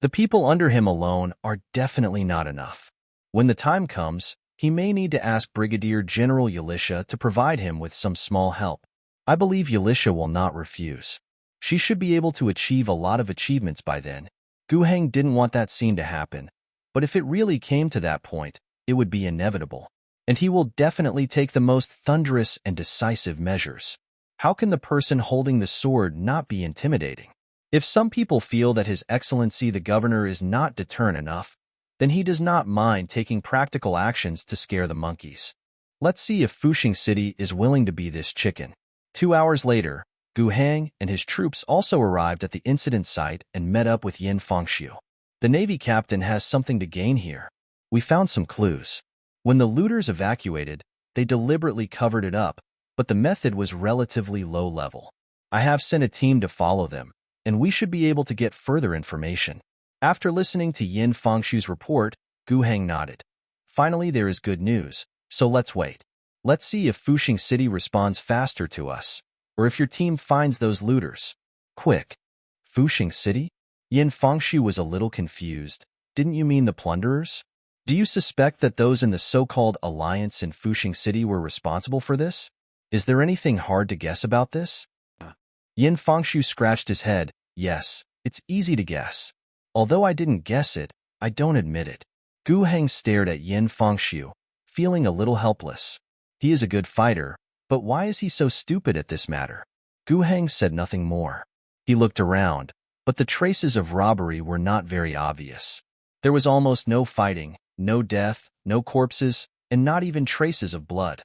The people under him alone are definitely not enough. When the time comes, he may need to ask Brigadier General Yalisha to provide him with some small help. I believe Yalisha will not refuse. She should be able to achieve a lot of achievements by then. Guheng didn't want that scene to happen, but if it really came to that point, it would be inevitable, and he will definitely take the most thunderous and decisive measures. How can the person holding the sword not be intimidating? If some people feel that His Excellency the Governor is not deterrent enough, then he does not mind taking practical actions to scare the monkeys. Let's see if Fuxing City is willing to be this chicken. 2 hours later, Guheng and his troops also arrived at the incident site and met up with Yin Fangxiu. "The Navy captain has something to gain here. We found some clues." When the looters evacuated, they deliberately covered it up, but the method was relatively low level. "I have sent a team to follow them, and we should be able to get further information." After listening to Yin Fangxiu's report, Guheng nodded. "Finally, there is good news, so let's wait. Let's see if Fuxing City responds faster to us, or if your team finds those looters. Quick." "Fuxing City?" Yin Fangxiu was a little confused. "Didn't you mean the plunderers? Do you suspect that those in the so-called alliance in Fuxing City were responsible for this? Is there anything hard to guess about this?" Yin Fangxiu scratched his head. "Yes, it's easy to guess. Although I didn't guess it, I don't admit it." Guheng stared at Yin Fangxiu, feeling a little helpless. He is a good fighter, but why is he so stupid at this matter? Guheng said nothing more. He looked around, but the traces of robbery were not very obvious. There was almost no fighting, no death, no corpses, and not even traces of blood.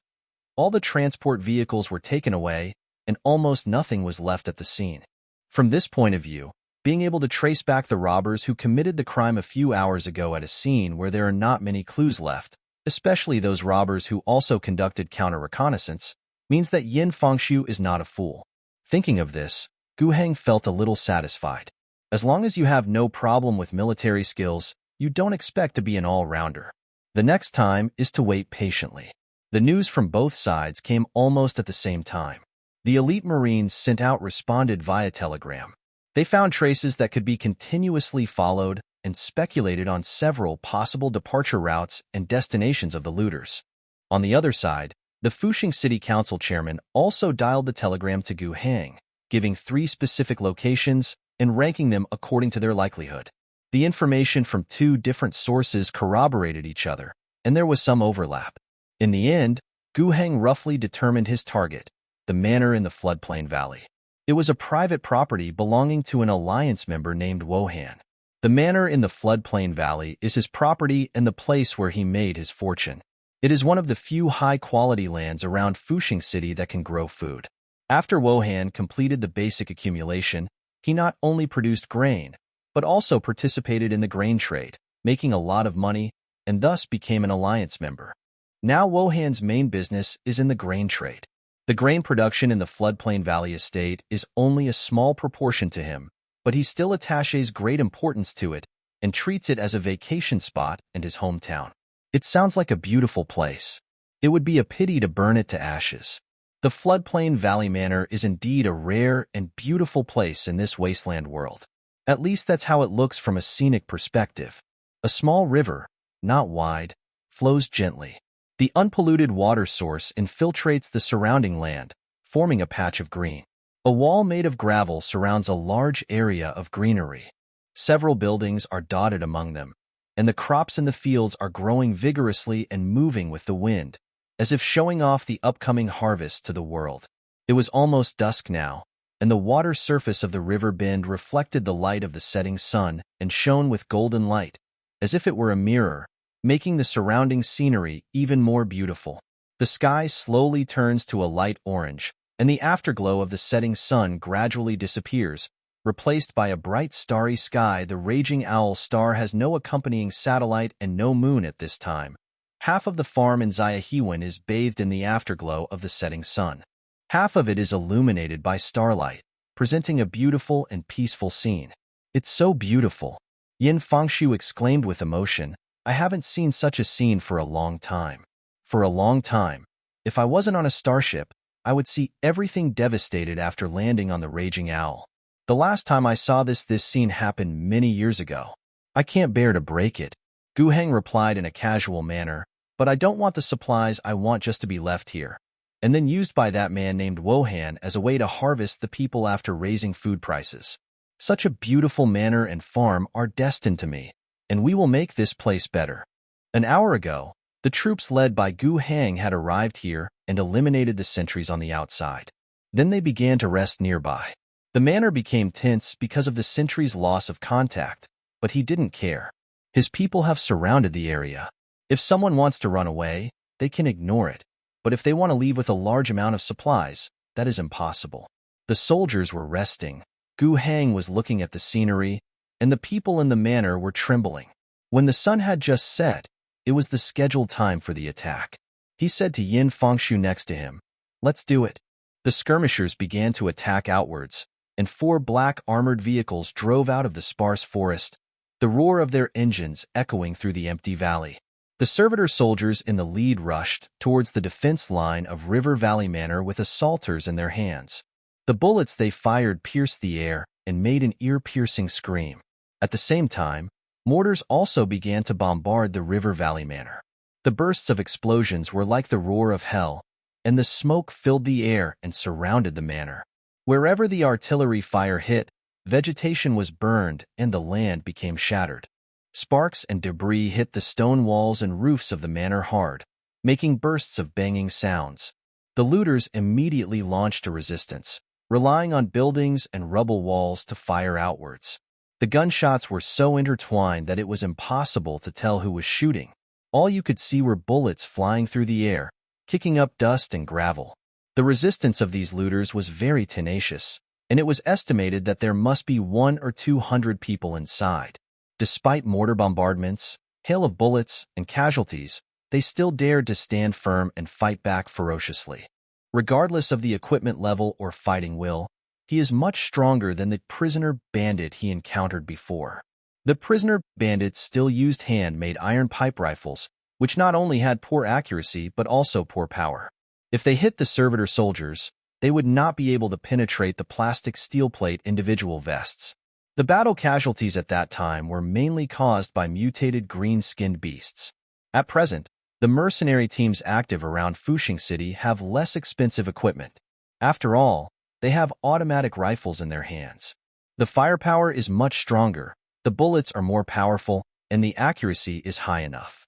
All the transport vehicles were taken away, and almost nothing was left at the scene. From this point of view, being able to trace back the robbers who committed the crime a few hours ago at a scene where there are not many clues left, especially those robbers who also conducted counter-reconnaissance, means that Yin Fangxiu is not a fool. Thinking of this, Guheng felt a little satisfied. As long as you have no problem with military skills, you don't expect to be an all-rounder. The next time is to wait patiently. The news from both sides came almost at the same time. The elite Marines sent out responded via telegram. They found traces that could be continuously followed and speculated on several possible departure routes and destinations of the looters. On the other side, the Fuxing City Council chairman also dialed the telegram to Guheng, giving 3 specific locations and ranking them according to their likelihood. The information from 2 different sources corroborated each other, and there was some overlap. In the end, Guheng roughly determined his target, the manor in the floodplain valley. It was a private property belonging to an alliance member named Wohan. The manor in the floodplain valley is his property and the place where he made his fortune. It is one of the few high-quality lands around Fuxing City that can grow food. After Wohan completed the basic accumulation, he not only produced grain, but also participated in the grain trade, making a lot of money, and thus became an alliance member. Now Wohan's main business is in the grain trade. The grain production in the floodplain valley estate is only a small proportion to him, but he still attaches great importance to it and treats it as a vacation spot in his hometown. It sounds like a beautiful place. It would be a pity to burn it to ashes. The floodplain valley manor is indeed a rare and beautiful place in this wasteland world. At least that's how it looks from a scenic perspective. A small river, not wide, flows gently. The unpolluted water source infiltrates the surrounding land, forming a patch of green. A wall made of gravel surrounds a large area of greenery. Several buildings are dotted among them, and the crops in the fields are growing vigorously and moving with the wind, as if showing off the upcoming harvest to the world. It was almost dusk now, and the water surface of the river bend reflected the light of the setting sun and shone with golden light, as if it were a mirror, making the surrounding scenery even more beautiful. The sky slowly turns to a light orange, and the afterglow of the setting sun gradually disappears, replaced by a bright starry sky. The raging owl star has no accompanying satellite and no moon at this time. Half of the farm in Xiahewen is bathed in the afterglow of the setting sun. Half of it is illuminated by starlight, presenting a beautiful and peaceful scene. "It's so beautiful," Yin Fengshu exclaimed with emotion. "I haven't seen such a scene for a long time. For a long time. If I wasn't on a starship, I would see everything devastated after landing on the raging owl. The last time I saw this scene happened many years ago. I can't bear to break it," Gu Heng replied in a casual manner, "but I don't want the supplies I want just to be left here, and then used by that man named Wohan as a way to harvest the people after raising food prices. Such a beautiful manor and farm are destined to me, and we will make this place better." An hour ago, the troops led by Gu Heng had arrived here and eliminated the sentries on the outside. Then they began to rest nearby. The manor became tense because of the sentry's loss of contact, but he didn't care. His people have surrounded the area. If someone wants to run away, they can ignore it, but if they want to leave with a large amount of supplies, that is impossible. The soldiers were resting. Gu Heng was looking at the scenery, and the people in the manor were trembling. When the sun had just set, it was the scheduled time for the attack. He said to Yin Fengshu next to him, "Let's do it." The skirmishers began to attack outwards, and 4 black armored vehicles drove out of the sparse forest, the roar of their engines echoing through the empty valley. The servitor soldiers in the lead rushed towards the defense line of River Valley Manor with assaulters in their hands. The bullets they fired pierced the air and made an ear-piercing scream. At the same time, mortars also began to bombard the River Valley Manor. The bursts of explosions were like the roar of hell, and the smoke filled the air and surrounded the manor. Wherever the artillery fire hit, vegetation was burned and the land became shattered. Sparks and debris hit the stone walls and roofs of the manor hard, making bursts of banging sounds. The looters immediately launched a resistance, relying on buildings and rubble walls to fire outwards. The gunshots were so intertwined that it was impossible to tell who was shooting. All you could see were bullets flying through the air, kicking up dust and gravel. The resistance of these looters was very tenacious, and it was estimated that there must be 100 or 200 people inside. Despite mortar bombardments, hail of bullets, and casualties, they still dared to stand firm and fight back ferociously. Regardless of the equipment level or fighting will, he is much stronger than the prisoner bandit he encountered before. The prisoner bandits still used hand-made iron pipe rifles, which not only had poor accuracy but also poor power. If they hit the servitor soldiers, they would not be able to penetrate the plastic steel plate individual vests. The battle casualties at that time were mainly caused by mutated green-skinned beasts. At present, the mercenary teams active around Fuxing City have less expensive equipment. After all, they have automatic rifles in their hands. The firepower is much stronger, the bullets are more powerful, and the accuracy is high enough.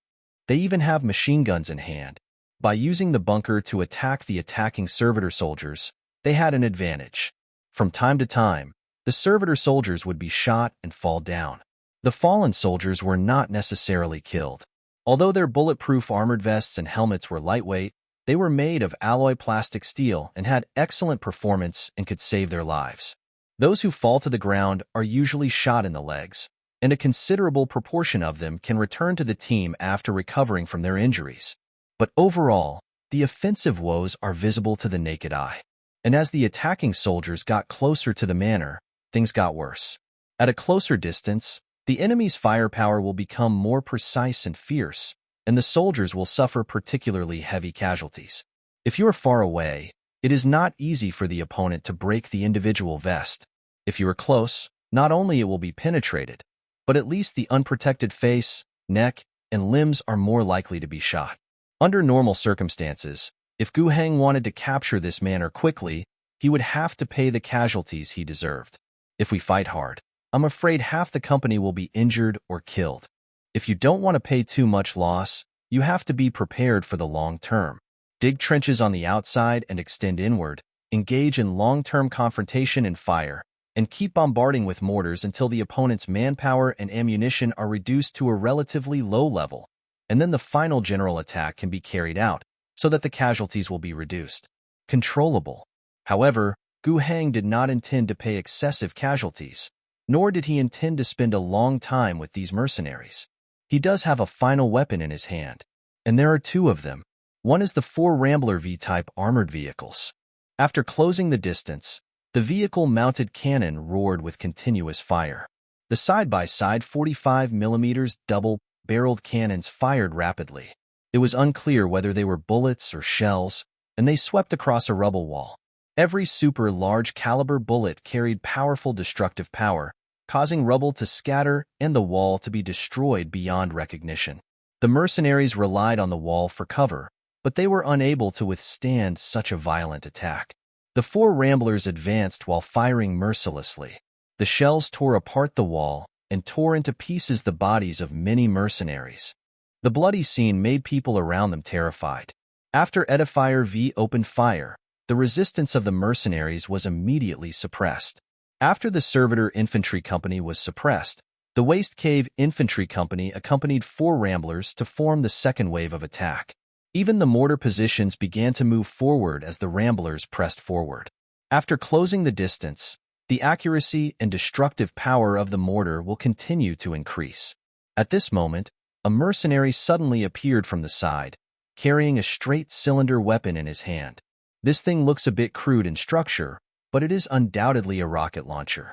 They even have machine guns in hand. By using the bunker to attack the attacking servitor soldiers, they had an advantage. From time to time, the servitor soldiers would be shot and fall down. The fallen soldiers were not necessarily killed. Although their bulletproof armored vests and helmets were lightweight, they were made of alloy plastic steel and had excellent performance and could save their lives. Those who fall to the ground are usually shot in the legs, and a considerable proportion of them can return to the team after recovering from their injuries. But overall, the offensive woes are visible to the naked eye. And as the attacking soldiers got closer to the manor, things got worse. At a closer distance, the enemy's firepower will become more precise and fierce, and the soldiers will suffer particularly heavy casualties. If you are far away, it is not easy for the opponent to break the individual vest. If you are close, not only it will be penetrated, but at least the unprotected face, neck, and limbs are more likely to be shot. Under normal circumstances, if Gu Heng wanted to capture this manor quickly, he would have to pay the casualties he deserved. If we fight hard, I'm afraid half the company will be injured or killed. If you don't want to pay too much loss, you have to be prepared for the long term. Dig trenches on the outside and extend inward, engage in long-term confrontation and fire, and keep bombarding with mortars until the opponent's manpower and ammunition are reduced to a relatively low level, and then the final general attack can be carried out, so that the casualties will be reduced. Controllable. However, Gu Heng did not intend to pay excessive casualties, nor did he intend to spend a long time with these mercenaries. He does have a final weapon in his hand, and there are two of them. One is the 4 Rambler V-type armored vehicles. After closing the distance, the vehicle-mounted cannon roared with continuous fire. The side-by-side 45mm double-barreled cannons fired rapidly. It was unclear whether they were bullets or shells, and they swept across a rubble wall. Every super large-caliber bullet carried powerful destructive power, causing rubble to scatter and the wall to be destroyed beyond recognition. The mercenaries relied on the wall for cover, but they were unable to withstand such a violent attack. The 4 Ramblers advanced while firing mercilessly. The shells tore apart the wall and tore into pieces the bodies of many mercenaries. The bloody scene made people around them terrified. After Edifier V opened fire, the resistance of the mercenaries was immediately suppressed. After the Servitor Infantry Company was suppressed, the Waste Cave Infantry Company accompanied 4 Ramblers to form the second wave of attack. Even the mortar positions began to move forward as the Ramblers pressed forward. After closing the distance, the accuracy and destructive power of the mortar will continue to increase. At this moment, a mercenary suddenly appeared from the side, carrying a straight cylinder weapon in his hand. This thing looks a bit crude in structure, but it is undoubtedly a rocket launcher.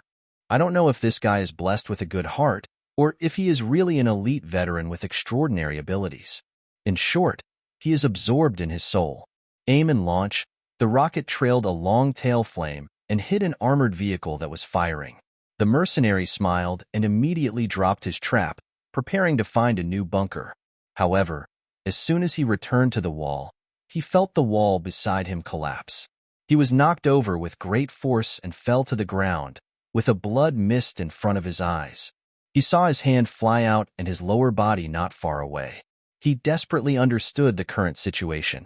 I don't know if this guy is blessed with a good heart, or if he is really an elite veteran with extraordinary abilities. In short, he is absorbed in his soul. Aim and launch, the rocket trailed a long tail flame and hit an armored vehicle that was firing. The mercenary smiled and immediately dropped his trap, preparing to find a new bunker. However, as soon as he returned to the wall, he felt the wall beside him collapse. He was knocked over with great force and fell to the ground, with a blood mist in front of his eyes. He saw his hand fly out and his lower body not far away. He desperately understood the current situation.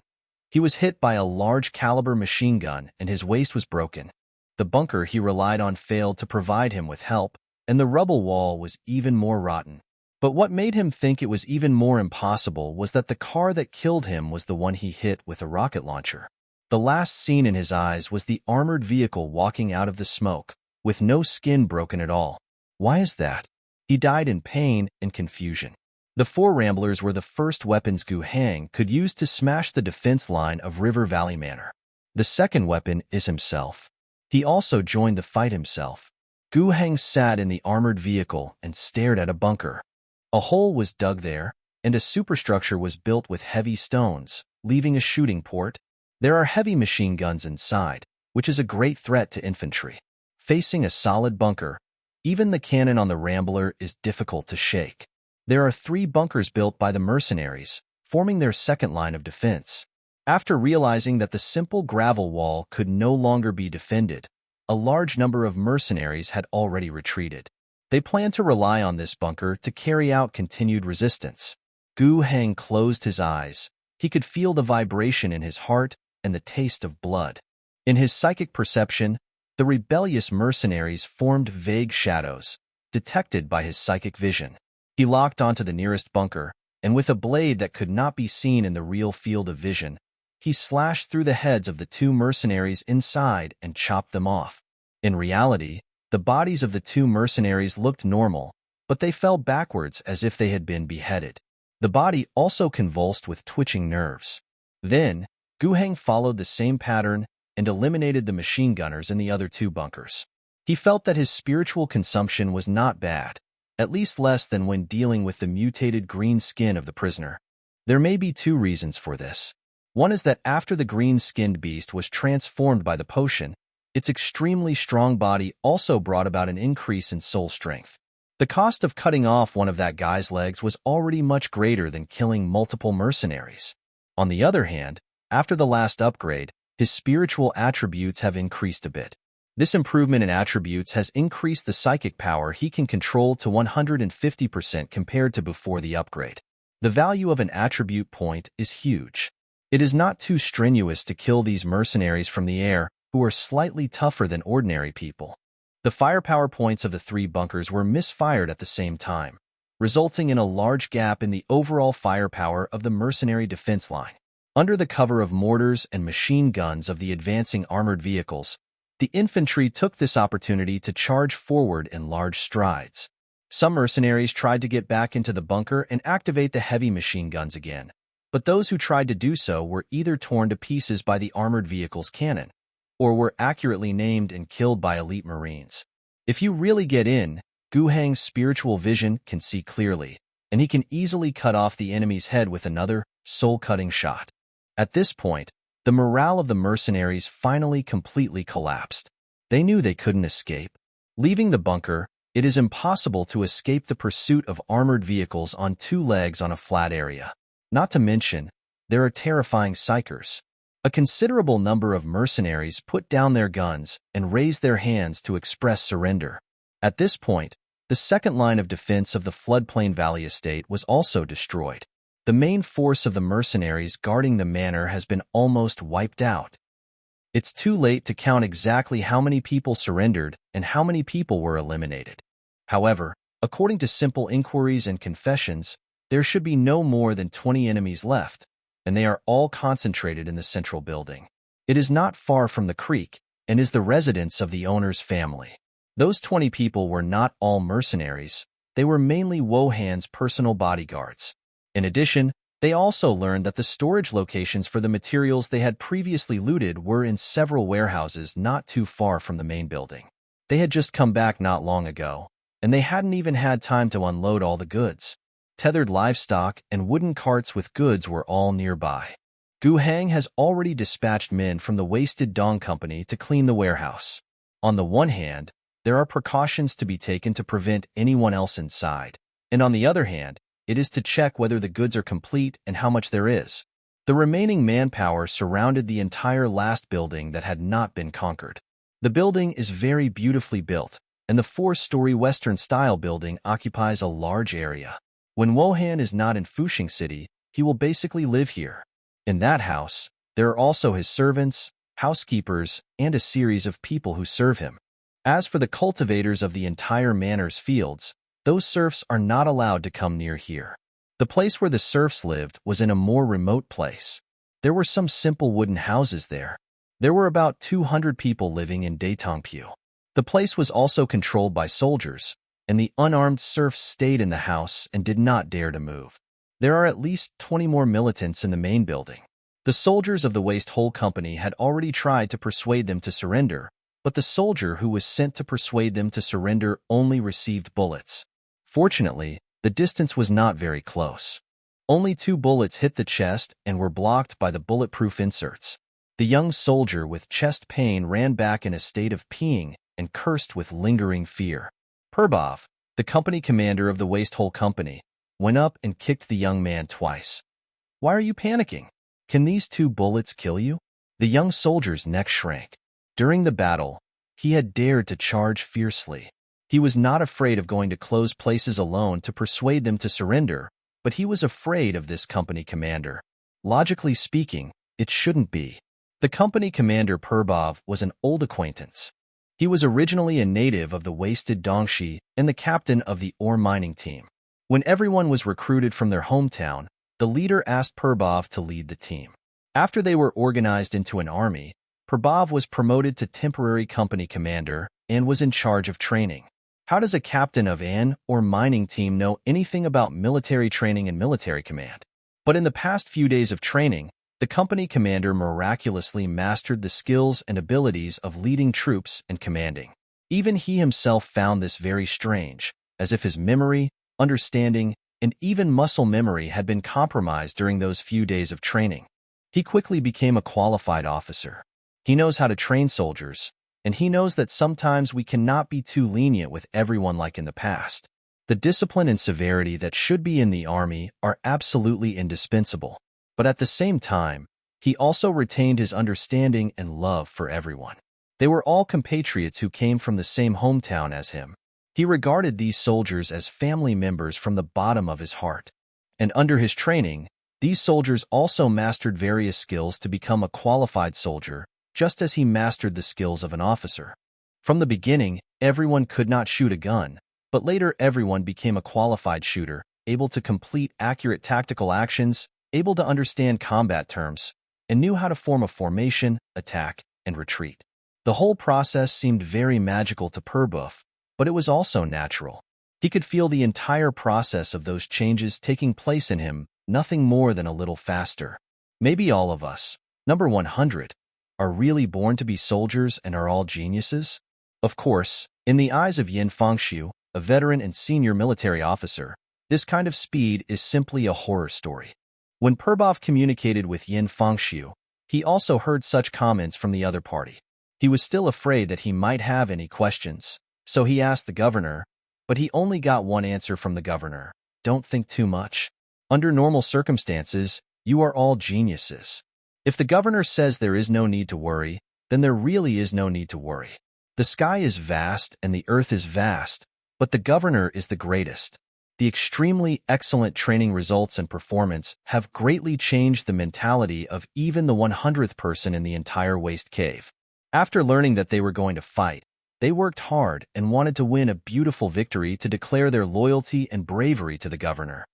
He was hit by a large-caliber machine gun and his waist was broken. The bunker he relied on failed to provide him with help, and the rubble wall was even more rotten. But what made him think it was even more impossible was that the car that killed him was the one he hit with a rocket launcher. The last scene in his eyes was the armored vehicle walking out of the smoke, with no skin broken at all. Why is that? He died in pain and confusion. The 4 Ramblers were the first weapons Gu Heng could use to smash the defense line of River Valley Manor. The second weapon is himself. He also joined the fight himself. Gu Heng sat in the armored vehicle and stared at a bunker. A hole was dug there, and a superstructure was built with heavy stones, leaving a shooting port. There are heavy machine guns inside, which is a great threat to infantry. Facing a solid bunker, even the cannon on the Rambler is difficult to shake. There are 3 bunkers built by the mercenaries, forming their second line of defense. After realizing that the simple gravel wall could no longer be defended, a large number of mercenaries had already retreated. They planned to rely on this bunker to carry out continued resistance. Gu Heng closed his eyes. He could feel the vibration in his heart and the taste of blood. In his psychic perception, the rebellious mercenaries formed vague shadows, detected by his psychic vision. He locked onto the nearest bunker, and with a blade that could not be seen in the real field of vision, he slashed through the heads of the 2 mercenaries inside and chopped them off. In reality, the bodies of the 2 mercenaries looked normal, but they fell backwards as if they had been beheaded. The body also convulsed with twitching nerves. Then, Guheng followed the same pattern and eliminated the machine gunners in the other two bunkers. He felt that his spiritual consumption was not bad, at least less than when dealing with the mutated green skin of the prisoner. There may be two reasons for this. One is that after the green-skinned beast was transformed by the potion, its extremely strong body also brought about an increase in soul strength. The cost of cutting off one of that guy's legs was already much greater than killing multiple mercenaries. On the other hand, after the last upgrade, his spiritual attributes have increased a bit. This improvement in attributes has increased the psychic power he can control to 150% compared to before the upgrade. The value of an attribute point is huge. It is not too strenuous to kill these mercenaries from the air, who are slightly tougher than ordinary people. The firepower points of the three bunkers were misfired at the same time, resulting in a large gap in the overall firepower of the mercenary defense line. Under the cover of mortars and machine guns of the advancing armored vehicles, the infantry took this opportunity to charge forward in large strides. Some mercenaries tried to get back into the bunker and activate the heavy machine guns again, but those who tried to do so were either torn to pieces by the armored vehicle's cannon, or were accurately named and killed by elite Marines. If you really get in, Guheng's spiritual vision can see clearly, and he can easily cut off the enemy's head with another, soul-cutting shot. At this point, the morale of the mercenaries finally completely collapsed. They knew they couldn't escape. Leaving the bunker, it is impossible to escape the pursuit of armored vehicles on two legs on a flat area. Not to mention, there are terrifying psychers. A considerable number of mercenaries put down their guns and raised their hands to express surrender. At this point, the second line of defense of the floodplain valley estate was also destroyed. The main force of the mercenaries guarding the manor has been almost wiped out. It's too late to count exactly how many people surrendered and how many people were eliminated. However, according to simple inquiries and confessions, there should be no more than 20 enemies left, and they are all concentrated in the central building. It is not far from the creek and is the residence of the owner's family. Those 20 people were not all mercenaries. They were mainly Wohan's personal bodyguards. In addition, they also learned that the storage locations for the materials they had previously looted were in several warehouses not too far from the main building. They had just come back not long ago, and they hadn't even had time to unload all the goods. Tethered livestock and wooden carts with goods were all nearby. Guheng has already dispatched men from the Wasted Dawn Company to clean the warehouse. On the one hand, there are precautions to be taken to prevent anyone else inside, and on the other hand, it is to check whether the goods are complete and how much there is. The remaining manpower surrounded the entire last building that had not been conquered. The building is very beautifully built, and the 4-story Western-style building occupies a large area. When Wohan is not in Fuxing City, he will basically live here. In that house, there are also his servants, housekeepers, and a series of people who serve him. As for the cultivators of the entire manor's fields, those serfs are not allowed to come near here. The place where the serfs lived was in a more remote place. There were some simple wooden houses there. There were about 200 people living in Datongpu. The place was also controlled by soldiers, and the unarmed serfs stayed in the house and did not dare to move. There are at least 20 more militants in the main building. The soldiers of the Waste Hole Company had already tried to persuade them to surrender, but the soldier who was sent to persuade them to surrender only received bullets. Fortunately, the distance was not very close. Only 2 bullets hit the chest and were blocked by the bulletproof inserts. The young soldier with chest pain ran back in a state of peeing and cursed with lingering fear. Purbov, the company commander of the Waste Hole Company, went up and kicked the young man twice. "Why are you panicking? Can these 2 bullets kill you?" The young soldier's neck shrank. During the battle, he had dared to charge fiercely. He was not afraid of going to close places alone to persuade them to surrender, but he was afraid of this company commander. Logically speaking, it shouldn't be. The company commander Purbov was an old acquaintance. He was originally a native of the Wasted Dongshi and the captain of the ore mining team. When everyone was recruited from their hometown, the leader asked Purbov to lead the team. After they were organized into an army, Purbov was promoted to temporary company commander and was in charge of training. How does a captain of an or mining team know anything about military training and military command? But in the past few days of training, the company commander miraculously mastered the skills and abilities of leading troops and commanding. Even he himself found this very strange, as if his memory, understanding, and even muscle memory had been compromised during those few days of training. He quickly became a qualified officer. He knows how to train soldiers, and he knows that sometimes we cannot be too lenient with everyone like in the past. The discipline and severity that should be in the army are absolutely indispensable, but at the same time, he also retained his understanding and love for everyone. They were all compatriots who came from the same hometown as him. He regarded these soldiers as family members from the bottom of his heart. And under his training, these soldiers also mastered various skills to become a qualified soldier, just as he mastered the skills of an officer. From the beginning, everyone could not shoot a gun, but later everyone became a qualified shooter, able to complete accurate tactical actions, able to understand combat terms, and knew how to form a formation, attack, and retreat. The whole process seemed very magical to Perbuff, but it was also natural. He could feel the entire process of those changes taking place in him, nothing more than a little faster. Maybe all of us, number 100, are really born to be soldiers and are all geniuses? Of course, in the eyes of Yin Fangxiu, a veteran and senior military officer, this kind of speed is simply a horror story. When Perbov communicated with Yin Fangxiu, he also heard such comments from the other party. He was still afraid that he might have any questions, so he asked the governor, but he only got one answer from the governor: don't think too much. Under normal circumstances, you are all geniuses. If the governor says there is no need to worry, then there really is no need to worry. The sky is vast and the earth is vast, but the governor is the greatest. The extremely excellent training results and performance have greatly changed the mentality of even the 100th person in the entire waste cave. After learning that they were going to fight, they worked hard and wanted to win a beautiful victory to declare their loyalty and bravery to the governor.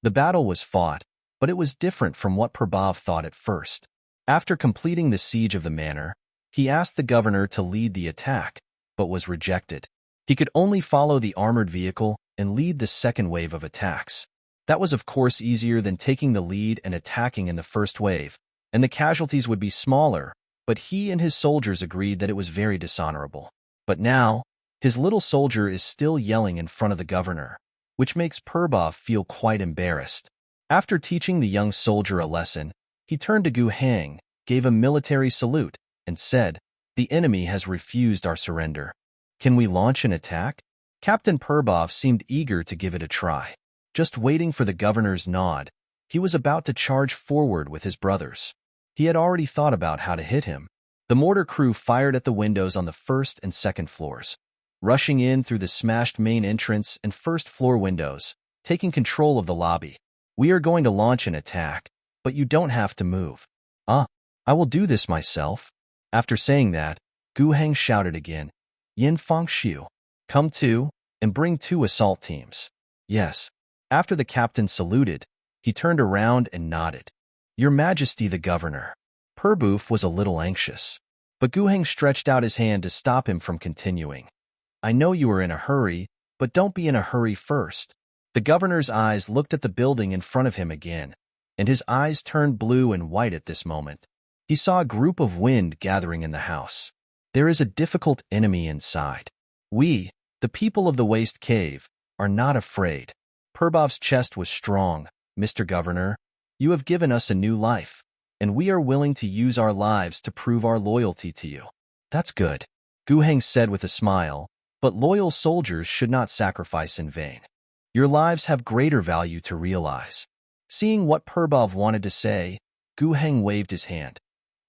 The battle was fought, but it was different from what Perbov thought at first. After completing the siege of the manor, he asked the governor to lead the attack, but was rejected. He could only follow the armored vehicle and lead the second wave of attacks. That was of course easier than taking the lead and attacking in the first wave, and the casualties would be smaller, but he and his soldiers agreed that it was very dishonorable. But now, his little soldier is still yelling in front of the governor, which makes Perbov feel quite embarrassed. After teaching the young soldier a lesson, he turned to Gu Hang, gave a military salute, and said, "The enemy has refused our surrender. Can we launch an attack?" Captain Perbov seemed eager to give it a try. Just waiting for the governor's nod, he was about to charge forward with his brothers. He had already thought about how to hit him. The mortar crew fired at the windows on the first and second floors, rushing in through the smashed main entrance and first floor windows, taking control of the lobby. "We are going to launch an attack, but you don't have to move." I will do this myself." After saying that, Gu Heng shouted again, "Yin Fangxiu, come too, and bring 2 assault teams." "Yes." After the captain saluted, he turned around and nodded. "Your Majesty the Governor." Perboof was a little anxious, but Gu Heng stretched out his hand to stop him from continuing. "I know you are in a hurry, but don't be in a hurry first." The governor's eyes looked at the building in front of him again, and his eyes turned blue and white at this moment. He saw a group of wind gathering in the house. There is a difficult enemy inside. We, the people of the waste cave, are not afraid. Perbov's chest was strong. "Mr. Governor, you have given us a new life, and we are willing to use our lives to prove our loyalty to you." "That's good," Gu Heng said with a smile, "but loyal soldiers should not sacrifice in vain. Your lives have greater value to realize." Seeing what Perbov wanted to say, Gu Heng waved his hand.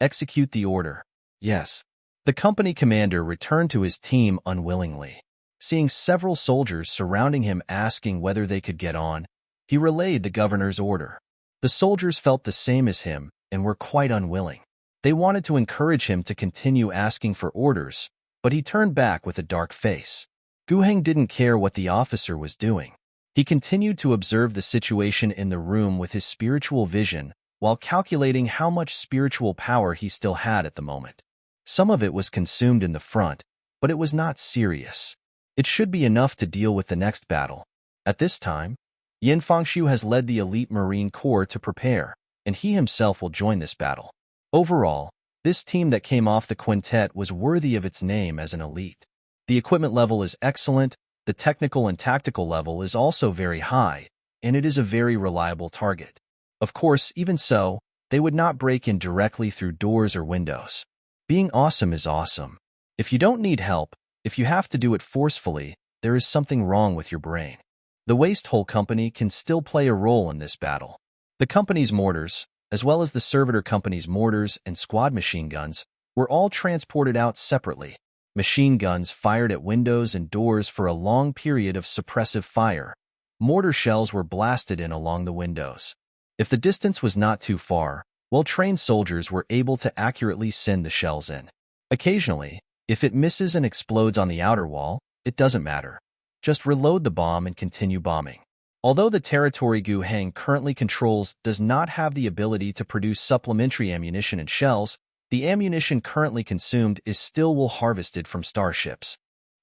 "Execute the order." "Yes." The company commander returned to his team unwillingly. Seeing several soldiers surrounding him asking whether they could get on, he relayed the governor's order. The soldiers felt the same as him and were quite unwilling. They wanted to encourage him to continue asking for orders, but he turned back with a dark face. Gu Heng didn't care what the officer was doing. He continued to observe the situation in the room with his spiritual vision, while calculating how much spiritual power he still had at the moment. Some of it was consumed in the front, but it was not serious. It should be enough to deal with the next battle. At this time, Yin Fangxiu has led the elite Marine Corps to prepare, and he himself will join this battle. Overall, this team that came off the quintet was worthy of its name as an elite. The equipment level is excellent, the technical and tactical level is also very high, and it is a very reliable target. Of course, even so, they would not break in directly through doors or windows. Being awesome is awesome. If you don't need help, if you have to do it forcefully, there is something wrong with your brain. The Waste Hole Company can still play a role in this battle. The company's mortars, as well as the servitor company's mortars and squad machine guns, were all transported out separately. Machine guns fired at windows and doors for a long period of suppressive fire. Mortar shells were blasted in along the windows. If the distance was not too far, well-trained soldiers were able to accurately send the shells in. Occasionally, if it misses and explodes on the outer wall, it doesn't matter. Just reload the bomb and continue bombing. Although the territory Gu Heng currently controls does not have the ability to produce supplementary ammunition and shells, the ammunition currently consumed is still wool harvested from starships.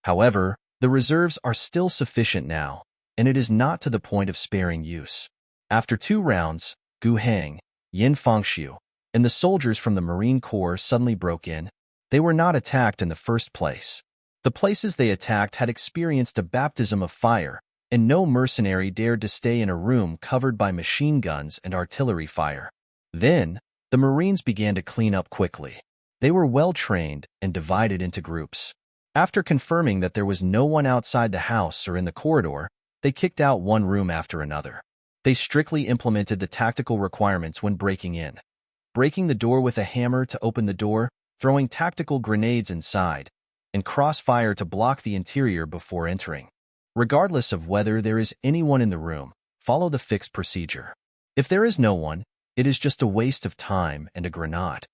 However, the reserves are still sufficient now, and it is not to the point of sparing use. After 2 rounds, Gu Heng, Yin Fangxiu, and the soldiers from the Marine Corps suddenly broke in. They were not attacked in the first place. The places they attacked had experienced a baptism of fire, and no mercenary dared to stay in a room covered by machine guns and artillery fire. Then, the Marines began to clean up quickly. They were well-trained and divided into groups. After confirming that there was no one outside the house or in the corridor, they kicked out one room after another. They strictly implemented the tactical requirements when breaking in. Breaking the door with a hammer to open the door, throwing tactical grenades inside, and crossfire to block the interior before entering. Regardless of whether there is anyone in the room, follow the fixed procedure. If there is no one, it is just a waste of time and a grenade.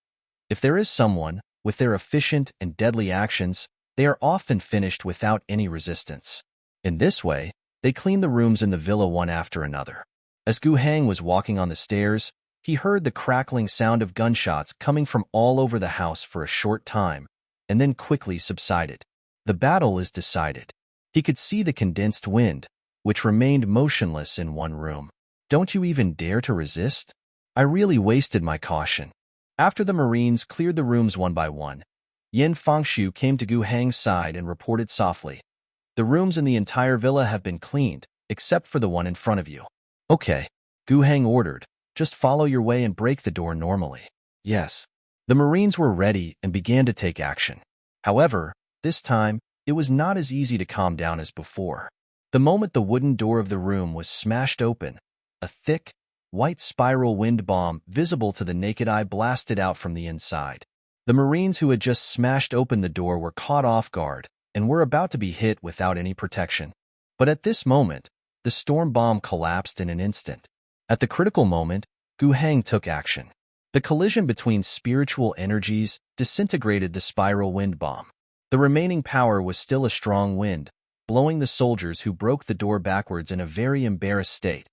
If there is someone, with their efficient and deadly actions, they are often finished without any resistance. In this way, they clean the rooms in the villa one after another. As Gu Heng was walking on the stairs, he heard the crackling sound of gunshots coming from all over the house for a short time, and then quickly subsided. The battle is decided. He could see the condensed wind, which remained motionless in one room. Don't you even dare to resist? I really wasted my caution. After the Marines cleared the rooms one by one, Yin Fangxiu came to Gu Heng's side and reported softly, "The rooms in the entire villa have been cleaned, except for the one in front of you." "Okay," Gu Heng ordered. "Just follow your way and break the door normally." Yes. The Marines were ready and began to take action. However, this time, it was not as easy to calm down as before. The moment the wooden door of the room was smashed open, a thick, white spiral wind bomb visible to the naked eye blasted out from the inside. The Marines who had just smashed open the door were caught off guard and were about to be hit without any protection. But at this moment, the storm bomb collapsed in an instant. At the critical moment, Gu Heng took action. The collision between spiritual energies disintegrated the spiral wind bomb. The remaining power was still a strong wind, blowing the soldiers who broke the door backwards in a very embarrassed state.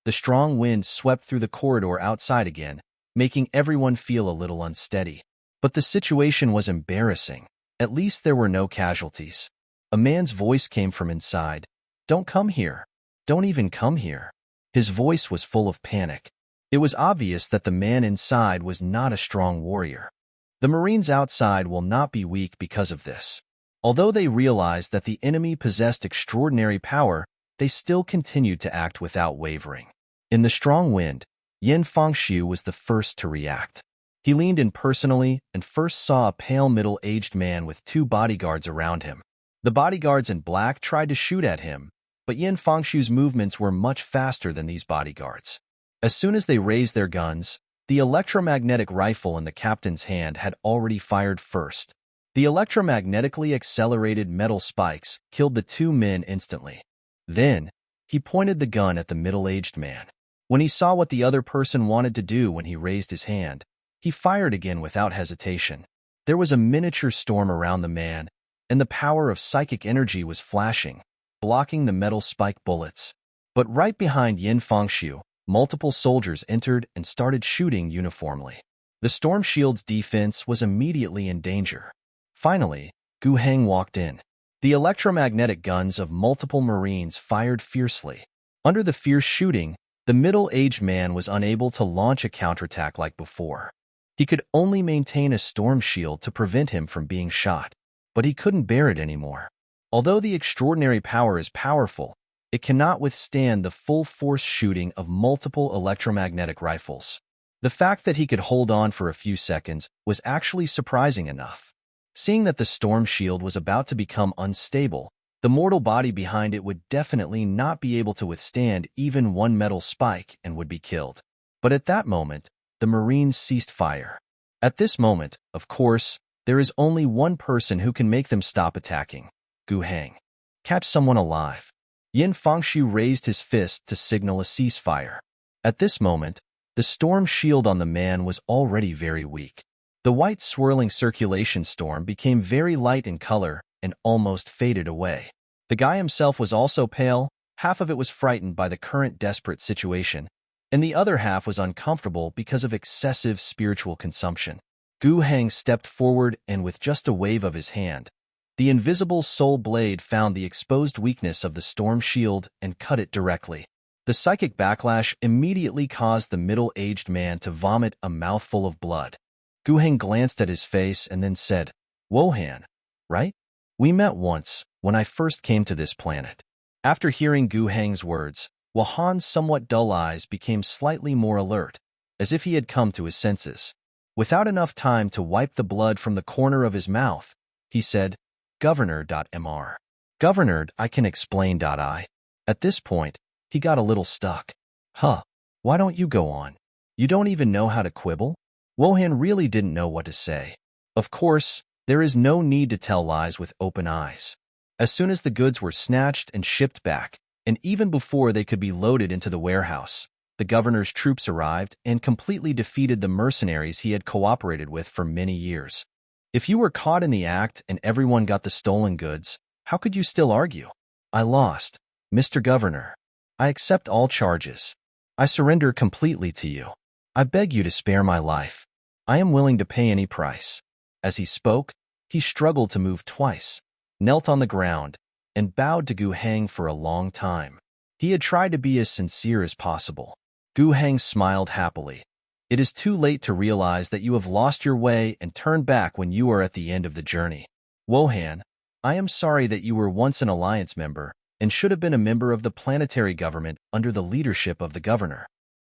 The strong wind swept through the corridor outside again, making everyone feel a little unsteady. But the situation was embarrassing. At least there were no casualties. A man's voice came from inside. "Don't come here. Don't even come here." His voice was full of panic. It was obvious that the man inside was not a strong warrior. The Marines outside will not be weak because of this. Although they realized that the enemy possessed extraordinary power, they still continued to act without wavering. In the strong wind, Yin Fangxiu was the first to react. He leaned in personally and first saw a pale middle-aged man with 2 bodyguards around him. The bodyguards in black tried to shoot at him, but Yin Fangxiu's movements were much faster than these bodyguards. As soon as they raised their guns, the electromagnetic rifle in the captain's hand had already fired first. The electromagnetically accelerated metal spikes killed the 2 men instantly. Then, he pointed the gun at the middle-aged man. When he saw what the other person wanted to do when he raised his hand, he fired again without hesitation. There was a miniature storm around the man, and the power of psychic energy was flashing, blocking the metal spike bullets. But right behind Yin Fangxiu, multiple soldiers entered and started shooting uniformly. The storm shield's defense was immediately in danger. Finally, Gu Heng walked in. The electromagnetic guns of multiple Marines fired fiercely. Under the fierce shooting, the middle-aged man was unable to launch a counterattack like before. He could only maintain a storm shield to prevent him from being shot, but he couldn't bear it anymore. Although the extraordinary power is powerful, it cannot withstand the full-force shooting of multiple electromagnetic rifles. The fact that he could hold on for a few seconds was actually surprising enough. Seeing that the storm shield was about to become unstable, the mortal body behind it would definitely not be able to withstand even one metal spike and would be killed. But at that moment, the Marines ceased fire. At this moment, of course, there is only one person who can make them stop attacking: Gu Heng. Catch someone alive. Yin Fangxu raised his fist to signal a ceasefire. At this moment, the storm shield on the man was already very weak. The white swirling circulation storm became very light in color and almost faded away. The guy himself was also pale. Half of it was frightened by the current desperate situation, and the other half was uncomfortable because of excessive spiritual consumption. Gu Heng stepped forward and with just a wave of his hand, the invisible soul blade found the exposed weakness of the storm shield and cut it directly. The psychic backlash immediately caused the middle-aged man to vomit a mouthful of blood. Gu Heng glanced at his face and then said, "Wohan, right? We met once, when I first came to this planet." After hearing Gu Heng's words, Wohan's somewhat dull eyes became slightly more alert, as if he had come to his senses. Without enough time to wipe the blood from the corner of his mouth, he said, "Governor.Mr. Governor, I can explain.I." At this point, he got a little stuck. "Huh, why don't you go on? You don't even know how to quibble?" Wohan really didn't know what to say. Of course, there is no need to tell lies with open eyes. As soon as the goods were snatched and shipped back, and even before they could be loaded into the warehouse, the governor's troops arrived and completely defeated the mercenaries he had cooperated with for many years. If you were caught in the act and everyone got the stolen goods, how could you still argue? "I lost, Mr. Governor. I accept all charges. I surrender completely to you. I beg you to spare my life. I am willing to pay any price." As he spoke, he struggled to move twice, knelt on the ground, and bowed to Gu Heng for a long time. He had tried to be as sincere as possible. Gu Heng smiled happily. "It is too late to realize that you have lost your way and turn back when you are at the end of the journey. Wohan, I am sorry that you were once an alliance member and should have been a member of the planetary government under the leadership of the governor.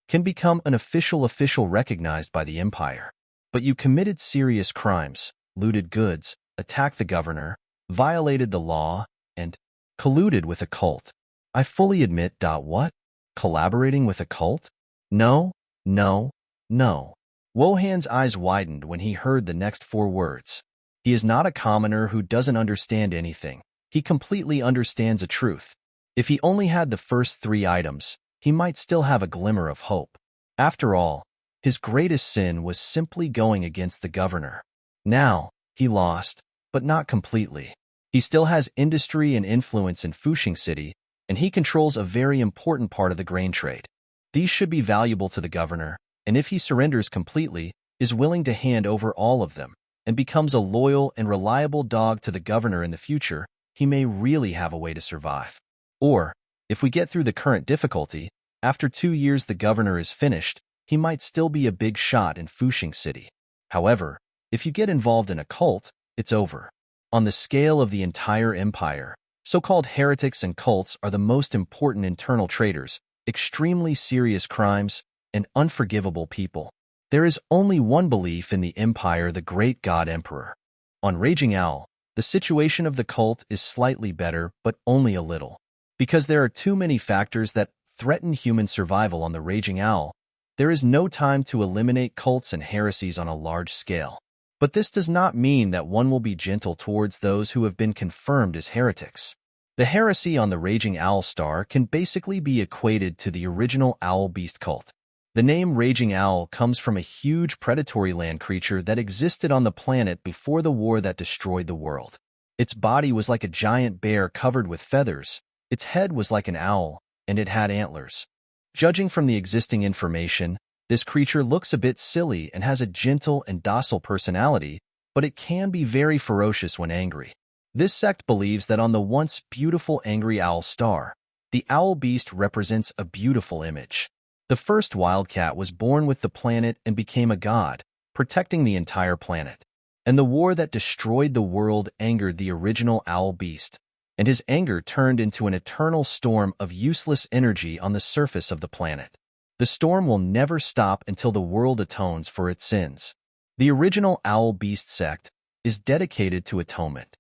Can become an official recognized by the Empire. But you committed serious crimes, looted goods, attacked the governor, violated the law, and colluded with a cult. I fully admit. What? Collaborating with a cult? No, no, no." Wohan's eyes widened when he heard the next four words. He is not a commoner who doesn't understand anything. He completely understands a truth. If he only had the first three items, he might still have a glimmer of hope. After all, his greatest sin was simply going against the governor. Now, he lost, but not completely. He still has industry and influence in Fuxing City, and he controls a very important part of the grain trade. These should be valuable to the governor, and if he surrenders completely, is willing to hand over all of them, and becomes a loyal and reliable dog to the governor in the future, he may really have a way to survive. Or, if we get through the current difficulty, after 2 years the governor is finished, he might still be a big shot in Fuxing City. However, if you get involved in a cult, it's over. On the scale of the entire empire, so-called heretics and cults are the most important internal traitors, extremely serious crimes, and unforgivable people. There is only one belief in the empire: the great god emperor. On Raging Owl, the situation of the cult is slightly better, but only a little. Because there are too many factors that threaten human survival on the Raging Owl, there is no time to eliminate cults and heresies on a large scale. But this does not mean that one will be gentle towards those who have been confirmed as heretics. The heresy on the Raging Owl star can basically be equated to the original owl beast cult. The name Raging Owl comes from a huge predatory land creature that existed on the planet before the war that destroyed the world. Its body was like a giant bear covered with feathers, its head was like an owl, and it had antlers. Judging from the existing information, this creature looks a bit silly and has a gentle and docile personality, but it can be very ferocious when angry. This sect believes that on the once beautiful angry owl star, the owl beast represents a beautiful image. The first wildcat was born with the planet and became a god, protecting the entire planet. And the war that destroyed the world angered the original owl beast, and his anger turned into an eternal storm of useless energy on the surface of the planet. The storm will never stop until the world atones for its sins. The original owl beast sect is dedicated to atonement.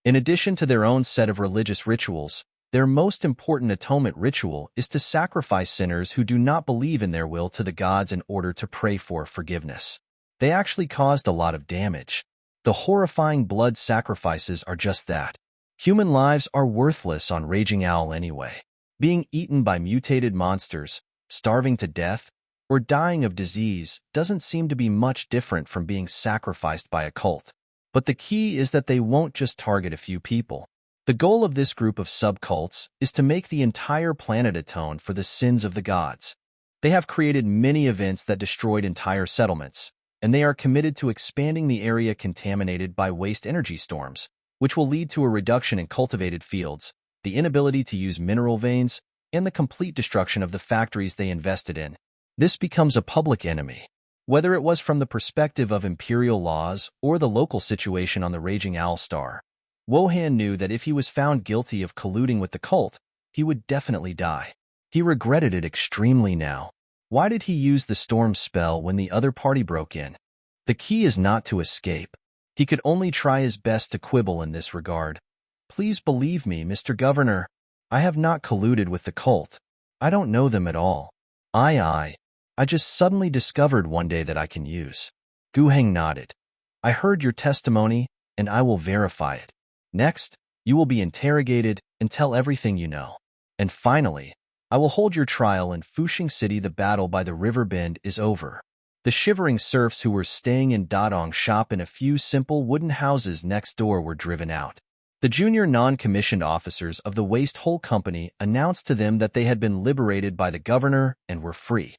In addition to their own set of religious rituals, their most important atonement ritual is to sacrifice sinners who do not believe in their will to the gods in order to pray for forgiveness. They actually caused a lot of damage. The horrifying blood sacrifices are just that. Human lives are worthless on Raging Owl anyway. Being eaten by mutated monsters, starving to death, or dying of disease doesn't seem to be much different from being sacrificed by a cult. But the key is that they won't just target a few people. The goal of this group of subcults is to make the entire planet atone for the sins of the gods. They have created many events that destroyed entire settlements, and they are committed to expanding the area contaminated by waste energy storms, which will lead to a reduction in cultivated fields, the inability to use mineral veins, and the complete destruction of the factories they invested in. This becomes a public enemy. Whether it was from the perspective of imperial laws or the local situation on the Raging Owl star, Wohan knew that if he was found guilty of colluding with the cult, he would definitely die. He regretted it extremely now. Why did he use the storm spell when the other party broke in? The key is not to escape. He could only try his best to quibble in this regard. Please believe me, Mr. Governor. I have not colluded with the cult. I don't know them at all. I just suddenly discovered one day that I can use. Guheng nodded. I heard your testimony, and I will verify it. Next, you will be interrogated and tell everything you know. And finally, I will hold your trial in Fuxing City. The battle by the river bend is over. The shivering serfs who were staying in Dadong shop in a few simple wooden houses next door were driven out. The junior non-commissioned officers of the Waste Hole Company announced to them that they had been liberated by the governor and were free.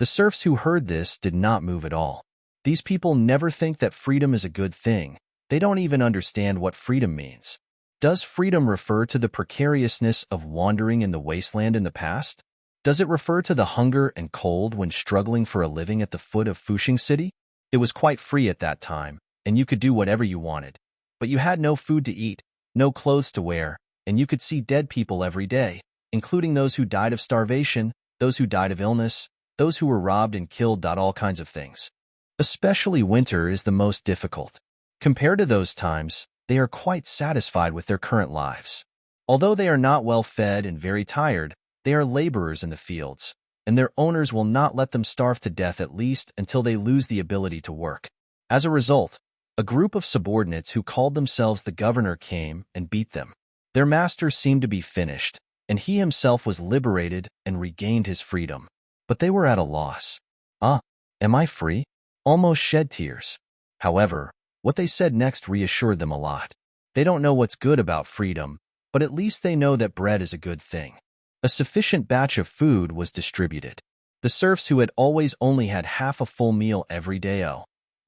The serfs who heard this did not move at all. These people never think that freedom is a good thing. They don't even understand what freedom means. Does freedom refer to the precariousness of wandering in the wasteland in the past? Does it refer to the hunger and cold when struggling for a living at the foot of Fuxing City? It was quite free at that time, and you could do whatever you wanted. But you had no food to eat, no clothes to wear, and you could see dead people every day, including those who died of starvation, those who died of illness, those who were robbed and killed. All kinds of things. Especially winter is the most difficult. Compared to those times, they are quite satisfied with their current lives. Although they are not well fed and very tired, they are laborers in the fields, and their owners will not let them starve to death at least until they lose the ability to work. As a result, a group of subordinates who called themselves the governor came and beat them. Their master seemed to be finished, and he himself was liberated and regained his freedom. But they were at a loss. Am I free? Almost shed tears. However, what they said next reassured them a lot. They don't know what's good about freedom, but at least they know that bread is a good thing. A sufficient batch of food was distributed. The serfs who had always only had half a full meal every day,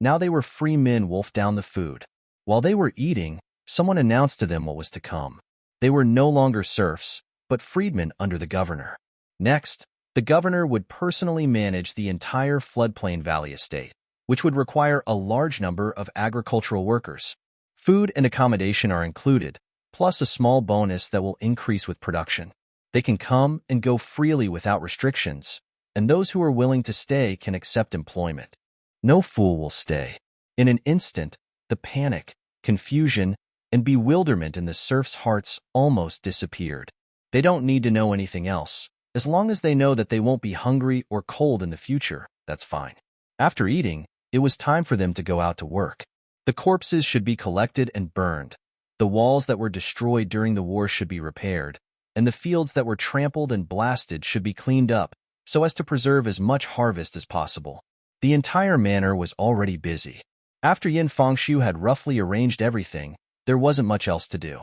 now they were free men wolfed down the food. While they were eating, someone announced to them what was to come. They were no longer serfs, but freedmen under the governor. Next, the governor would personally manage the entire floodplain valley estate, which would require a large number of agricultural workers. Food and accommodation are included, plus a small bonus that will increase with production. They can come and go freely without restrictions, and those who are willing to stay can accept employment. No fool will stay. In an instant, the panic, confusion, and bewilderment in the serfs' hearts almost disappeared. They don't need to know anything else. As long as they know that they won't be hungry or cold in the future, that's fine. After eating, it was time for them to go out to work. The corpses should be collected and burned. The walls that were destroyed during the war should be repaired, and the fields that were trampled and blasted should be cleaned up so as to preserve as much harvest as possible. The entire manor was already busy. After Yin Fengshu had roughly arranged everything, there wasn't much else to do.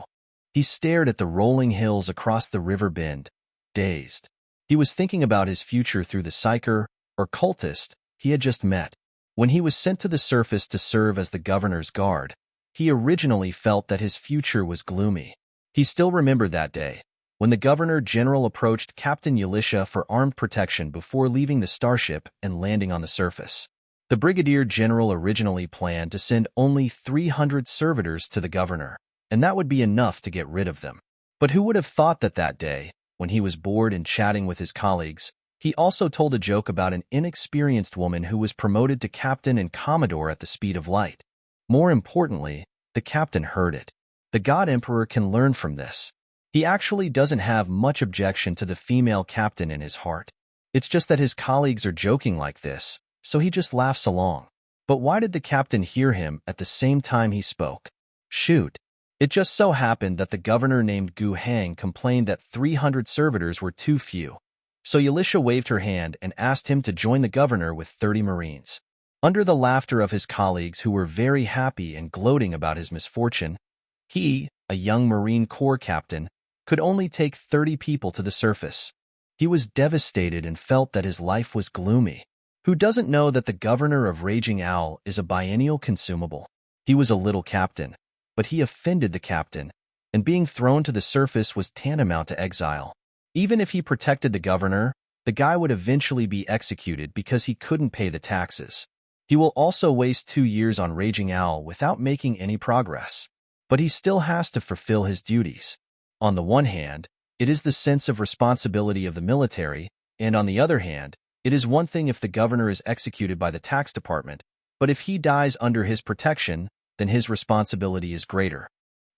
He stared at the rolling hills across the river bend, dazed. He was thinking about his future through the psyker, or cultist, he had just met. When he was sent to the surface to serve as the governor's guard, he originally felt that his future was gloomy. He still remembered that day, when the Governor General approached Captain Yalisha for armed protection before leaving the starship and landing on the surface. The Brigadier General originally planned to send only 300 servitors to the governor, and that would be enough to get rid of them. But who would have thought that that day, when he was bored and chatting with his colleagues, he also told a joke about an inexperienced woman who was promoted to captain and commodore at the speed of light. More importantly, the captain heard it. The God Emperor can learn from this. He actually doesn't have much objection to the female captain in his heart. It's just that his colleagues are joking like this, so he just laughs along. But why did the captain hear him at the same time he spoke? Shoot. It just so happened that the governor named Gu Hang complained that 300 servitors were too few. So Yalisha waved her hand and asked him to join the governor with 30 Marines. Under the laughter of his colleagues who were very happy and gloating about his misfortune, he, a young Marine Corps captain, could only take 30 people to the surface. He was devastated and felt that his life was gloomy. Who doesn't know that the governor of Raging Owl is a biennial consumable? He was a little captain, but he offended the captain, and being thrown to the surface was tantamount to exile. Even if he protected the governor, the guy would eventually be executed because he couldn't pay the taxes. He will also waste 2 years on Raging Owl without making any progress. But he still has to fulfill his duties. On the one hand, it is the sense of responsibility of the military, and on the other hand, it is one thing if the governor is executed by the tax department, but if he dies under his protection, then his responsibility is greater.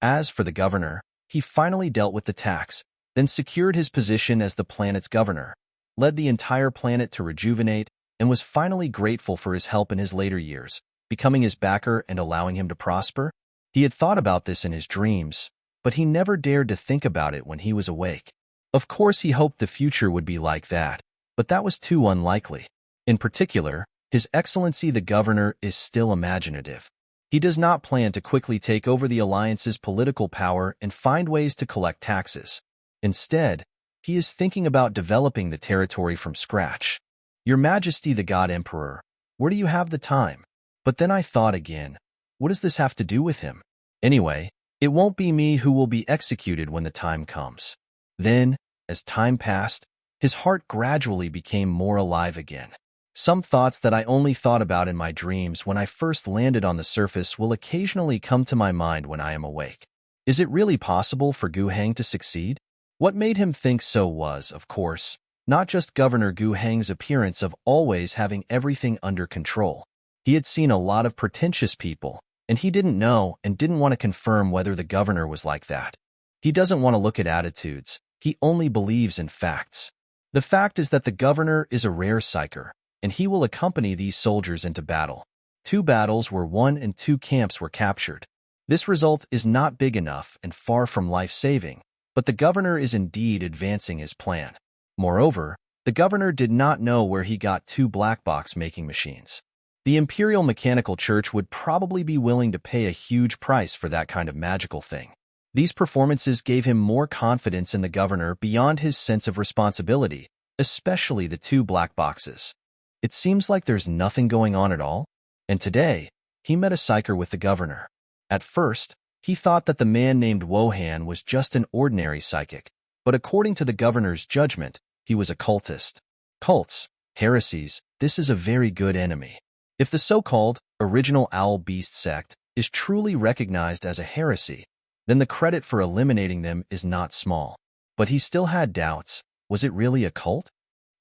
As for the governor, he finally dealt with the tax, then secured his position as the planet's governor, led the entire planet to rejuvenate, and was finally grateful for his help in his later years, becoming his backer and allowing him to prosper. He had thought about this in his dreams, but he never dared to think about it when he was awake. Of course, he hoped the future would be like that, but that was too unlikely. In particular, His Excellency the Governor is still imaginative. He does not plan to quickly take over the alliance's political power and find ways to collect taxes. Instead, he is thinking about developing the territory from scratch. Your Majesty the God Emperor, where do you have the time? But then I thought again, what does this have to do with him? Anyway, it won't be me who will be executed when the time comes. Then, as time passed, his heart gradually became more alive again. Some thoughts that I only thought about in my dreams when I first landed on the surface will occasionally come to my mind when I am awake. Is it really possible for Gu Hang to succeed? What made him think so was, of course, not just Governor Gu Hang's appearance of always having everything under control. He had seen a lot of pretentious people, and he didn't know and didn't want to confirm whether the governor was like that. He doesn't want to look at attitudes. He only believes in facts. The fact is that the governor is a rare psyker, and he will accompany these soldiers into battle. 2 battles were won and 2 camps were captured. This result is not big enough and far from life-saving, but the governor is indeed advancing his plan. Moreover, the governor did not know where he got 2 black box making machines. The Imperial Mechanical Church would probably be willing to pay a huge price for that kind of magical thing. These performances gave him more confidence in the governor beyond his sense of responsibility, especially the 2 black boxes. It seems like there's nothing going on at all, and today, he met a psyker with the governor. At first, he thought that the man named Wohan was just an ordinary psychic, but according to the governor's judgment, he was a cultist. Cults, heresies, this is a very good enemy. If the so-called original Owl Beast sect is truly recognized as a heresy, then the credit for eliminating them is not small. But he still had doubts. Was it really a cult?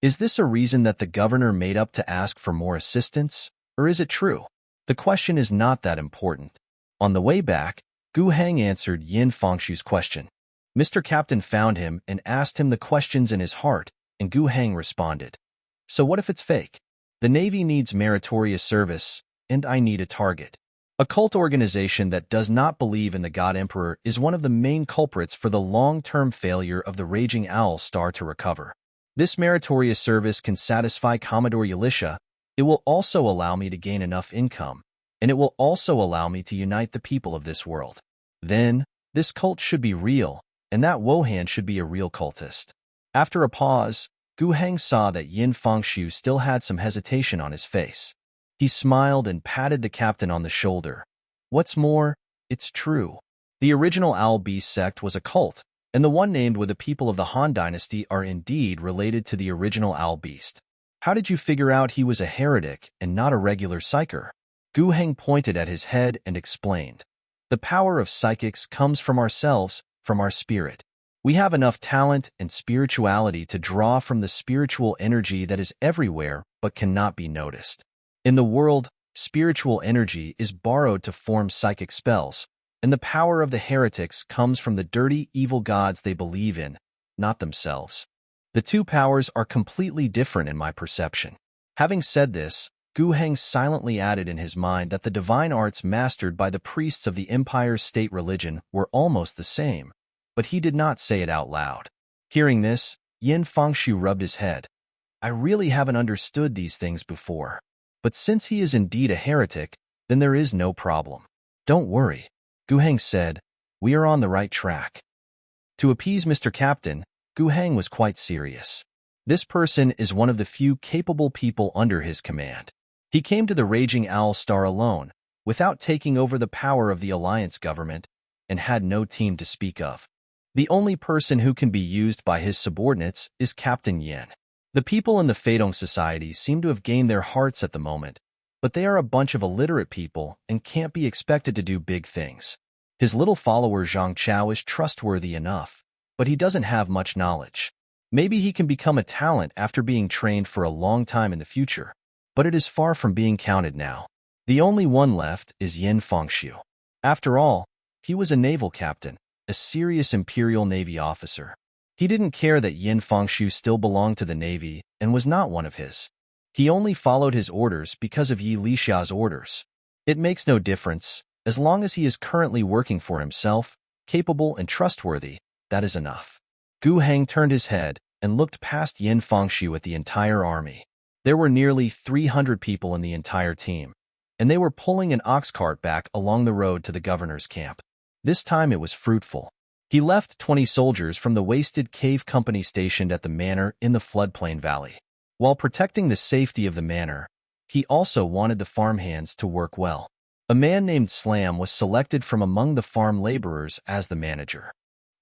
Is this a reason that the governor made up to ask for more assistance, or is it true? The question is not that important. On the way back, Gu Hang answered Yin Fengshu's question. Mr. Captain found him and asked him the questions in his heart, and Gu Hang responded. So what if it's fake? The Navy needs meritorious service, and I need a target. A cult organization that does not believe in the God Emperor is one of the main culprits for the long-term failure of the Raging Owl star to recover. This meritorious service can satisfy Commodore Yalisha. It will also allow me to gain enough income, and it will also allow me to unite the people of this world. Then, this cult should be real, and that Wohan should be a real cultist. After a pause, Gu Hang saw that Yin Fengshu still had some hesitation on his face. He smiled and patted the captain on the shoulder. What's more, It's true. The original Owl Beast sect was a cult, and the one named with the people of the Han Dynasty are indeed related to the original Owl Beast. How did you figure out he was a heretic and not a regular psyker? Gu Heng pointed at his head and explained. The power of psychics comes from ourselves, from our spirit. We have enough talent and spirituality to draw from the spiritual energy that is everywhere but cannot be noticed. In the world, spiritual energy is borrowed to form psychic spells, and the power of the heretics comes from the dirty, evil gods they believe in, not themselves. The two powers are completely different in my perception. Having said this, Gu Heng silently added in his mind that the divine arts mastered by the priests of the empire's state religion were almost the same, but he did not say it out loud. Hearing this, Yin Fangxu rubbed his head. I really haven't understood these things before. But since he is indeed a heretic, then there is no problem. Don't worry, Gu Heng said. We are on the right track. To appease Mr. Captain, Gu Heng was quite serious. This person is one of the few capable people under his command. He came to the Raging Owl Star alone, without taking over the power of the alliance government, and had no team to speak of. The only person who can be used by his subordinates is Captain Yin. The people in the Feidong Society seem to have gained their hearts at the moment, but they are a bunch of illiterate people and can't be expected to do big things. His little follower Zhang Chao is trustworthy enough, but he doesn't have much knowledge. Maybe he can become a talent after being trained for a long time in the future, but it is far from being counted now. The only one left is Yin Fangxu. After all, he was a naval captain, a serious Imperial Navy officer. He didn't care that Yin Fangxu still belonged to the Navy and was not one of his. He only followed his orders because of Yi Lixia's orders. It makes no difference. As long as he is currently working for himself, capable and trustworthy, that is enough. Gu Heng turned his head and looked past Yin Fangxu at the entire army. There were nearly 300 people in the entire team, and they were pulling an ox cart back along the road to the governor's camp. This time it was fruitful. He left 20 soldiers from the Wasted Cave Company stationed at the manor in the floodplain valley. While protecting the safety of the manor, he also wanted the farmhands to work well. A man named Slam was selected from among the farm laborers as the manager.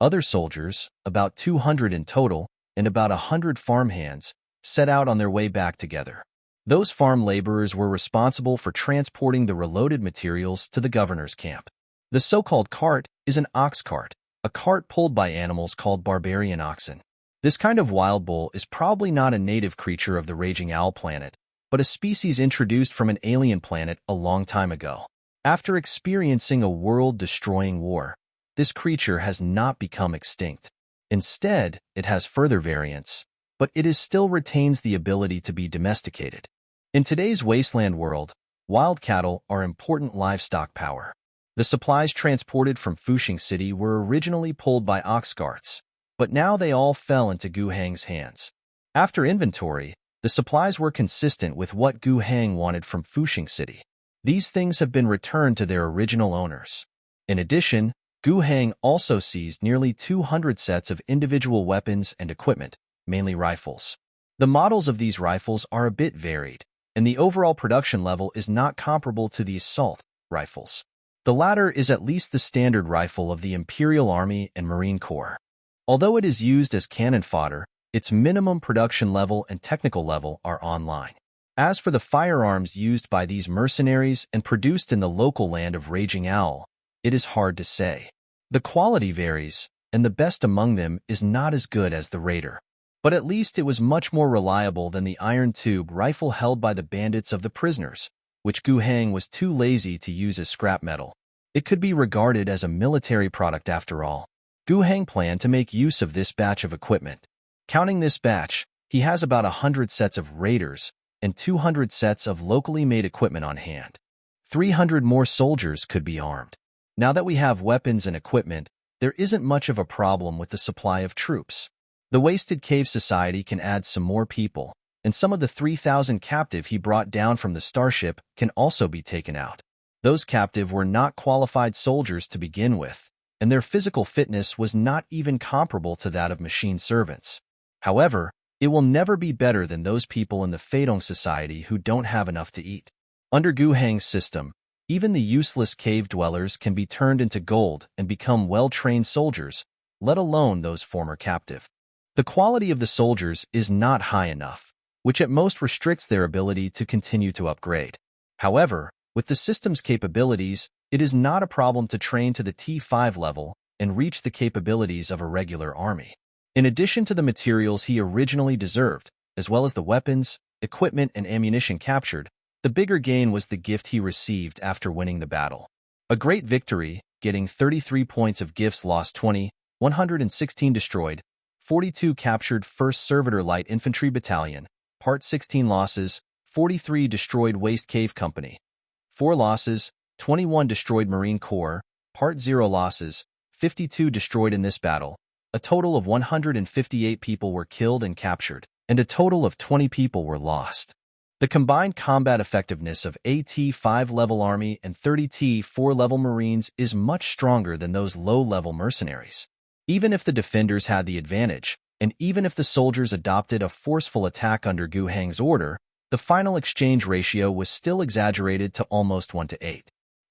Other soldiers, about 200 in total, and about 100 farmhands, set out on their way back together. Those farm laborers were responsible for transporting the reloaded materials to the governor's camp. The so-called cart is an ox cart, a cart pulled by animals called barbarian oxen. This kind of wild bull is probably not a native creature of the Raging Owl planet, but a species introduced from an alien planet a long time ago. After experiencing a world-destroying war, this creature has not become extinct. Instead, it has further variants, but it still retains the ability to be domesticated. In today's wasteland world, wild cattle are important livestock power. The supplies transported from Fuxing City were originally pulled by ox carts, but now they all fell into Gu Heng's hands. After inventory, the supplies were consistent with what Gu Heng wanted from Fuxing City. These things have been returned to their original owners. In addition, Gu Heng also seized nearly 200 sets of individual weapons and equipment, mainly rifles. The models of these rifles are a bit varied, and the overall production level is not comparable to the assault rifles. The latter is at least the standard rifle of the Imperial Army and Marine Corps. Although it is used as cannon fodder, its minimum production level and technical level are online. As for the firearms used by these mercenaries and produced in the local land of Raging Owl, it is hard to say. The quality varies, and the best among them is not as good as the Raider. But at least it was much more reliable than the iron tube rifle held by the bandits of the prisoners, which Gu Heng was too lazy to use as scrap metal. It could be regarded as a military product after all. Gu Heng planned to make use of this batch of equipment. Counting this batch, he has about 100 sets of Raiders and 200 sets of locally made equipment on hand. 300 more soldiers could be armed. Now that we have weapons and equipment, there isn't much of a problem with the supply of troops. The Wasted Cave Society can add some more people, and some of the 3,000 captive he brought down from the starship can also be taken out. Those captive were not qualified soldiers to begin with, and their physical fitness was not even comparable to that of machine servants. However, it will never be better than those people in the Feidong Society who don't have enough to eat. Under Gu Heng's system, Even the useless cave dwellers can be turned into gold and become well-trained soldiers, let alone those former captive. The quality of the soldiers is not high enough, which at most restricts their ability to continue to upgrade. However, with the system's capabilities, it is not a problem to train to the T5 level and reach the capabilities of a regular army. In addition to the materials he originally deserved, as well as the weapons, equipment, and ammunition captured, the bigger gain was the gift he received after winning the battle. A great victory, getting 33 points of gifts lost 20, 116 destroyed, 42 captured 1st Servitor Light Infantry Battalion, Part 16 losses, 43 destroyed Waste Cave Company, 4 losses, 21 destroyed Marine Corps, Part 0 losses, 52 destroyed in this battle. A total of 158 people were killed and captured, and a total of 20 people were lost. The combined combat effectiveness of a T5 level army and 30 T4 level Marines is much stronger than those low-level mercenaries. Even if the defenders had the advantage, and even if the soldiers adopted a forceful attack under Gu Heng's order, the final exchange ratio was still exaggerated to almost 1-8.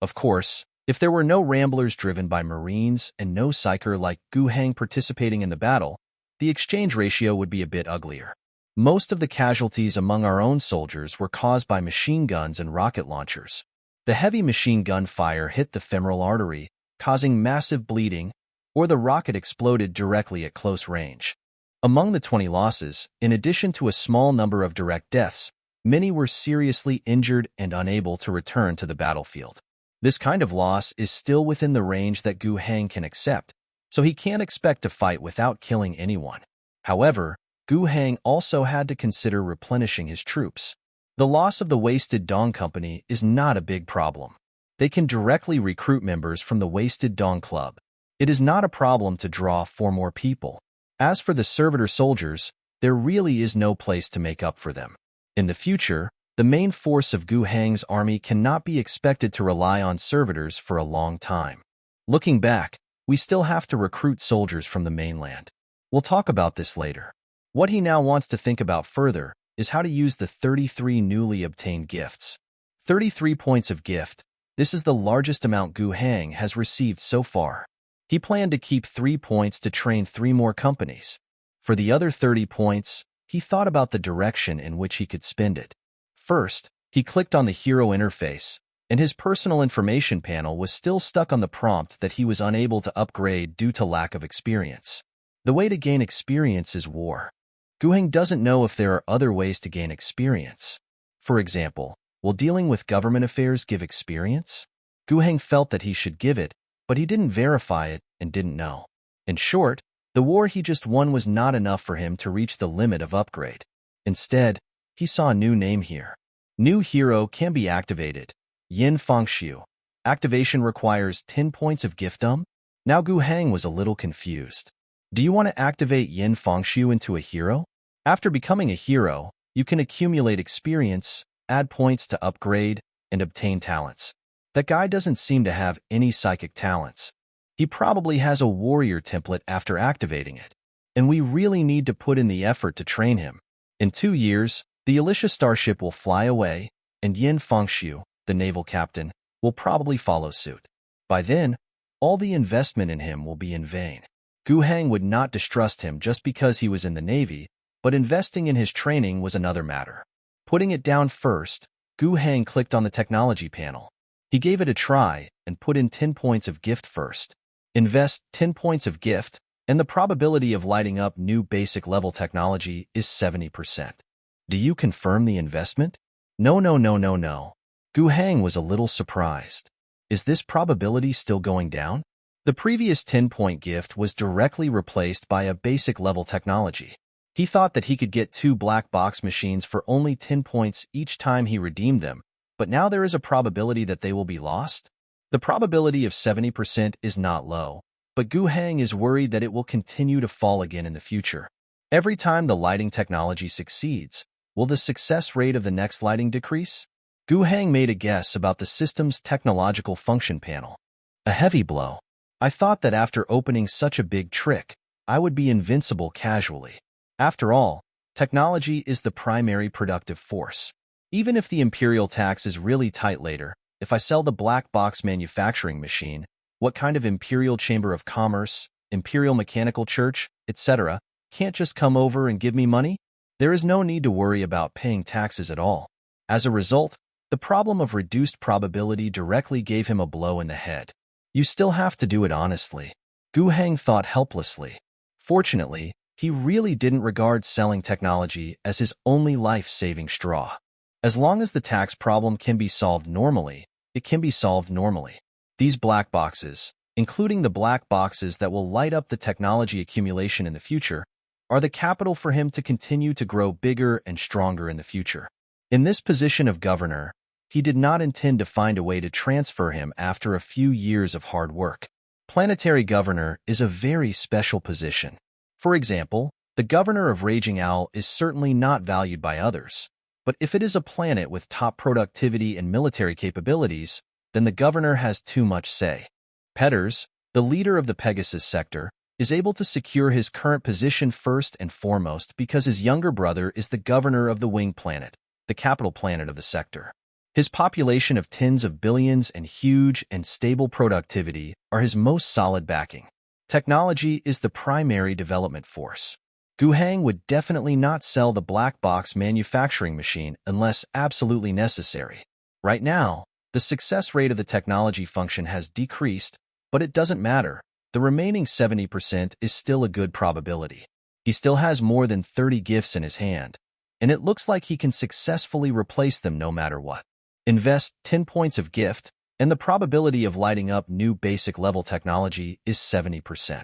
Of course, if there were no ramblers driven by Marines and no psyker like Gu Heng participating in the battle, the exchange ratio would be a bit uglier. Most of the casualties among our own soldiers were caused by machine guns and rocket launchers. The heavy machine gun fire hit the femoral artery, causing massive bleeding, or the rocket exploded directly at close range. Among the 20 losses, in addition to a small number of direct deaths, many were seriously injured and unable to return to the battlefield. This kind of loss is still within the range that Gu Heng can accept, so he can't expect to fight without killing anyone. However, Gu Heng also had to consider replenishing his troops. The loss of the Wasted Dong Company is not a big problem. They can directly recruit members from the Wasted Dong Club. It is not a problem to draw 4 more people. As for the servitor soldiers, there really is no place to make up for them. In the future, the main force of Gu Heng's army cannot be expected to rely on servitors for a long time. Looking back, we still have to recruit soldiers from the mainland. We'll talk about this later. What he now wants to think about further is how to use the 33 newly obtained gifts. 33 points of gift. This is the largest amount Gu Heng has received so far. He planned to keep 3 points to train 3 more companies. For the other 30 points, he thought about the direction in which he could spend it. First, he clicked on the hero interface, and his personal information panel was still stuck on the prompt that he was unable to upgrade due to lack of experience. The way to gain experience is war. Gu Heng doesn't know if there are other ways to gain experience. For example, will dealing with government affairs give experience? Gu Heng felt that he should give it, but he didn't verify it and didn't know. In short, the war he just won was not enough for him to reach the limit of upgrade. Instead, he saw a new name here. New hero can be activated. Yin Fangxiu. Activation requires 10 points of gift. Now Gu Heng was a little confused. Do you want to activate Yin Fangxiu into a hero? After becoming a hero, you can accumulate experience, add points to upgrade, and obtain talents. That guy doesn't seem to have any psychic talents. He probably has a warrior template after activating it, and we really need to put in the effort to train him. In 2 years, the Alicia starship will fly away, and Yin Fangxiu, the naval captain, will probably follow suit. By then, all the investment in him will be in vain. Gu Heng would not distrust him just because he was in the Navy, but investing in his training was another matter. Putting it down first, Gu Heng clicked on the technology panel. He gave it a try and put in 10 points of gift first. Invest 10 points of gift, and the probability of lighting up new basic level technology is 70%. Do you confirm the investment? No. Gu Heng was a little surprised. Is this probability still going down? The previous 10-point gift was directly replaced by a basic level technology. He thought that he could get 2 black box machines for only 10 points each time he redeemed them, but now there is a probability that they will be lost? The probability of 70% is not low, but Gu Heng is worried that it will continue to fall again in the future. Every time the lighting technology succeeds, will the success rate of the next lighting decrease? Gu Heng made a guess about the system's technological function panel. A heavy blow. I thought that after opening such a big trick, I would be invincible casually. After all, technology is the primary productive force. Even if the imperial tax is really tight later, if I sell the black box manufacturing machine, what kind of Imperial Chamber of Commerce, Imperial Mechanical Church, etc., can't just come over and give me money? There is no need to worry about paying taxes at all. As a result, the problem of reduced probability directly gave him a blow in the head. You still have to do it honestly. Gu Heng thought helplessly. Fortunately, he really didn't regard selling technology as his only life-saving straw. As long as the tax problem can be solved normally, it can be solved normally. These black boxes, including the black boxes that will light up the technology accumulation in the future, are the capital for him to continue to grow bigger and stronger in the future. In this position of governor, he did not intend to find a way to transfer him after a few years of hard work. Planetary governor is a very special position. For example, the governor of Raging Owl is certainly not valued by others. But if it is a planet with top productivity and military capabilities, then the governor has too much say. Petters, the leader of the Pegasus sector, is able to secure his current position first and foremost because his younger brother is the governor of the Wing Planet, the capital planet of the sector. His population of tens of billions and huge and stable productivity are his most solid backing. Technology is the primary development force. Gu Heng would definitely not sell the black box manufacturing machine unless absolutely necessary. Right now, the success rate of the technology function has decreased, but it doesn't matter. The remaining 70% is still a good probability. He still has more than 30 gifts in his hand, and it looks like he can successfully replace them no matter what. Invest 10 points of gift, and the probability of lighting up new basic level technology is 70%.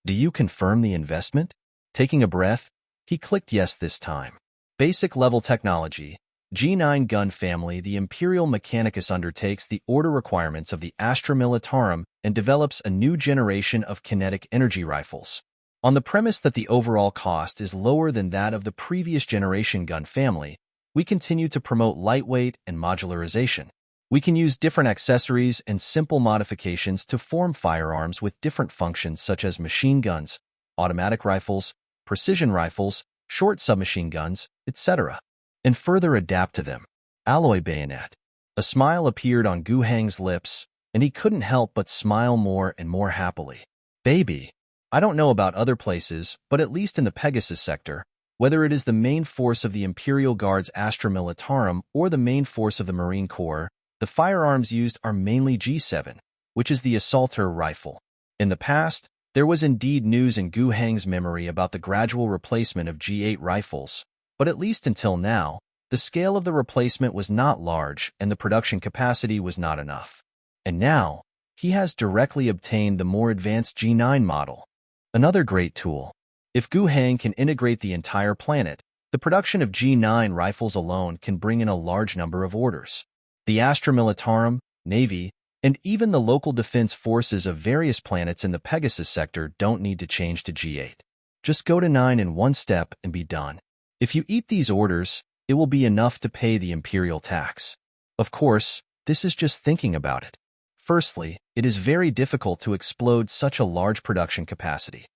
Do you confirm the investment? Taking a breath, he clicked yes this time. Basic level technology. G9 gun family. The Imperial Mechanicus undertakes the order requirements of the Astra Militarum and develops a new generation of kinetic energy rifles. On the premise that the overall cost is lower than that of the previous generation gun family, we continue to promote lightweight and modularization. We can use different accessories and simple modifications to form firearms with different functions such as machine guns, automatic rifles, precision rifles, short submachine guns, etc., and further adapt to them. Alloy bayonet. A smile appeared on Gu Heng's lips, and he couldn't help but smile more and more happily. Baby, I don't know about other places, but at least in the Pegasus sector, whether it is the main force of the Imperial Guard's Astra Militarum or the main force of the Marine Corps, the firearms used are mainly G7, which is the assaulter rifle. In the past, there was indeed news in Gu Heng's memory about the gradual replacement of G8 rifles, but at least until now, the scale of the replacement was not large and the production capacity was not enough. And now, he has directly obtained the more advanced G9 model. Another great tool. If Gu Heng can integrate the entire planet, the production of G9 rifles alone can bring in a large number of orders. The Astra Militarum, Navy, and even the local defense forces of various planets in the Pegasus sector don't need to change to G8. Just go to 9 in one step and be done. If you eat these orders, it will be enough to pay the imperial tax. Of course, this is just thinking about it. Firstly, it is very difficult to explode such a large production capacity.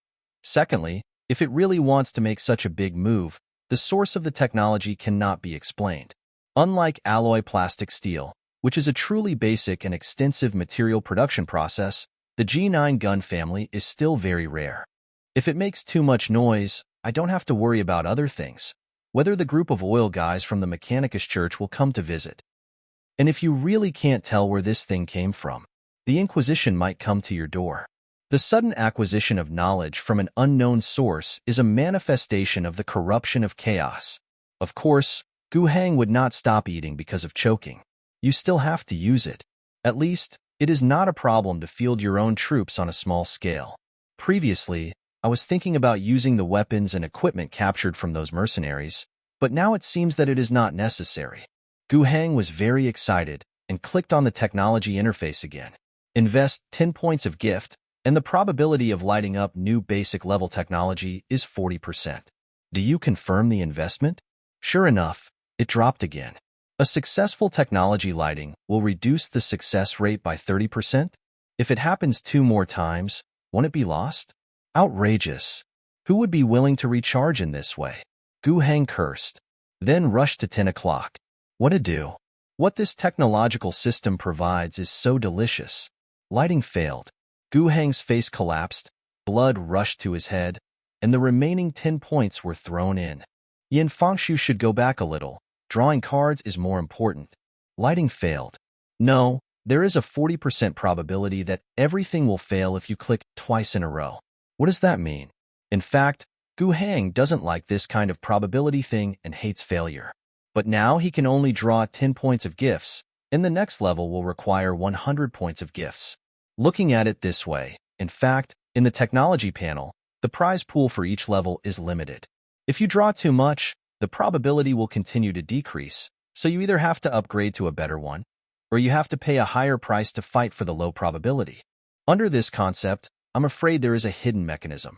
Secondly, if it really wants to make such a big move, the source of the technology cannot be explained. Unlike alloy plastic steel, which is a truly basic and extensive material production process, the G9 gun family is still very rare. If it makes too much noise, I don't have to worry about other things, whether the group of oil guys from the Mechanicus Church will come to visit. And if you really can't tell where this thing came from, the Inquisition might come to your door. The sudden acquisition of knowledge from an unknown source is a manifestation of the corruption of chaos. Of course, Gu Heng would not stop eating because of choking. You still have to use it. At least, it is not a problem to field your own troops on a small scale. Previously, I was thinking about using the weapons and equipment captured from those mercenaries, but now it seems that it is not necessary. Gu Heng was very excited and clicked on the technology interface again. Invest 10 points of gift, and the probability of lighting up new basic level technology is 40%. Do you confirm the investment? Sure enough, it dropped again. A successful technology lighting will reduce the success rate by 30%? If it happens 2 more times, won't it be lost? Outrageous. Who would be willing to recharge in this way? Gu Heng cursed, then rushed to 10 o'clock. What a do. What this technological system provides is so delicious. Lighting failed. Gu Heng's face collapsed, blood rushed to his head, and the remaining 10 points were thrown in. Yin Fengshu should go back a little. Drawing cards is more important. Lighting failed. No, there is a 40% probability that everything will fail if you click twice in a row. What does that mean? In fact, Gu Heng doesn't like this kind of probability thing and hates failure. But now he can only draw 10 points of gifts, and the next level will require 100 points of gifts. Looking at it this way, in fact, in the technology panel, the prize pool for each level is limited. If you draw too much, the probability will continue to decrease, so you either have to upgrade to a better one, or you have to pay a higher price to fight for the low probability. Under this concept, I'm afraid there is a hidden mechanism.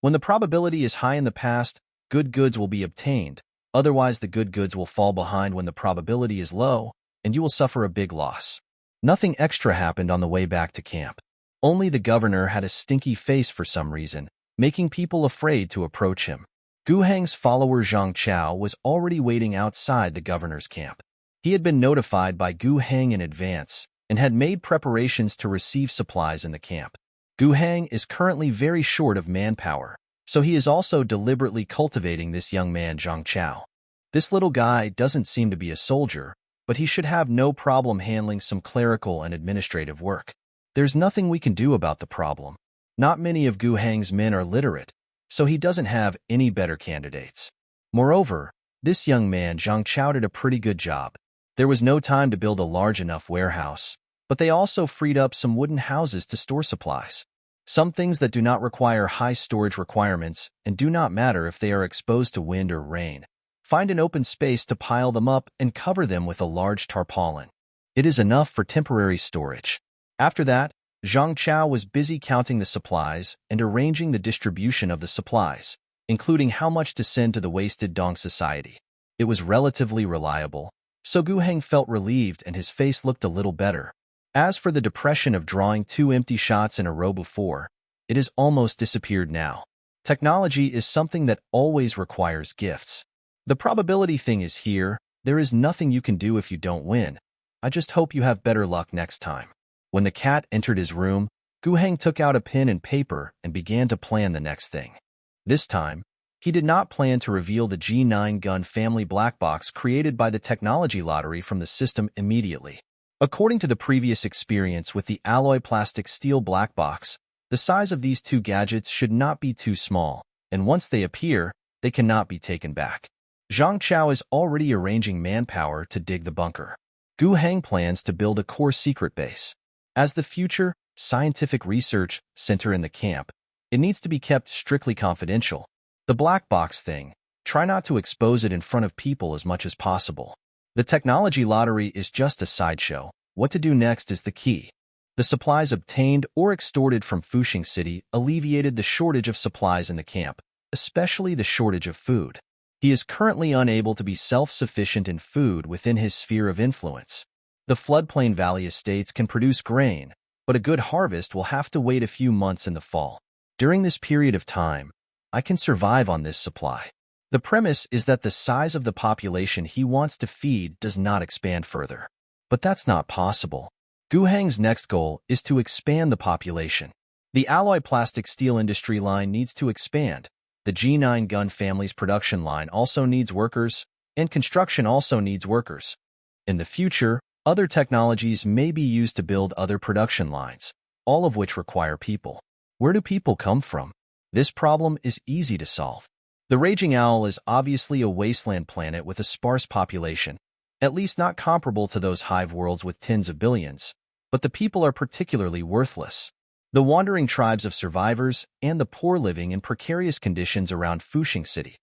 When the probability is high in the past, good goods will be obtained. Otherwise, the good goods will fall behind when the probability is low, and you will suffer a big loss. Nothing extra happened on the way back to camp. Only the governor had a stinky face for some reason, making people afraid to approach him. Gu Heng's follower Zhang Chao was already waiting outside the governor's camp. He had been notified by Gu Heng in advance and had made preparations to receive supplies in the camp. Gu Heng is currently very short of manpower, so he is also deliberately cultivating this young man Zhang Chao. This little guy doesn't seem to be a soldier, but he should have no problem handling some clerical and administrative work. There's nothing we can do about the problem. Not many of Gu Heng's men are literate, so he doesn't have any better candidates. Moreover, this young man Zhang Chao did a pretty good job. There was no time to build a large enough warehouse, but they also freed up some wooden houses to store supplies. Some things that do not require high storage requirements and do not matter if they are exposed to wind or rain. Find an open space to pile them up and cover them with a large tarpaulin. It is enough for temporary storage. After that, Zhang Chao was busy counting the supplies and arranging the distribution of the supplies, including how much to send to the wasted Dong Society. It was relatively reliable, so Gu Heng felt relieved and his face looked a little better. As for the depression of drawing 2 empty shots in a row before, it has almost disappeared now. Technology is something that always requires gifts. The probability thing is here. There is nothing you can do if you don't win. I just hope you have better luck next time. When the cat entered his room, Gu Heng took out a pen and paper and began to plan the next thing. This time, he did not plan to reveal the G9 gun family black box created by the technology lottery from the system immediately. According to the previous experience with the alloy plastic steel black box, the size of these two gadgets should not be too small, and once they appear, they cannot be taken back. Zhang Chao is already arranging manpower to dig the bunker. Gu Heng plans to build a core secret base. As the future scientific research center in the camp, it needs to be kept strictly confidential. The black box thing, try not to expose it in front of people as much as possible. The technology lottery is just a sideshow. What to do next is the key. The supplies obtained or extorted from Fuxing City alleviated the shortage of supplies in the camp, especially the shortage of food. He is currently unable to be self-sufficient in food within his sphere of influence. The floodplain valley estates can produce grain, but a good harvest will have to wait a few months in the fall. During this period of time, I can survive on this supply. The premise is that the size of the population he wants to feed does not expand further. But that's not possible. Gu Heng's next goal is to expand the population. The alloy plastic steel industry line needs to expand. The G9 gun family's production line also needs workers, and construction also needs workers. In the future, other technologies may be used to build other production lines, all of which require people. Where do people come from? This problem is easy to solve. The Raging Owl is obviously a wasteland planet with a sparse population, at least not comparable to those hive worlds with tens of billions, but the people are particularly worthless. The wandering tribes of survivors and the poor living in precarious conditions around Fuxing City.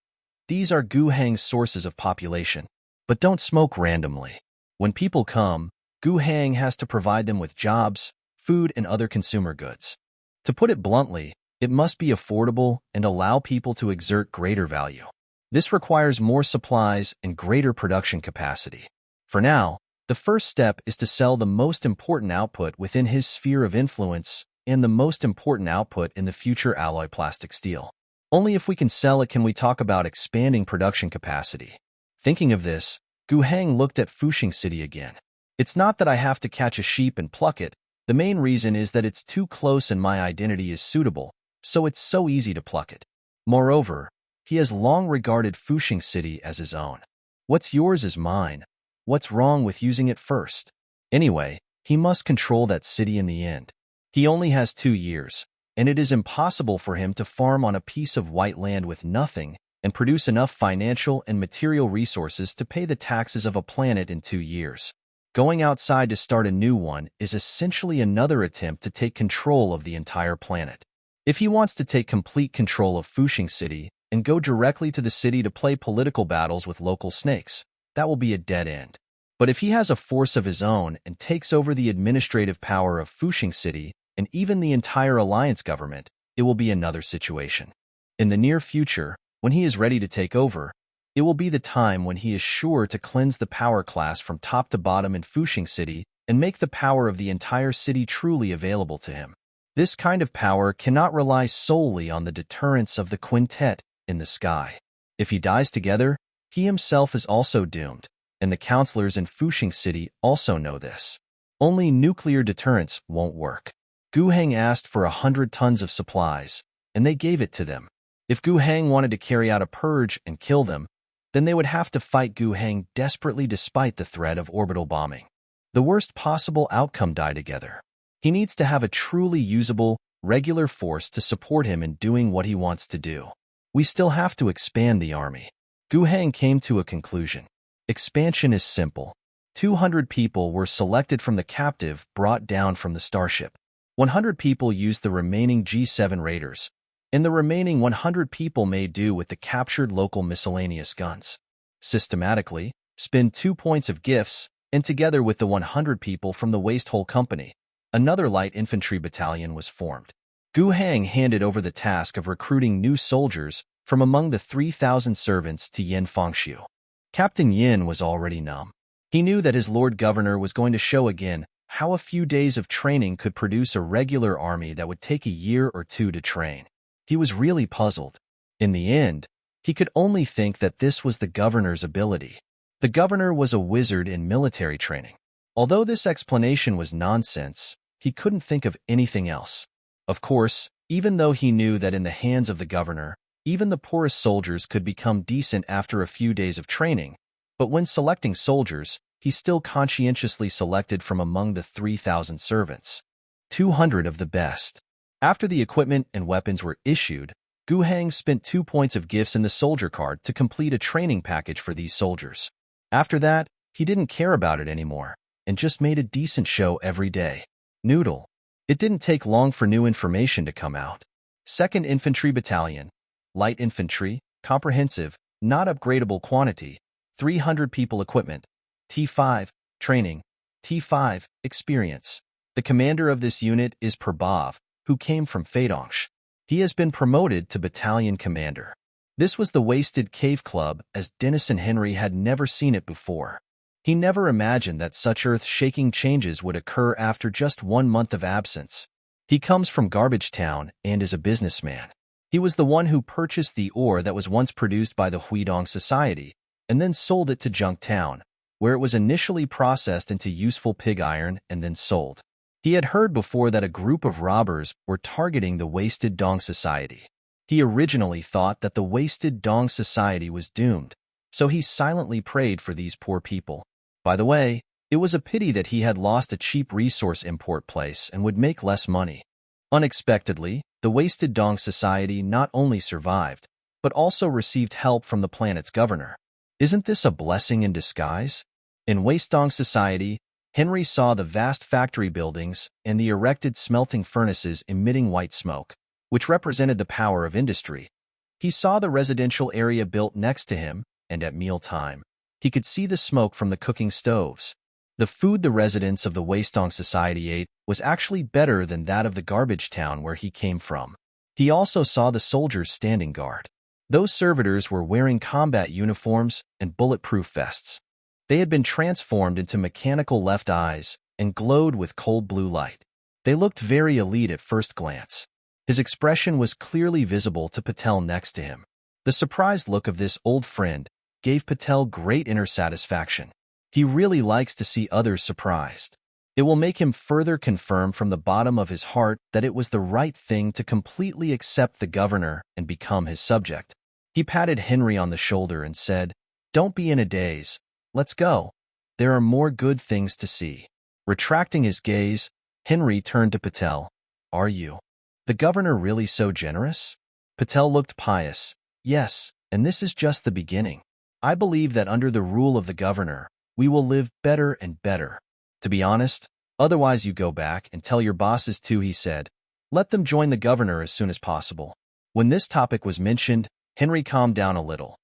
These are Gu Heng's sources of population. But don't smoke randomly. When people come, Gu Heng has to provide them with jobs, food, and other consumer goods. To put it bluntly, it must be affordable and allow people to exert greater value. This requires more supplies and greater production capacity. For now, the first step is to sell the most important output within his sphere of influence and the most important output in the future alloy plastic steel. Only if we can sell it can we talk about expanding production capacity. Thinking of this, Gu Heng looked at Fuxing City again. It's not that I have to catch a sheep and pluck it. The main reason is that it's too close and my identity is suitable, so it's so easy to pluck it. Moreover, he has long regarded Fuxing City as his own. What's yours is mine. What's wrong with using it first? Anyway, he must control that city in the end. He only has 2 years, and it is impossible for him to farm on a piece of white land with nothing and produce enough financial and material resources to pay the taxes of a planet in 2 years. Going outside to start a new one is essentially another attempt to take control of the entire planet. If he wants to take complete control of Fuxing City and go directly to the city to play political battles with local snakes, that will be a dead end. But if he has a force of his own and takes over the administrative power of Fuxing City and even the entire alliance government, it will be another situation. In the near future, when he is ready to take over, it will be the time when he is sure to cleanse the power class from top to bottom in Fuxing City and make the power of the entire city truly available to him. This kind of power cannot rely solely on the deterrence of the quintet in the sky. If he dies together, he himself is also doomed, and the counselors in Fuxing City also know this. Only nuclear deterrence won't work. Gu Heng asked for 100 tons of supplies, and they gave it to them. If Gu Heng wanted to carry out a purge and kill them, then they would have to fight Gu Heng desperately despite the threat of orbital bombing. The worst possible outcome: die together. He needs to have a truly usable, regular force to support him in doing what he wants to do. We still have to expand the army. Gu Heng came to a conclusion. Expansion is simple. 200 people were selected from the captive brought down from the starship. 100 people used the remaining G7 raiders, and the remaining 100 people made do with the captured local miscellaneous guns. Systematically, spend 2 points of gifts, and together with the 100 people from the Waste Hole Company, another light infantry battalion was formed. Gu Heng handed over the task of recruiting new soldiers from among the 3,000 servants to Yin Fangxiu. Captain Yin was already numb. He knew that his Lord Governor was going to show again how a few days of training could produce a regular army that would take a year or 2 to train. He was really puzzled. In the end, he could only think that this was the governor's ability. The governor was a wizard in military training. Although this explanation was nonsense, he couldn't think of anything else. Of course, even though he knew that in the hands of the governor, even the poorest soldiers could become decent after a few days of training, but when selecting soldiers, he still conscientiously selected from among the 3,000 servants 200 of the best. After the equipment and weapons were issued, Gu Heng spent 2 points of gifts in the soldier card to complete a training package for these soldiers. After that, he didn't care about it anymore, and just made a decent show every day. Noodle. It didn't take long for new information to come out. 2nd Infantry Battalion. Light Infantry, comprehensive, not upgradable quantity, 300 people equipment. T5, training. T5, experience. The commander of this unit is Perbov, who came from Feidongsh. He has been promoted to battalion commander. This was the Wasted Cave Club, as Denison Henry had never seen it before. He never imagined that such earth-shaking changes would occur after just 1 month of absence. He comes from Garbage Town and is a businessman. He was the one who purchased the ore that was once produced by the Huidong Society, and then sold it to Junk Town, where it was initially processed into useful pig iron and then sold. He had heard before that a group of robbers were targeting the Wasted Dong Society. He originally thought that the Wasted Dong Society was doomed, so he silently prayed for these poor people. By the way, it was a pity that he had lost a cheap resource import place and would make less money. Unexpectedly, the Wasted Dong Society not only survived, but also received help from the planet's governor. Isn't this a blessing in disguise? In Waste Dong Society, Henry saw the vast factory buildings and the erected smelting furnaces emitting white smoke, which represented the power of industry. He saw the residential area built next to him, and at mealtime, he could see the smoke from the cooking stoves. The food the residents of the Waistong Society ate was actually better than that of the garbage town where he came from. He also saw the soldiers standing guard. Those servitors were wearing combat uniforms and bulletproof vests. They had been transformed into mechanical left eyes and glowed with cold blue light. They looked very elite at first glance. His expression was clearly visible to Patel next to him. The surprised look of this old friend gave Patel great inner satisfaction. He really likes to see others surprised. It will make him further confirm from the bottom of his heart that it was the right thing to completely accept the governor and become his subject. He patted Henry on the shoulder and said, "Don't be in a daze. Let's go. There are more good things to see." Retracting his gaze, Henry turned to Patel. "Are you? The governor really so generous?" Patel looked pious. "Yes, and this is just the beginning. I believe that under the rule of the governor, we will live better and better. To be honest, otherwise you go back and tell your bosses too," he said. "Let them join the governor as soon as possible." When this topic was mentioned, Henry calmed down a little.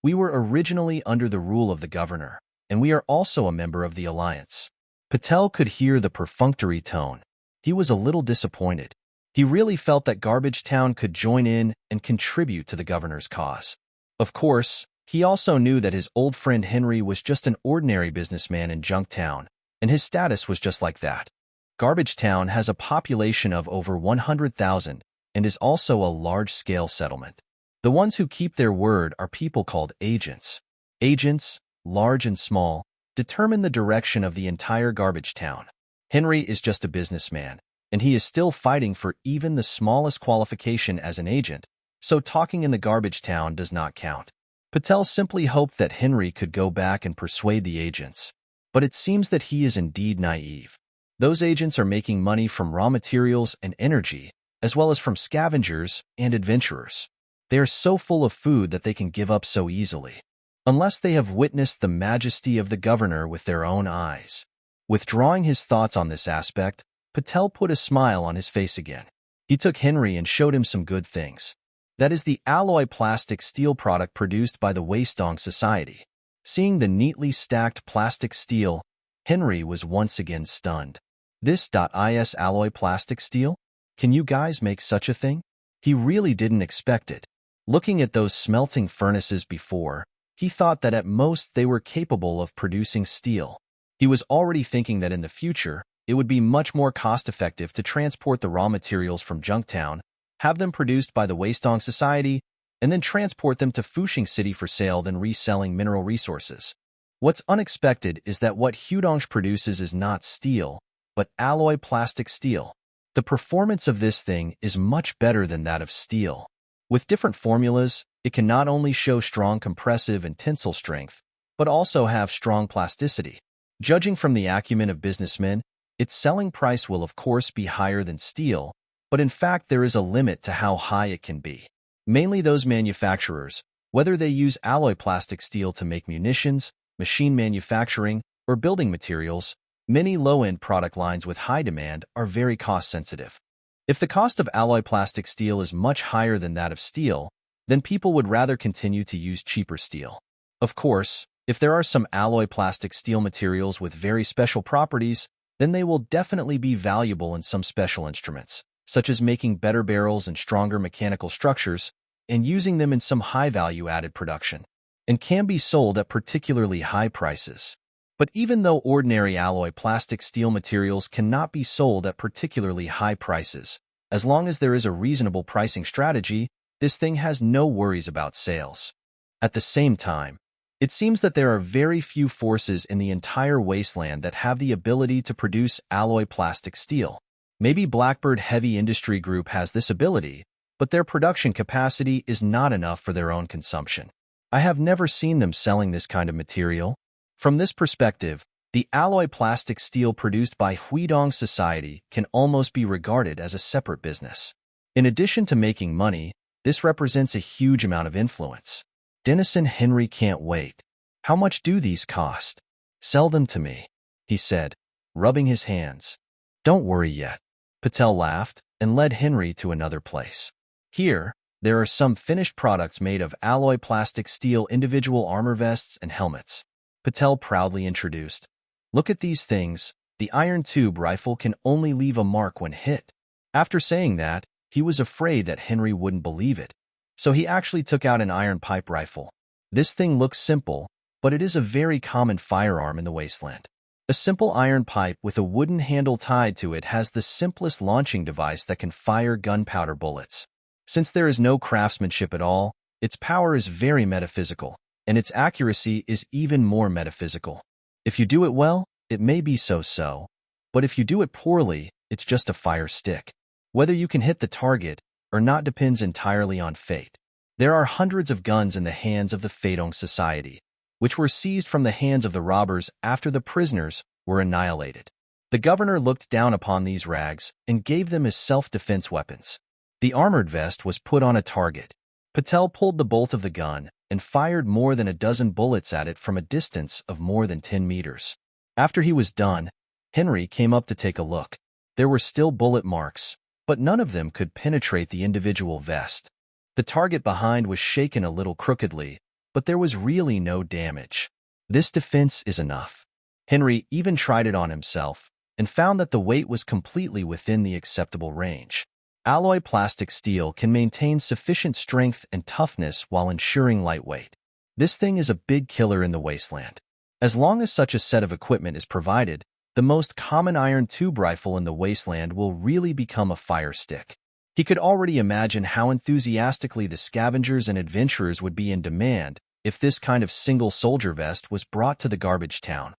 "We were originally under the rule of the governor, and we are also a member of the alliance." Patel could hear the perfunctory tone. He was a little disappointed. He really felt that Garbage Town could join in and contribute to the governor's cause. Of course, he also knew that his old friend Henry was just an ordinary businessman in Junktown, and his status was just like that. Garbage Town has a population of over 100,000 and is also a large-scale settlement. The ones who keep their word are people called agents. Agents, large and small, determine the direction of the entire Garbage Town. Henry is just a businessman, and he is still fighting for even the smallest qualification as an agent, so talking in the Garbage Town does not count. Patel simply hoped that Henry could go back and persuade the agents. But it seems that he is indeed naive. Those agents are making money from raw materials and energy, as well as from scavengers and adventurers. They are so full of food that they can give up so easily, unless they have witnessed the majesty of the governor with their own eyes. Withdrawing his thoughts on this aspect, Patel put a smile on his face again. He took Henry and showed him some good things. That is the alloy plastic steel product produced by the Waistong Society. Seeing the neatly stacked plastic steel, Henry was once again stunned. "This is alloy plastic steel? Can you guys make such a thing?" He really didn't expect it. Looking at those smelting furnaces before, he thought that at most they were capable of producing steel. He was already thinking that in the future, it would be much more cost-effective to transport the raw materials from Junktown, have them produced by the Waistong Society, and then transport them to Fushing City for sale than reselling mineral resources. What's unexpected is that what Hudong produces is not steel, but alloy plastic steel. The performance of this thing is much better than that of steel. With different formulas, it can not only show strong compressive and tensile strength, but also have strong plasticity. Judging from the acumen of businessmen, its selling price will of course be higher than steel, but in fact there is a limit to how high it can be. Mainly those manufacturers, whether they use alloy plastic steel to make munitions, machine manufacturing, or building materials, many low-end product lines with high demand are very cost-sensitive. If the cost of alloy plastic steel is much higher than that of steel, then people would rather continue to use cheaper steel. Of course, if there are some alloy plastic steel materials with very special properties, then they will definitely be valuable in some special instruments, such as making better barrels and stronger mechanical structures, and using them in some high-value added production, and can be sold at particularly high prices. But even though ordinary alloy plastic steel materials cannot be sold at particularly high prices, as long as there is a reasonable pricing strategy, this thing has no worries about sales. At the same time, it seems that there are very few forces in the entire wasteland that have the ability to produce alloy plastic steel. Maybe Blackbird Heavy Industry Group has this ability, but their production capacity is not enough for their own consumption. I have never seen them selling this kind of material. From this perspective, the alloy plastic steel produced by Huidong Society can almost be regarded as a separate business. In addition to making money, this represents a huge amount of influence. Denison Henry can't wait. "How much do these cost?" "Sell them to me," he said, rubbing his hands. "Don't worry yet." Patel laughed and led Henry to another place. Here, there are some finished products made of alloy plastic steel individual armor vests and helmets. Patel proudly introduced. "Look at these things. The iron tube rifle can only leave a mark when hit." After saying that, he was afraid that Henry wouldn't believe it. So he actually took out an iron pipe rifle. This thing looks simple, but it is a very common firearm in the wasteland. A simple iron pipe with a wooden handle tied to it has the simplest launching device that can fire gunpowder bullets. Since there is no craftsmanship at all, its power is very metaphysical. and its accuracy is even more metaphysical. If you do it well, it may be so-so, but if you do it poorly, it's just a fire stick. Whether you can hit the target or not depends entirely on fate. There are hundreds of guns in the hands of the Feidong Society, which were seized from the hands of the robbers after the prisoners were annihilated. The governor looked down upon these rags and gave them as self-defense weapons. The armored vest was put on a target. Patel pulled the bolt of the gun and fired more than a dozen bullets at it from a distance of more than 10 meters. After he was done, Henry came up to take a look. There were still bullet marks, but none of them could penetrate the individual vest. The target behind was shaken a little crookedly, but there was really no damage. This defense is enough. Henry even tried it on himself and found that the weight was completely within the acceptable range. Alloy plastic steel can maintain sufficient strength and toughness while ensuring lightweight. This thing is a big killer in the wasteland. As long as such a set of equipment is provided, the most common iron tube rifle in the wasteland will really become a fire stick. He could already imagine how enthusiastically the scavengers and adventurers would be in demand if this kind of single soldier vest was brought to the garbage town.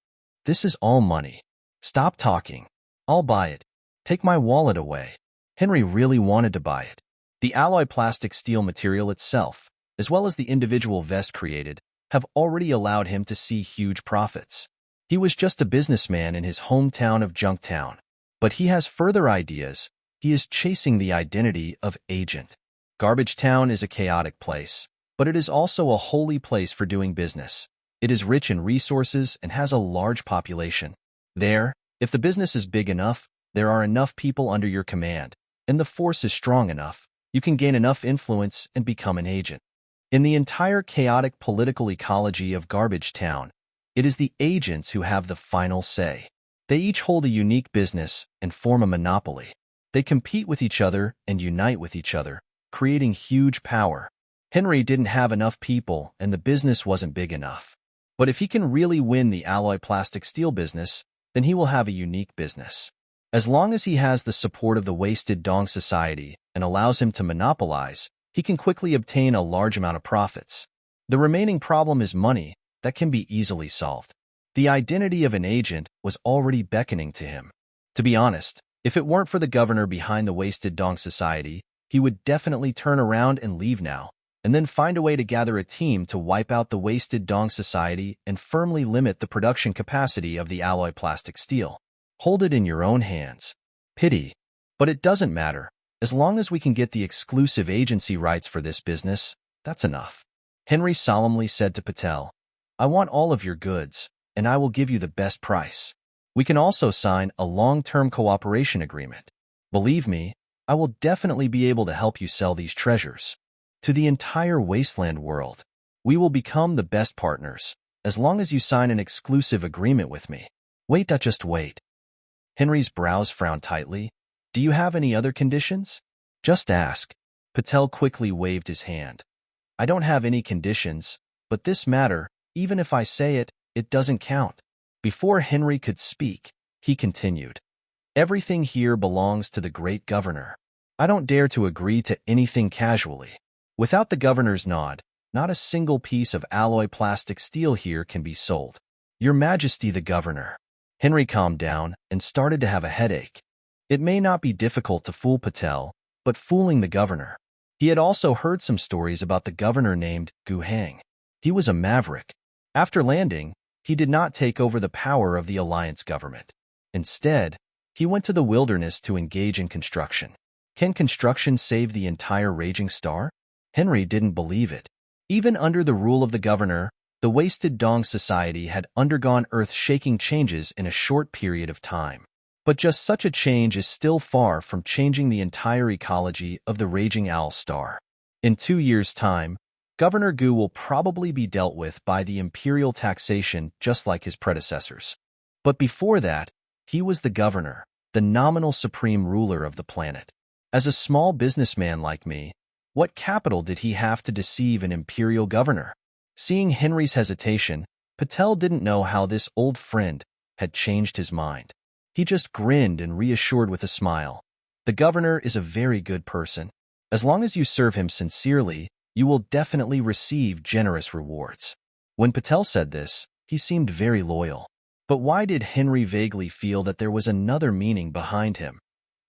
This is all money. Stop talking. I'll buy it. Take my wallet away. Henry really wanted to buy it. The alloy plastic steel material itself, as well as the individual vest created, have already allowed him to see huge profits. He was just a businessman in his hometown of Junktown, but he has further ideas. He is chasing the identity of agent. Garbage Town is a chaotic place, but it is also a holy place for doing business. It is rich in resources and has a large population. There, if the business is big enough, there are enough people under your command, and the force is strong enough, you can gain enough influence and become an agent. In the entire chaotic political ecology of Garbage Town, it is the agents who have the final say. They each hold a unique business and form a monopoly. They compete with each other and unite with each other, creating huge power. Henry didn't have enough people and the business wasn't big enough. But if he can really win the alloy plastic steel business, then he will have a unique business. As long as he has the support of the Wasted Dong Society and allows him to monopolize, he can quickly obtain a large amount of profits. The remaining problem is money that can be easily solved. The identity of an agent was already beckoning to him. To be honest, if it weren't for the governor behind the Wasted Dong Society, he would definitely turn around and leave now, and then find a way to gather a team to wipe out the Wasted Dong Society and firmly limit the production capacity of the alloy plastic steel. Hold it in your own hands. Pity. But it doesn't matter. As long as we can get the exclusive agency rights for this business, that's enough. Henry solemnly said to Patel, I want all of your goods, and I will give you the best price. We can also sign a long-term cooperation agreement. Believe me, I will definitely be able to help you sell these treasures to the entire wasteland world. We will become the best partners, as long as you sign an exclusive agreement with me. Wait, just wait. Henry's brows frowned tightly. Do you have any other conditions? Just ask. Patel quickly waved his hand. I don't have any conditions, but this matter, even if I say it, it doesn't count. Before Henry could speak, he continued. Everything here belongs to the great governor. I don't dare to agree to anything casually. Without the governor's nod, not a single piece of alloy plastic steel here can be sold. Your Majesty the Governor. Henry calmed down and started to have a headache. It may not be difficult to fool Patel, but fooling the governor. He had also heard some stories about the governor named Gu Hang. He was a maverick. After landing, he did not take over the power of the alliance government. Instead, he went to the wilderness to engage in construction. Can construction save the entire Raging Star? Henry didn't believe it. Even under the rule of the governor, the Wasted Dong Society had undergone earth-shaking changes in a short period of time. But just such a change is still far from changing the entire ecology of the Raging Owl Star. In 2 years' time, Governor Gu will probably be dealt with by the imperial taxation just like his predecessors. But before that, he was the governor, the nominal supreme ruler of the planet. As a small businessman like me, what capital did he have to deceive an imperial governor? Seeing Henry's hesitation, Patel didn't know how this old friend had changed his mind. He just grinned and reassured with a smile. The governor is a very good person. As long as you serve him sincerely, you will definitely receive generous rewards. When Patel said this, he seemed very loyal. But why did Henry vaguely feel that there was another meaning behind him?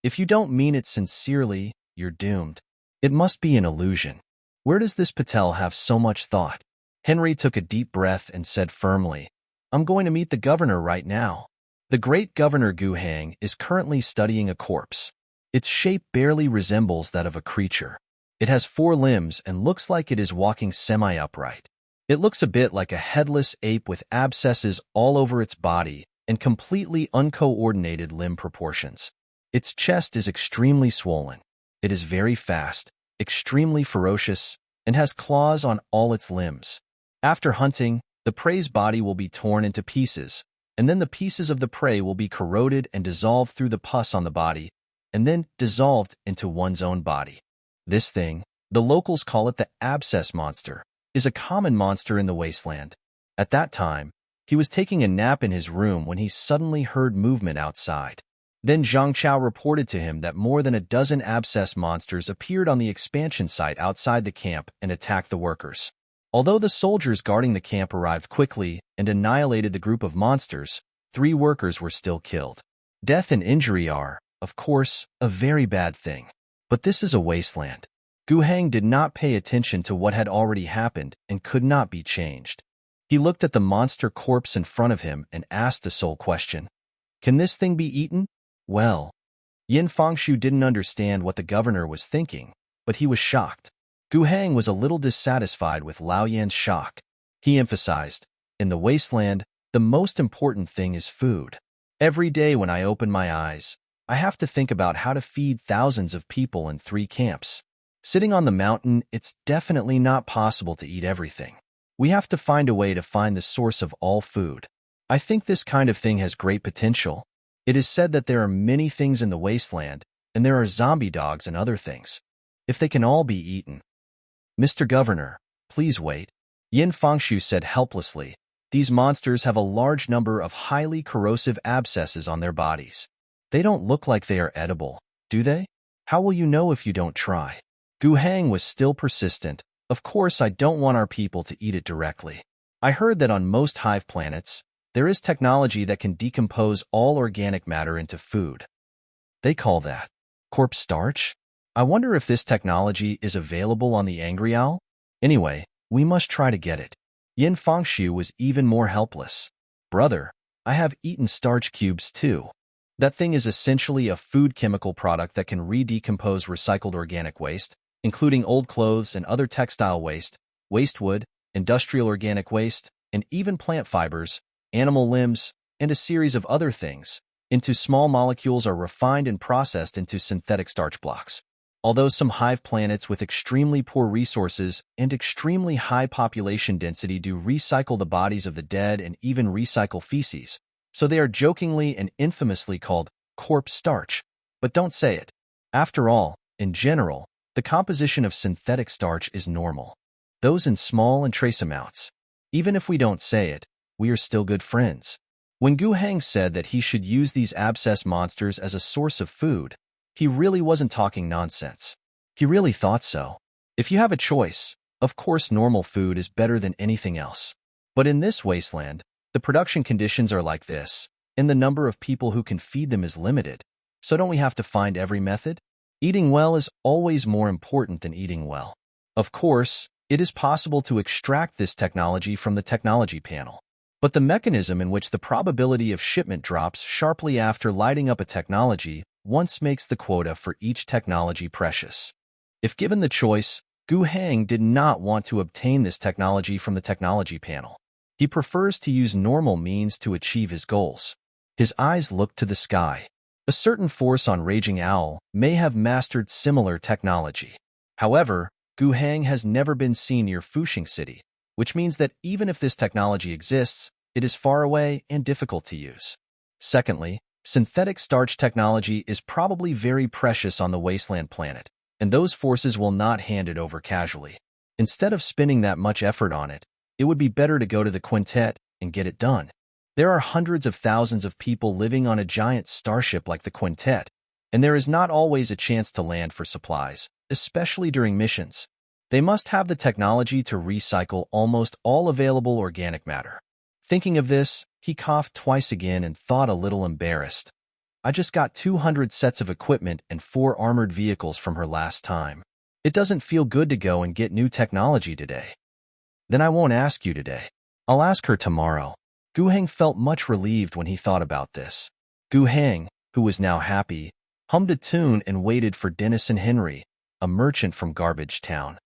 If you don't mean it sincerely, you're doomed. It must be an illusion. Where does this Patel have so much thought? Henry took a deep breath and said firmly, I'm going to meet the governor right now. The great Governor Gu Hang is currently studying a corpse. Its shape barely resembles that of a creature. It has 4 limbs and looks like it is walking semi-upright. It looks a bit like a headless ape with abscesses all over its body and completely uncoordinated limb proportions. Its chest is extremely swollen. It is very fast, extremely ferocious, and has claws on all its limbs. After hunting, the prey's body will be torn into pieces, and then the pieces of the prey will be corroded and dissolved through the pus on the body, and then dissolved into one's own body. This thing, the locals call it the abscess monster, is a common monster in the wasteland. At that time, he was taking a nap in his room when he suddenly heard movement outside. Then Zhang Chao reported to him that more than a dozen abscess monsters appeared on the expansion site outside the camp and attacked the workers. Although the soldiers guarding the camp arrived quickly and annihilated the group of monsters, 3 workers were still killed. Death and injury are, of course, a very bad thing. But this is a wasteland. Gu Hang did not pay attention to what had already happened and could not be changed. He looked at the monster corpse in front of him and asked the sole question, Can this thing be eaten? Well, Yin Fengshu didn't understand what the governor was thinking, but he was shocked. Gu Hang was a little dissatisfied with Lao Yan's shock. He emphasized, in the wasteland, the most important thing is food. Every day when I open my eyes, I have to think about how to feed thousands of people in 3 camps. Sitting on the mountain, it's definitely not possible to eat everything. We have to find a way to find the source of all food. I think this kind of thing has great potential. It is said that there are many things in the wasteland, and there are zombie dogs and other things. If they can all be eaten. Mr. Governor, please wait. Yin Fengshu said helplessly. These monsters have a large number of highly corrosive abscesses on their bodies. They don't look like they are edible, do they? How will you know if you don't try? Gu Hang was still persistent. Of course, I don't want our people to eat it directly. I heard that on most hive planets, there is technology that can decompose all organic matter into food. They call that corpse starch? I wonder if this technology is available on the Angry Owl? Anyway, we must try to get it. Yin Fengshu was even more helpless. Brother, I have eaten starch cubes too. That thing is essentially a food chemical product that can re-decompose recycled organic waste, including old clothes and other textile waste, waste wood, industrial organic waste, and even plant fibers, animal limbs, and a series of other things, into small molecules are refined and processed into synthetic starch blocks. Although some hive planets with extremely poor resources and extremely high population density do recycle the bodies of the dead and even recycle feces, so they are jokingly and infamously called corpse starch. But don't say it. After all, in general, the composition of synthetic starch is normal. Those in small and trace amounts. Even if we don't say it, we are still good friends. When Gu Hang said that he should use these abscess monsters as a source of food, he really wasn't talking nonsense. He really thought so. If you have a choice, of course normal food is better than anything else. But in this wasteland, the production conditions are like this, and the number of people who can feed them is limited. So don't we have to find every method? Eating well is always more important than eating well. Of course, it is possible to extract this technology from the technology panel. But the mechanism in which the probability of shipment drops sharply after lighting up a technology once makes the quota for each technology precious. If given the choice, Gu Hang did not want to obtain this technology from the technology panel. He prefers to use normal means to achieve his goals. His eyes looked to the sky. A certain force on Raging Owl may have mastered similar technology. However, Gu Hang has never been seen near Fuxing City, which means that even if this technology exists, it is far away and difficult to use. Secondly, synthetic starch technology is probably very precious on the wasteland planet, and those forces will not hand it over casually. Instead of spending that much effort on it, it would be better to go to the quintet and get it done. There are hundreds of thousands of people living on a giant starship like the quintet, and there is not always a chance to land for supplies, especially during missions. They must have the technology to recycle almost all available organic matter. Thinking of this, he coughed twice again and thought a little embarrassed. I just got 200 sets of equipment and 4 armored vehicles from her last time. It doesn't feel good to go and get new technology today. Then I won't ask you today. I'll ask her tomorrow. Gu Heng felt much relieved when he thought about this. Gu Heng, who was now happy, hummed a tune and waited for Dennison Henry, a merchant from Garbage Town.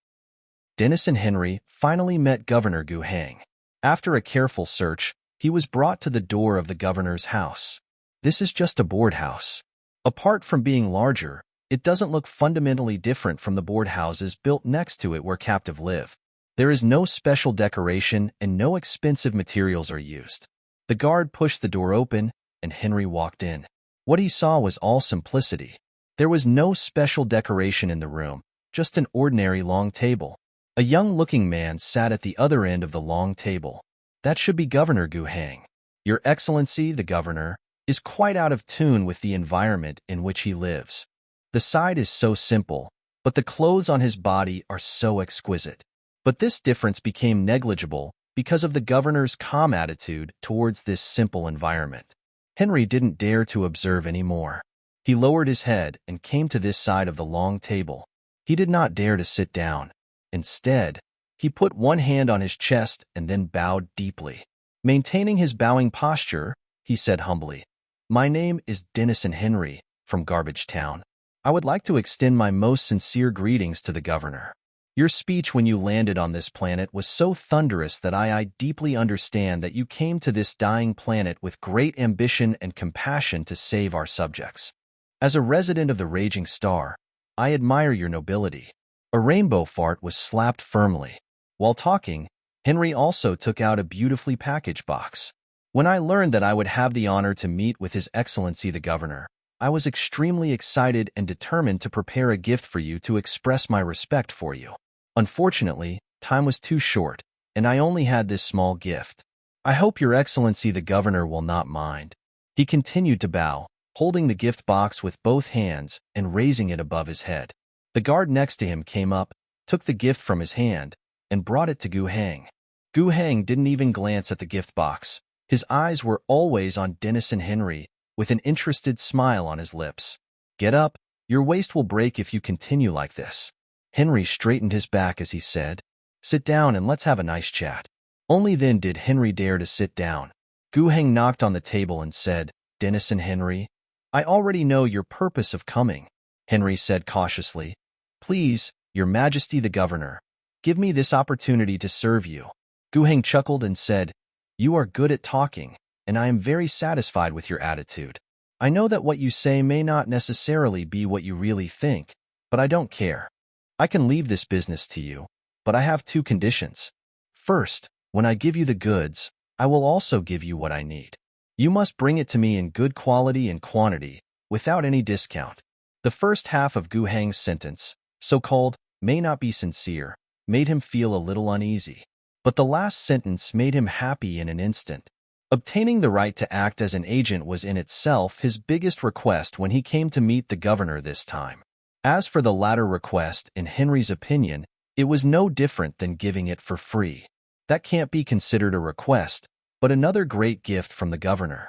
Dennison Henry finally met Governor Gu Heng. After a careful search, he was brought to the door of the governor's house. This is just a board house. Apart from being larger, it doesn't look fundamentally different from the board houses built next to it where captive live. There is no special decoration and no expensive materials are used. The guard pushed the door open, and Henry walked in. What he saw was all simplicity. There was no special decoration in the room, just an ordinary long table. A young-looking man sat at the other end of the long table. That should be Governor Gu Heng. Your Excellency, the governor, is quite out of tune with the environment in which he lives. The side is so simple, but the clothes on his body are so exquisite. But this difference became negligible because of the governor's calm attitude towards this simple environment. Henry didn't dare to observe any more. He lowered his head and came to this side of the long table. He did not dare to sit down. Instead, he put one hand on his chest and then bowed deeply. Maintaining his bowing posture, he said humbly, "My name is Dennison Henry, from Garbage Town. I would like to extend my most sincere greetings to the governor. Your speech when you landed on this planet was so thunderous that I deeply understand that you came to this dying planet with great ambition and compassion to save our subjects. As a resident of the Raging Star, I admire your nobility." A rainbow fart was slapped firmly. While talking, Henry also took out a beautifully packaged box. When I learned that I would have the honor to meet with His Excellency the Governor, I was extremely excited and determined to prepare a gift for you to express my respect for you. Unfortunately, time was too short, and I only had this small gift. I hope Your Excellency the Governor will not mind. He continued to bow, holding the gift box with both hands and raising it above his head. The guard next to him came up, took the gift from his hand, and brought it to Gu Heng. Gu Heng didn't even glance at the gift box. His eyes were always on Dennison Henry, with an interested smile on his lips. "Get up, your waist will break if you continue like this." Henry straightened his back as he said, "Sit down and let's have a nice chat." Only then did Henry dare to sit down. Gu Heng knocked on the table and said, "Dennison Henry, I already know your purpose of coming." Henry said cautiously, "Please, Your Majesty the Governor, give me this opportunity to serve you." Gu Heng chuckled and said, "You are good at talking, and I am very satisfied with your attitude. I know that what you say may not necessarily be what you really think, but I don't care. I can leave this business to you, but I have 2 conditions. First, when I give you the goods, I will also give you what I need. You must bring it to me in good quality and quantity, without any discount." The first half of Gu Heng's sentence, so-called, may not be sincere, made him feel a little uneasy. But the last sentence made him happy in an instant. Obtaining the right to act as an agent was in itself his biggest request when he came to meet the governor this time. As for the latter request, in Henry's opinion, it was no different than giving it for free. That can't be considered a request, but another great gift from the governor.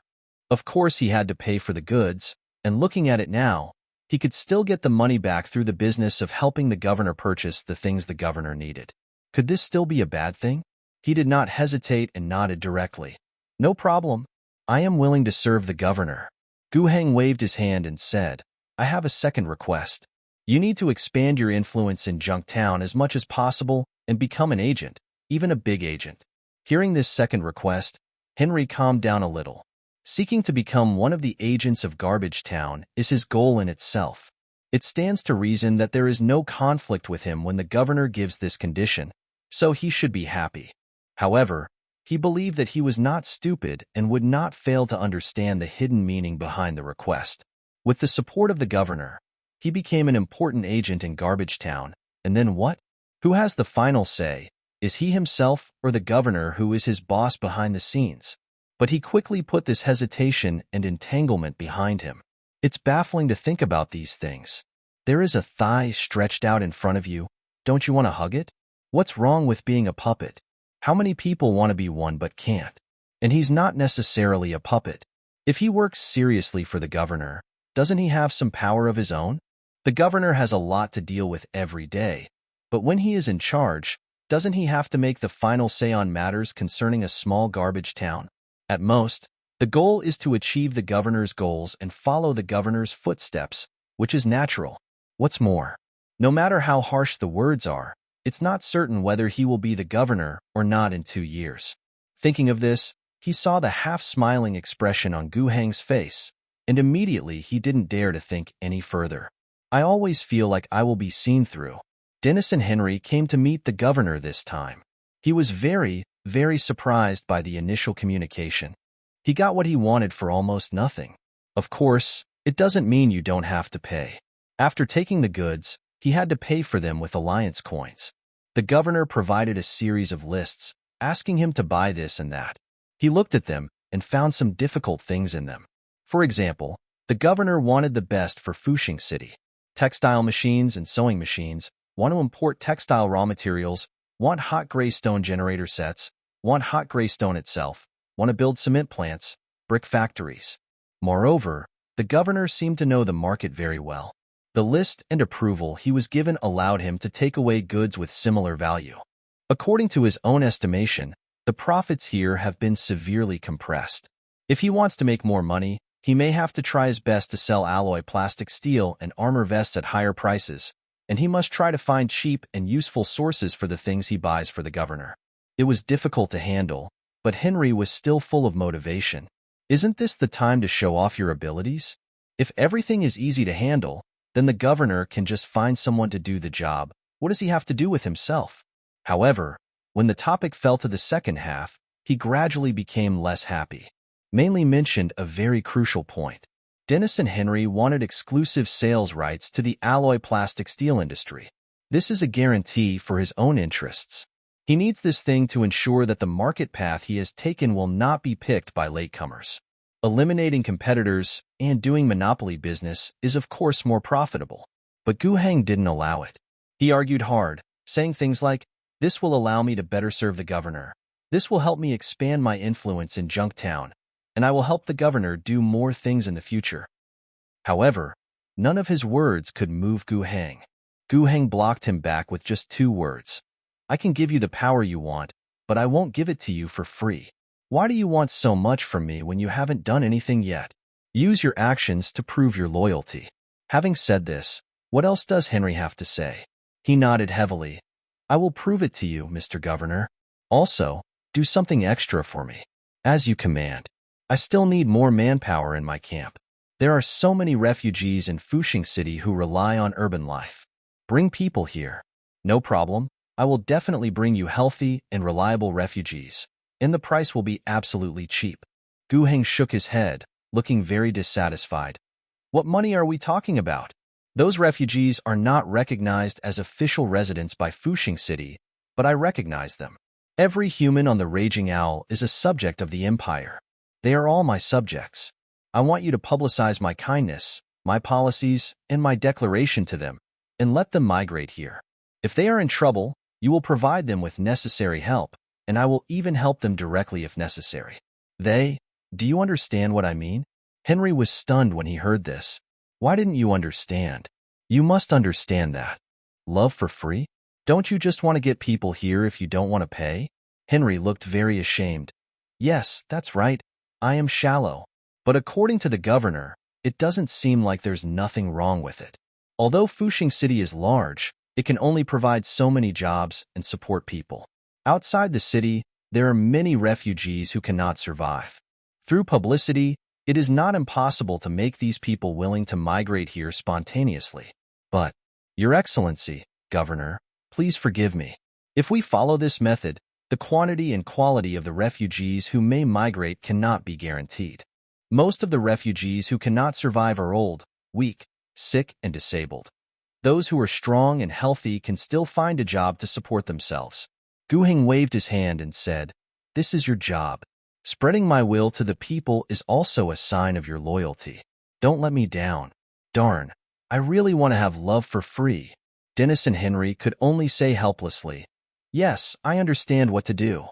Of course he had to pay for the goods, and looking at it now, he could still get the money back through the business of helping the governor purchase the things the governor needed. Could this still be a bad thing? He did not hesitate and nodded directly. "No problem. I am willing to serve the governor." Gu Heng waved his hand and said, "I have a second request. You need to expand your influence in Junktown as much as possible and become an agent, even a big agent." Hearing this second request, Henry calmed down a little. Seeking to become one of the agents of Garbage Town is his goal in itself. It stands to reason that there is no conflict with him when the governor gives this condition, so he should be happy. However, he believed that he was not stupid and would not fail to understand the hidden meaning behind the request. With the support of the governor, he became an important agent in Garbage Town, and then what? Who has the final say? Is he himself or the governor who is his boss behind the scenes? But he quickly put this hesitation and entanglement behind him. It's baffling to think about these things. There is a thigh stretched out in front of you, Don't you want to hug it? What's wrong with being a puppet? How many people want to be one but can't? And he's not necessarily a puppet. If he works seriously for the governor, doesn't he have some power of his own? The governor has a lot to deal with every day, but when he is in charge, doesn't he have to make the final say on matters concerning a small garbage town? At most, the goal is to achieve the governor's goals and follow the governor's footsteps, which is natural. What's more, no matter how harsh the words are, it's not certain whether he will be the governor or not in 2 years. Thinking of this, he saw the half-smiling expression on Gu Heng's face, and immediately he didn't dare to think any further. I always feel like I will be seen through. Dennis and Henry came to meet the governor this time. He was very, very surprised by the initial communication. He got what he wanted for almost nothing. Of course, it doesn't mean you don't have to pay. After taking the goods, he had to pay for them with alliance coins. The governor provided a series of lists, asking him to buy this and that. He looked at them and found some difficult things in them. For example, the governor wanted the best for Fuxing City. Textile machines and sewing machines, want to import textile raw materials, want hot gray stone generator sets, want hot gray stone itself, want to build cement plants, brick factories. Moreover, the governor seemed to know the market very well. The list and approval he was given allowed him to take away goods with similar value. According to his own estimation, the profits here have been severely compressed. If he wants to make more money, he may have to try his best to sell alloy plastic steel and armor vests at higher prices, and he must try to find cheap and useful sources for the things he buys for the governor. It was difficult to handle, but Henry was still full of motivation. Isn't this the time to show off your abilities? If everything is easy to handle, then the governor can just find someone to do the job. What does he have to do with himself? However, when the topic fell to the second half, he gradually became less happy. Mainly mentioned a very crucial point. Dennis and Henry wanted exclusive sales rights to the alloy plastic steel industry. This is a guarantee for his own interests. He needs this thing to ensure that the market path he has taken will not be picked by latecomers. Eliminating competitors and doing monopoly business is of course more profitable. But Gu Heng didn't allow it. He argued hard, saying things like, "This will allow me to better serve the governor. This will help me expand my influence in Junktown, and I will help the governor do more things in the future." However, none of his words could move Gu Heng. Gu Heng blocked him back with just 2 words. "I can give you the power you want, but I won't give it to you for free. Why do you want so much from me when you haven't done anything yet? Use your actions to prove your loyalty." Having said this, what else does Henry have to say? He nodded heavily. "I will prove it to you, Mr. Governor. Also, do something extra for me. As you command. I still need more manpower in my camp. There are so many refugees in Fuxing City who rely on urban life. Bring people here. No problem. I will definitely bring you healthy and reliable refugees, and the price will be absolutely cheap." Gu Heng shook his head, looking very dissatisfied. "What money are we talking about? Those refugees are not recognized as official residents by Fuxing City, but I recognize them. Every human on the Raging Owl is a subject of the Empire. They are all my subjects. I want you to publicize my kindness, my policies, and my declaration to them, and let them migrate here. If they are in trouble, you will provide them with necessary help, and I will even help them directly if necessary." Do you understand what I mean? Henry was stunned when he heard this. Why didn't you understand? You must understand that. Love for free? Don't you just want to get people here if you don't want to pay? Henry looked very ashamed. Yes, that's right. I am shallow. But according to the governor, it doesn't seem like there's nothing wrong with it. Although Fuxing City is large, it can only provide so many jobs and support people. Outside the city, there are many refugees who cannot survive. Through publicity, it is not impossible to make these people willing to migrate here spontaneously. But, Your Excellency, Governor, please forgive me. If we follow this method, the quantity and quality of the refugees who may migrate cannot be guaranteed. Most of the refugees who cannot survive are old, weak, sick, and disabled. Those who are strong and healthy can still find a job to support themselves. Gu Heng waved his hand and said, "This is your job. Spreading my will to the people is also a sign of your loyalty. Don't let me down. Darn, I really want to have love for free. Dennis and Henry could only say helplessly, "Yes, I understand what to do."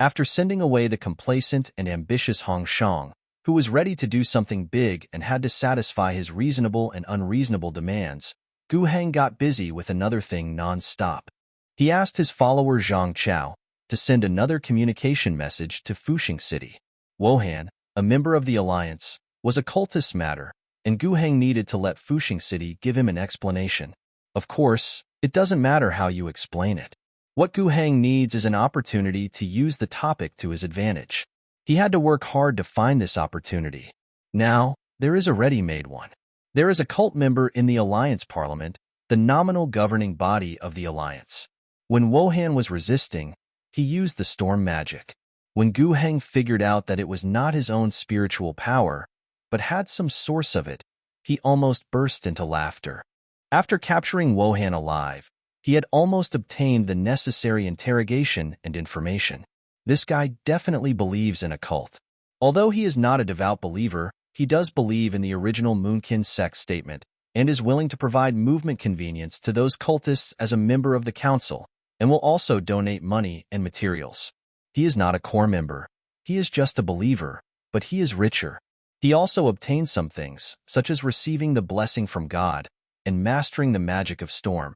After sending away the complacent and ambitious Hong Shang, who was ready to do something big and had to satisfy his reasonable and unreasonable demands, Gu Heng got busy with another thing non-stop. He asked his follower Zhang Chao to send another communication message to Fuxing City. Wohan, a member of the alliance, was a cultist matter, and Gu Heng needed to let Fuxing City give him an explanation. Of course, it doesn't matter how you explain it. What Gu Heng needs is an opportunity to use the topic to his advantage. He had to work hard to find this opportunity. Now, there is a ready-made one. There is a cult member in the Alliance Parliament, the nominal governing body of the Alliance. When Wohan was resisting, he used the storm magic. When Gu Heng figured out that it was not his own spiritual power, but had some source of it, he almost burst into laughter. After capturing Wohan alive, he had almost obtained the necessary interrogation and information. This guy definitely believes in a cult. Although he is not a devout believer, he does believe in the original Moonkin sect statement and is willing to provide movement convenience to those cultists as a member of the council, and will also donate money and materials. He is not a core member. He is just a believer, but he is richer. He also obtained some things, such as receiving the blessing from God and mastering the magic of storm.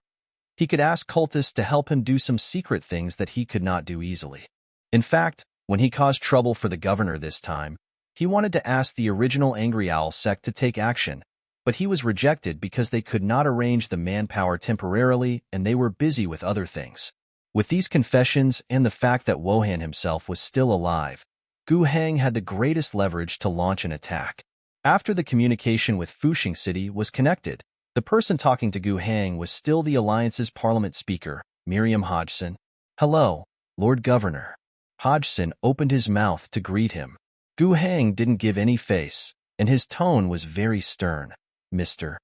He could ask cultists to help him do some secret things that he could not do easily. In fact, when he caused trouble for the governor this time, he wanted to ask the original Angry Owl sect to take action, but he was rejected because they could not arrange the manpower temporarily and they were busy with other things. With these confessions and the fact that Wohan himself was still alive, Gu Heng had the greatest leverage to launch an attack. After the communication with Fuxing City was connected, the person talking to Gu Heng was still the Alliance's Parliament Speaker, Miriam Hodgson. "Hello, Lord Governor." Hodgson opened his mouth to greet him. Gu Heng didn't give any face, and his tone was very stern. "Mr.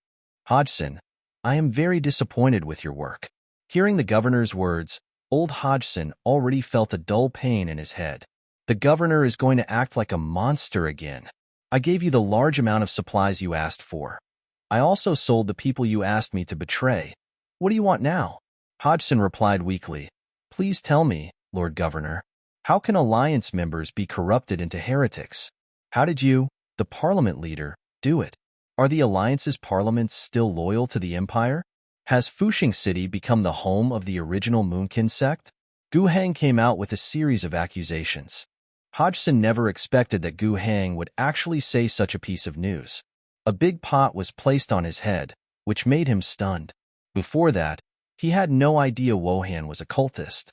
Hodgson, I am very disappointed with your work." Hearing the governor's words, old Hodgson already felt a dull pain in his head. The governor is going to act like a monster again. I gave you the large amount of supplies you asked for. I also sold the people you asked me to betray. What do you want now? Hodgson replied weakly. Please tell me, Lord Governor. How can Alliance members be corrupted into heretics? How did you, the Parliament leader, do it? Are the Alliance's parliaments still loyal to the Empire? Has Fuxing City become the home of the original Moonkin sect? Gu Heng came out with a series of accusations. Hodgson never expected that Gu Heng would actually say such a piece of news. A big pot was placed on his head, which made him stunned. Before that, he had no idea Wohan was a cultist.